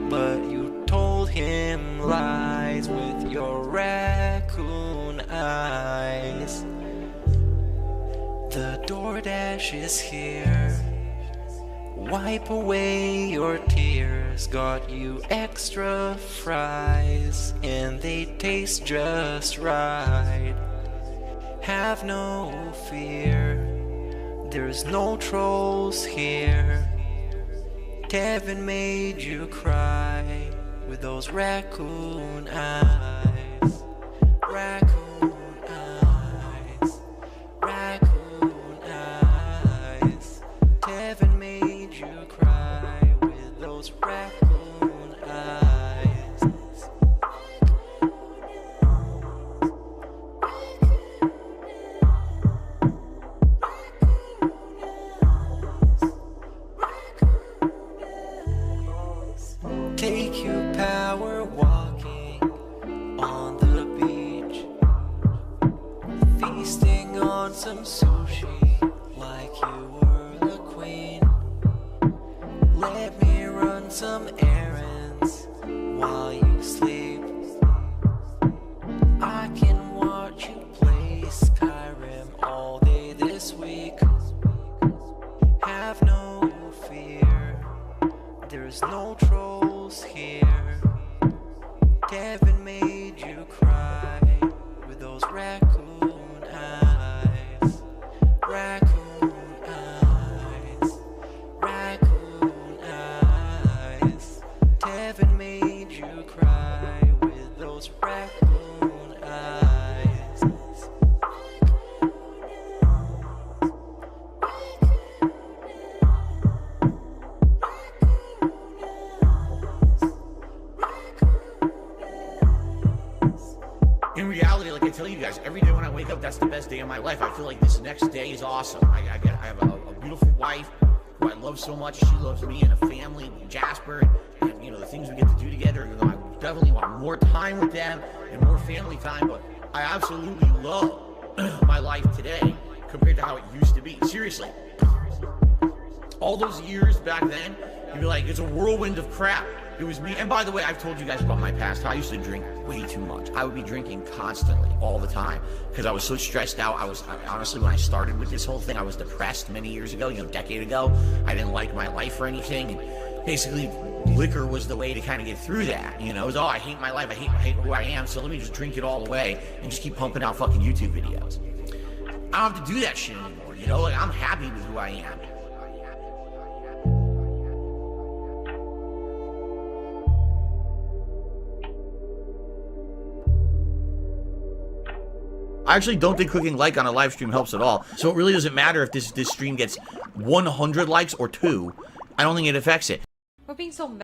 but you told him lies with your raccoon eyes. The DoorDash is here. Wipe away your tears. Got you extra fries, and they taste just right. Have no fear, there's no trolls here. Kevin made you cry with those raccoon eyes. Raccoon eyes. Raccoon eyes. Kevin made you cry with those raccoon eyes. Take you power walking on the beach, feasting on some sushi like you were the queen. Let me run some errands while you sleep. I can watch you play Skyrim all day this week. Have no fear, there's no trolls here. Kevin made you cry with those raccoon eyes. Raccoon eyes. Raccoon eyes. Kevin made you cry with those raccoon eyes.
tell you guys, every day when I wake up, that's the best day of my life. I feel like this next day is awesome. I have a beautiful wife who I love so much. She loves me, and a family, Jasper, and you know, the things we get to do together. You know, I definitely want more time with them and more family time, but I absolutely love my life today compared to how it used to be. Seriously. All those years back then, you'd be like, it's a whirlwind of crap. It was me. And by the way, I've told you guys about my past. I used to drink way too much. I would be drinking constantly, all the time, because I was so stressed out. Honestly, when I started with this whole thing, I was depressed many years ago, you know, a decade ago. I didn't like my life or anything. And basically, liquor was the way to kind of get through that. You know, it was, I hate my life. I hate who I am. So let me just drink it all away and just keep pumping out fucking YouTube videos. I don't have to do that shit anymore. You know, like, I'm happy with who I am. I actually don't think clicking like on a live stream helps at all. So it really doesn't matter if this stream gets 100 likes or 2. I don't think it affects it.
We're being so